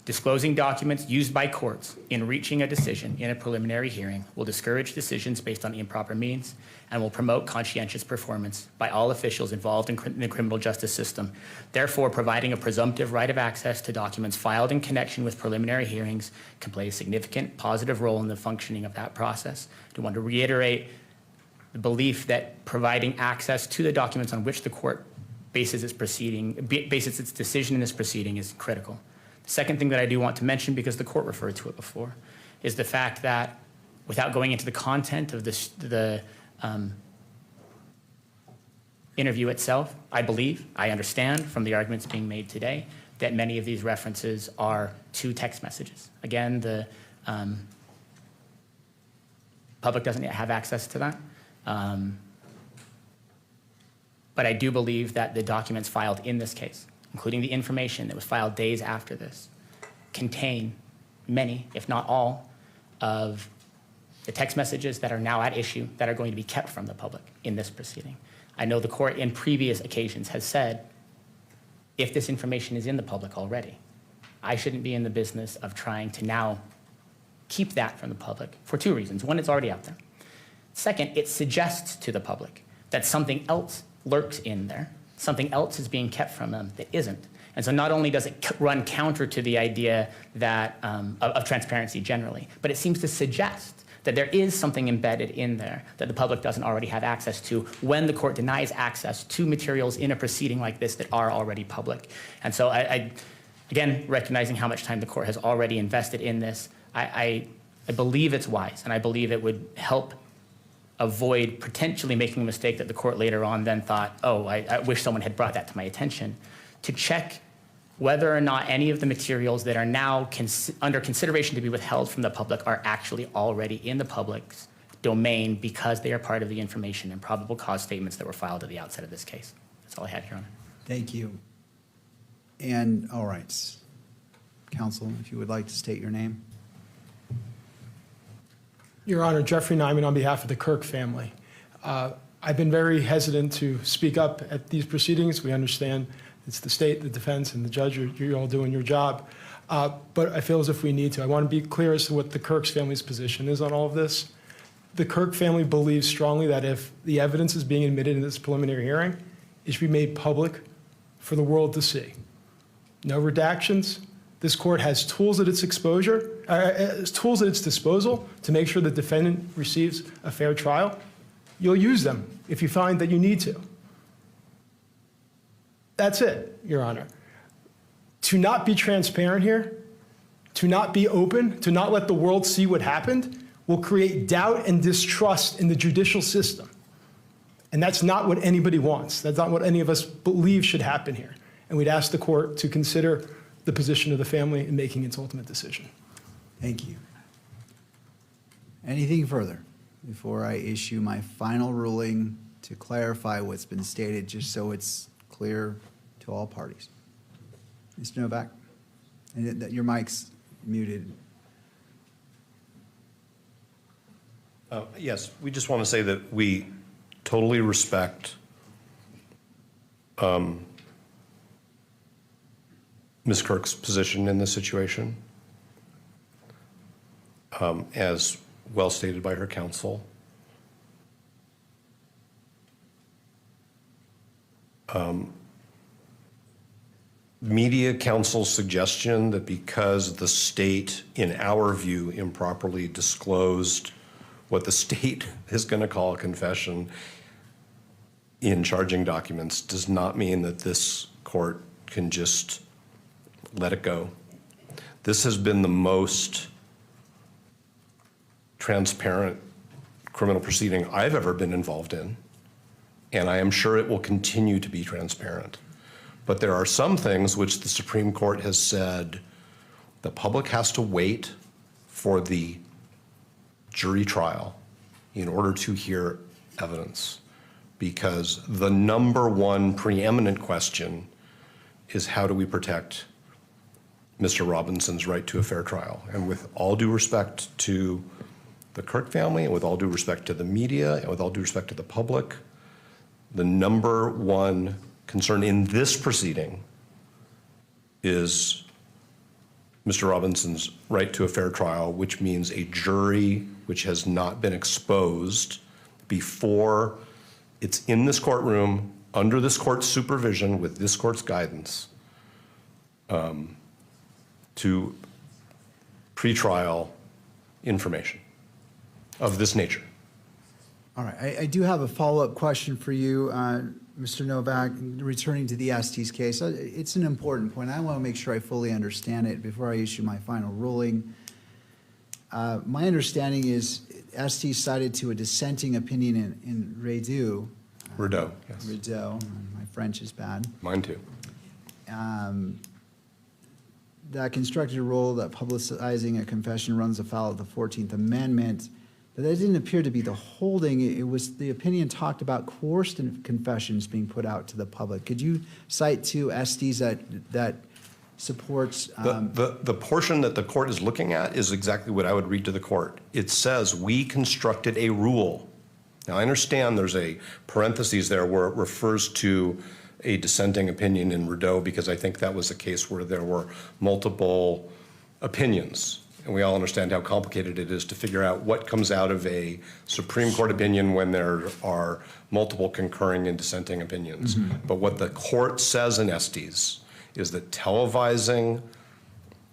Disclosing documents used by courts in reaching a decision in a preliminary hearing will discourage decisions based on improper means and will promote conscientious performance by all officials involved in the criminal justice system. Therefore, providing a presumptive right of access to documents filed in connection with preliminary hearings can play a significant positive role in the functioning of that process. I want to reiterate the belief that providing access to the documents on which the court bases its decision in this proceeding is critical. The second thing that I do want to mention, because the court referred to it before, is the fact that without going into the content of the interview itself, I understand from the arguments being made today that many of these references are to text messages. Again, the public doesn't yet have access to that. But I do believe that the documents filed in this case, including the information that was filed days after this, contain many, if not all, of the text messages that are now at issue that are going to be kept from the public in this proceeding. I know the court in previous occasions has said, if this information is in the public already, I shouldn't be in the business of trying to now keep that from the public for two reasons. One, it's already out there. Second, it suggests to the public that something else lurks in there. Something else is being kept from them that isn't. And so not only does it run counter to the idea that, of transparency generally, but it seems to suggest that there is something embedded in there that the public doesn't already have access to when the court denies access to materials in a proceeding like this that are already public. And so again, recognizing how much time the court has already invested in this, I believe it's wise, and I believe it would help avoid potentially making a mistake that the court later on then thought, oh, I wish someone had brought that to my attention, to check whether or not any of the materials that are now under consideration to be withheld from the public are actually already in the public's domain because they are part of the information and probable cause statements that were filed at the outset of this case. That's all I had, Your Honor. Thank you. And, all right, counsel, if you would like to state your name. Your Honor, Jeffrey Nyman on behalf of the Kirk family. I've been very hesitant to speak up at these proceedings. We understand it's the state, the defense, and the judge. You're all doing your job. But I feel as if we need to. I want to be clear as to what the Kirk's family's position is on all of this. The Kirk family believes strongly that if the evidence is being admitted in this preliminary hearing, it should be made public for the world to see. No redactions. This court has tools at its tools at its disposal to make sure the defendant receives a fair trial. You'll use them if you find that you need to. That's it, Your Honor. To not be transparent here, to not be open, to not let the world see what happened, will create doubt and distrust in the judicial system. And that's not what anybody wants. That's not what any of us believe should happen here. And we'd ask the court to consider the position of the family in making its ultimate decision. Thank you. Anything further before I issue my final ruling to clarify what's been stated, just so it's clear to all parties? Mr. Novak, and your mic's muted. Yes, we just want to say that we totally respect Ms. Kirk's position in this situation, as well stated by her counsel. Media counsel's suggestion that because the state, in our view, improperly disclosed what the state is going to call a confession in charging documents does not mean that this court can just let it go. This has been the most transparent criminal proceeding I've ever been involved in, and I am sure it will continue to be transparent. But there are some things which the Supreme Court has said the public has to wait for the jury trial in order to hear evidence, because the number one preeminent question is how do we protect Mr. Robinson's right to a fair trial? And with all due respect to the Kirk family, and with all due respect to the media, and with all due respect to the public, the number one concern in this proceeding is Mr. Robinson's right to a fair trial, which means a jury which has not been exposed before it's in this courtroom, under this court's supervision, with this court's guidance, to pretrial information of this nature. All right, I do have a follow-up question for you, Mr. Novak, returning to the Estes case. It's an important point. I want to make sure I fully understand it before I issue my final ruling. My understanding is Estes cited to a dissenting opinion in Rideau. Rideau, yes. Rideau, my French is bad. Mine too. That constructed a rule that publicizing a confession runs afoul of the 14th Amendment. But that didn't appear to be the holding. It was the opinion talked about coerced confessions being put out to the public. Could you cite to Estes that supports? The portion that the court is looking at is exactly what I would read to the court. It says, we constructed a rule. Now, I understand there's a parentheses there where it refers to a dissenting opinion in Rideau, because I think that was a case where there were multiple opinions. And we all understand how complicated it is to figure out what comes out of a Supreme Court opinion when there are multiple concurring and dissenting opinions. But what the court says in Estes is that televising,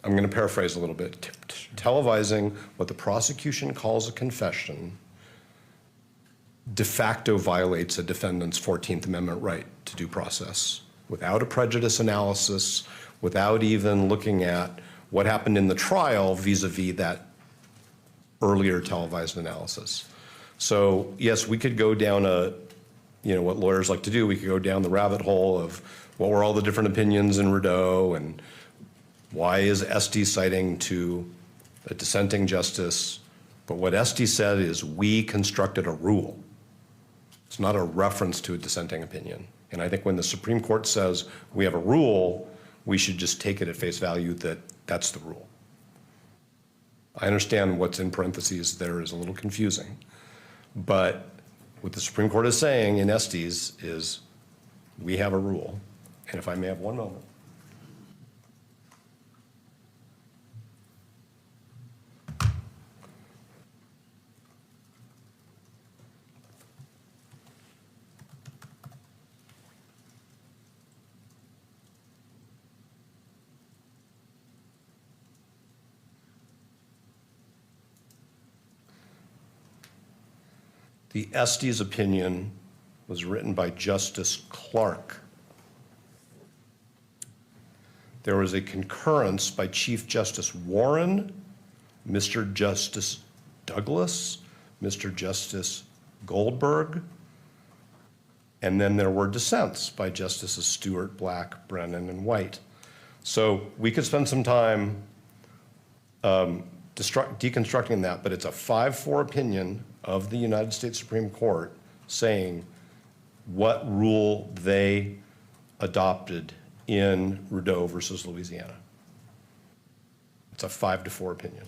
I'm going to paraphrase a little bit, televising what the prosecution calls a confession de facto violates a defendant's 14th Amendment right to due process without a prejudice analysis, without even looking at what happened in the trial vis-a-vis that earlier televised analysis. So yes, we could go down what lawyers like to do, we could go down the rabbit hole of what were all the different opinions in Rideau and why is Estes citing to a dissenting justice. But what Estes said is we constructed a rule. It's not a reference to a dissenting opinion. And I think when the Supreme Court says we have a rule, we should just take it at face value that that's the rule. I understand what's in parentheses there is a little confusing, but what the Supreme Court is saying in Estes is we have a rule. And if I may have one moment. The Estes opinion was written by Justice Clark. There was a concurrence by Chief Justice Warren, Mr. Justice Douglas, Mr. Justice Goldberg, and then there were dissents by Justices Stewart, Black, Brennan, and White. So we could spend some time deconstructing that, but it's a 5-4 opinion of the United States Supreme Court saying what rule they adopted in Rideau versus Louisiana. It's a 5-4 opinion.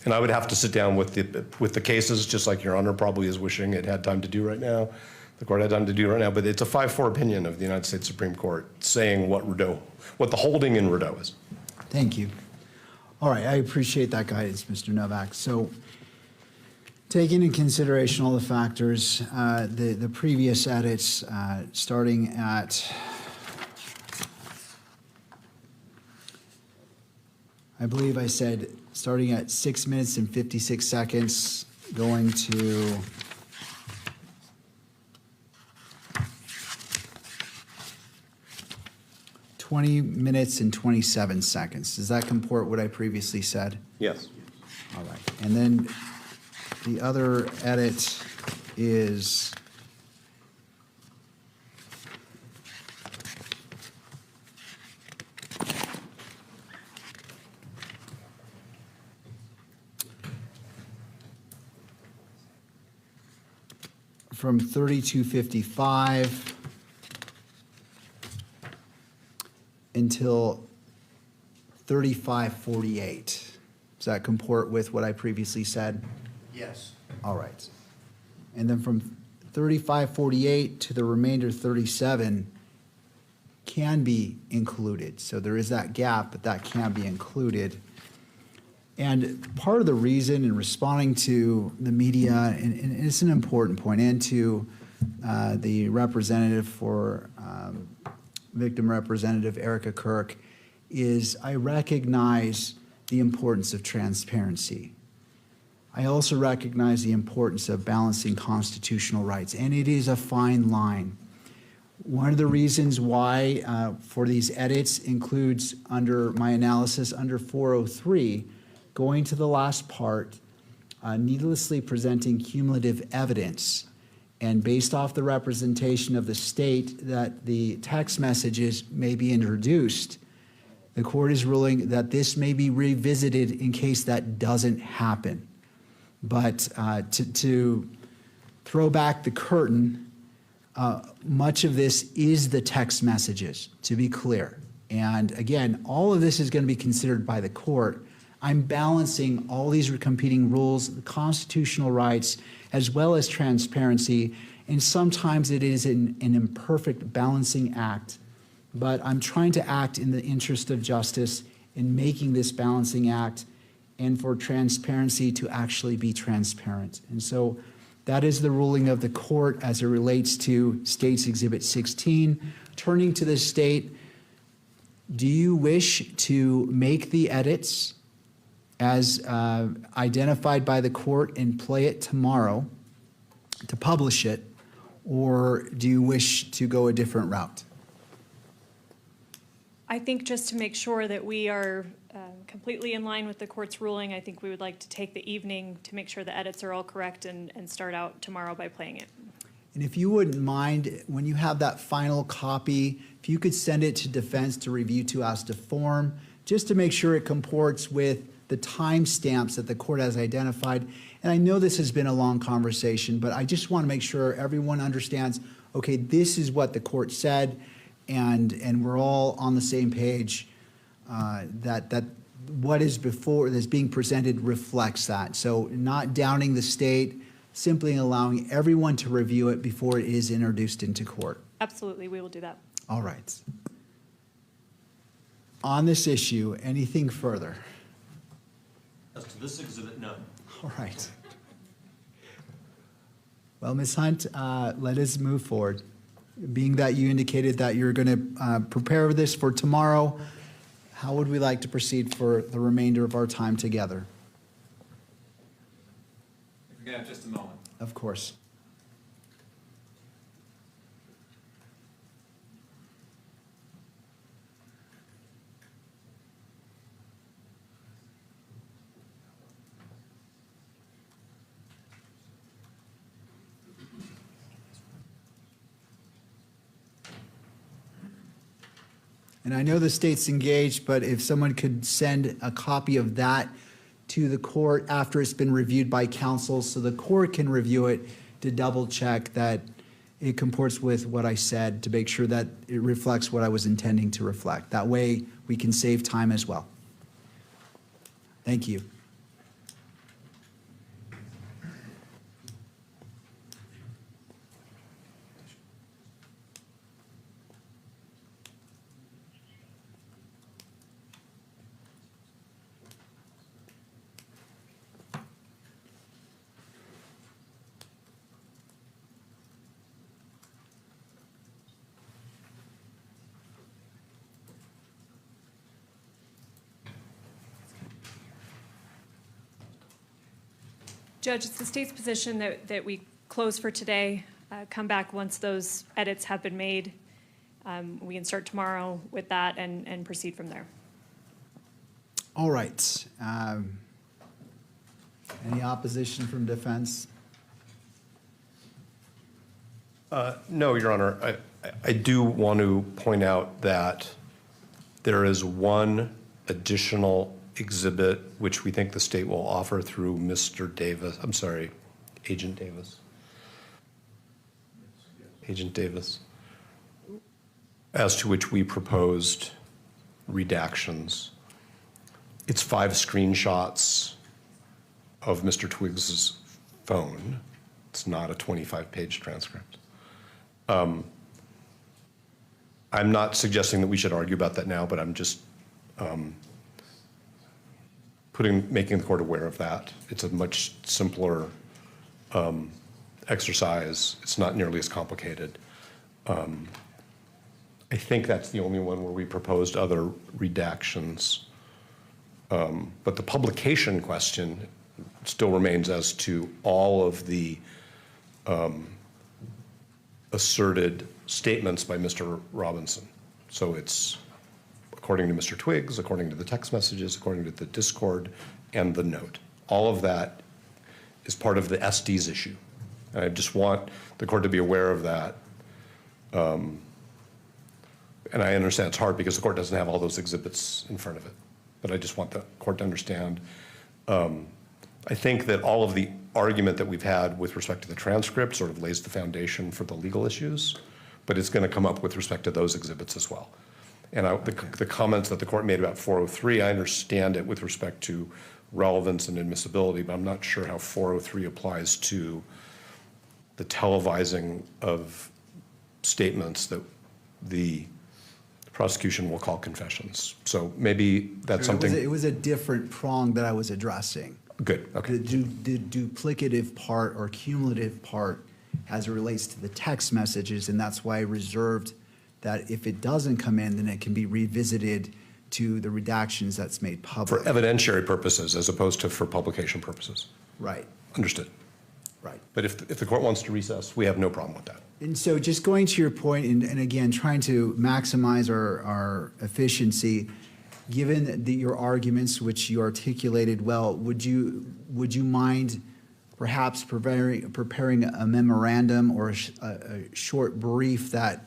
And I would have to sit down with the cases, just like Your Honor probably is wishing it had time to do right now. The court had time to do right now, but it's a 5-4 opinion of the United States Supreme Court saying what the holding in Rideau is. Thank you. All right, I appreciate that guidance, Mr. Novak. So taking into consideration all the factors, the previous edits, starting at, I believe I said, starting at 6 minutes and 56 seconds, going to (20 minutes and 27 seconds. Does that comport what I previously said? Yes. All right. And then the other edit is from 32:55 until 35:48. Does that comport with what I previously said? Yes. All right. And then from 35:48 to the remainder 37 can be included. So there is that gap, but that can be included. And part of the reason in responding to the media, and it's an important point, and to the representative for victim representative Erica Kirk, is I recognize the importance of transparency. I also recognize the importance of balancing constitutional rights, and it is a fine line. One of the reasons why for these edits includes under my analysis under 403, going to the last part, needlessly presenting cumulative evidence. And based off the representation of the state that the text messages may be introduced, the court is ruling that this may be revisited in case that doesn't happen. But to throw back the curtain, much of this is the text messages, to be clear. And again, all of this is going to be considered by the court. I'm balancing all these competing rules, the constitutional rights, as well as transparency. And sometimes it is an imperfect balancing act, but I'm trying to act in the interest of justice in making this balancing act and for transparency to actually be transparent. And so that is the ruling of the court as it relates to State's Exhibit 16. Turning to the state, do you wish to make the edits as identified by the court and play it tomorrow to publish it, or do you wish to go a different route? I think just to make sure that we are completely in line with the court's ruling, I think we would like to take the evening to make sure the edits are all correct and start out tomorrow by playing it. And if you wouldn't mind, when you have that final copy, if you could send it to defense to review to us to form, just to make sure it comports with the timestamps that the court has identified. And I know this has been a long conversation, but I just want to make sure everyone understands, okay, this is what the court said, and we're all on the same page, that what is before that's being presented reflects that. So not downing the state, simply allowing everyone to review it before it is introduced into court. Absolutely, we will do that. All right. On this issue, anything further? As to this exhibit, no. All right. Well, Ms. Hunt, let us move forward. Being that you indicated that you're going to prepare this for tomorrow, how would we like to proceed for the remainder of our time together? If we can have just a moment. Of course. And I know the state's engaged, but if someone could send a copy of that to the court after it's been reviewed by counsel, so the court can review it to double check that it comports with what I said, to make sure that it reflects what I was intending to reflect. That way we can save time as well. Thank you. Judge, it's the state's position that we close for today, come back once those edits have been made. We can start tomorrow with that and proceed from there. All right. Any opposition from defense? No, Your Honor. I do want to point out that there is one additional exhibit which we think the state will offer through Mr. Davis. I'm sorry, Agent Davis. Agent Davis, as to which we proposed redactions. It's 5 screenshots of Mr. Twiggs's phone. It's not a 25-page transcript. I'm not suggesting that we should argue about that now, but I'm just making the court aware of that. It's a much simpler exercise. It's not nearly as complicated. I think that's the only one where we proposed other redactions. But the publication question still remains as to all of the asserted statements by Mr. Robinson. So it's according to Mr. Twiggs, according to the text messages, according to the Discord, and the note. All of that is part of the SD's issue. And I just want the court to be aware of that. And I understand it's hard because the court doesn't have all those exhibits in front of it. But I just want the court to understand. I think that all of the argument that we've had with respect to the transcript sort of lays the foundation for the legal issues, but it's going to come up with respect to those exhibits as well. And the comments that the court made about 403, I understand it with respect to relevance and admissibility, but I'm not sure how 403 applies to the televising of statements that the prosecution will call confessions. So maybe that's something. It was a different prong that I was addressing. Good, okay. The duplicative part or cumulative part as it relates to the text messages, and that's why I reserved that if it doesn't come in, then it can be revisited to the redactions that's made public. For evidentiary purposes as opposed to for publication purposes. Right. Understood. Right. But if the court wants to recess, we have no problem with that. And so just going to your point, and again, trying to maximize our efficiency, given your arguments, which you articulated well, would you mind perhaps preparing a memorandum or a short brief that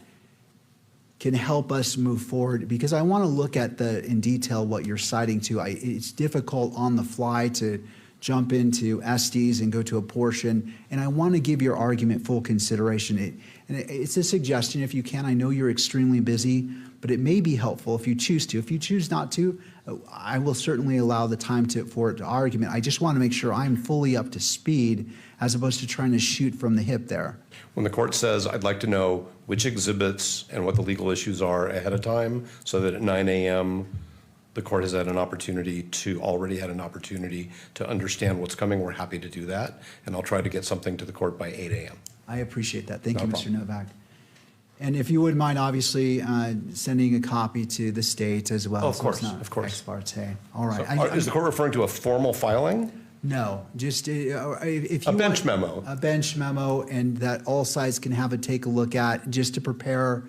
can help us move forward? Because I want to look at in detail what you're citing to. It's difficult on the fly to jump into SDs and go to a portion, and I want to give your argument full consideration. It's a suggestion if you can. I know you're extremely busy, but it may be helpful if you choose to. If you choose not to, I will certainly allow the time for it to argument. I just want to make sure I'm fully up to speed as opposed to trying to shoot from the hip there. When the court says, I'd like to know which exhibits and what the legal issues are ahead of time so that at 9 a.m. the court has already had an opportunity to understand what's coming, we're happy to do that. And I'll try to get something to the court by 8 a.m. I appreciate that. Thank you, No Mr. problem. Novak. And if you would mind, obviously, sending a copy to the state as well. Oh, of so it's course, not of course. Ex parte. All right. So, is the court referring to a formal filing? No, just if you A bench want memo. a bench memo, and that all sides can have take a look at, just to prepare,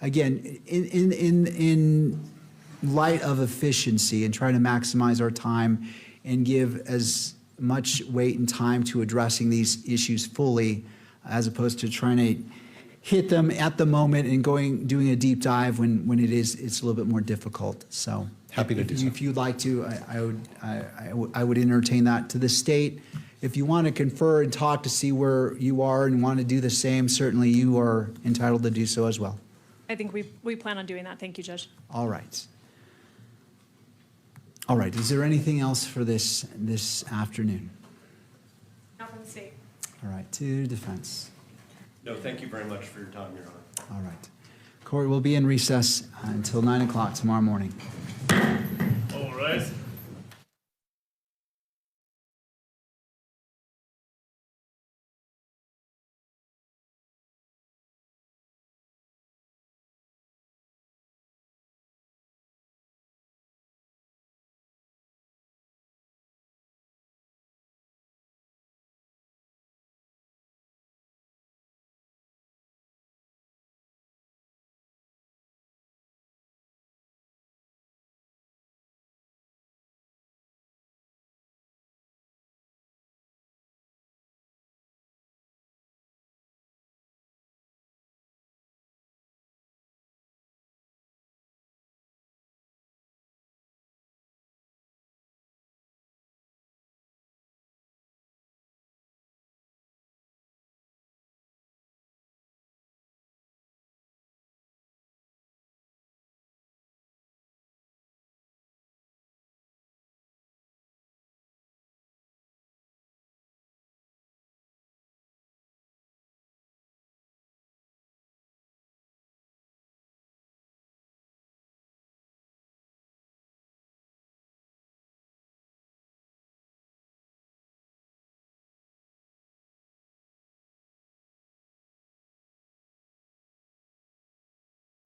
again, in light of efficiency and trying to maximize our time and give as much weight and time to addressing these issues fully, as opposed to trying to hit them at the moment and doing a deep dive when it's a little bit more difficult. So Happy to do so. If you'd like to, I would entertain that to the state. If you want to confer and talk to see where you are and want to do the same, certainly you are entitled to do so as well. I think we plan on doing that. Thank you, Judge. All right. All right. Is there anything else for this afternoon? Not from the state. All right. To defense. No, thank you very much for your time, Your Honor. All right. Court will be in recess until 9 o'clock tomorrow morning. All right.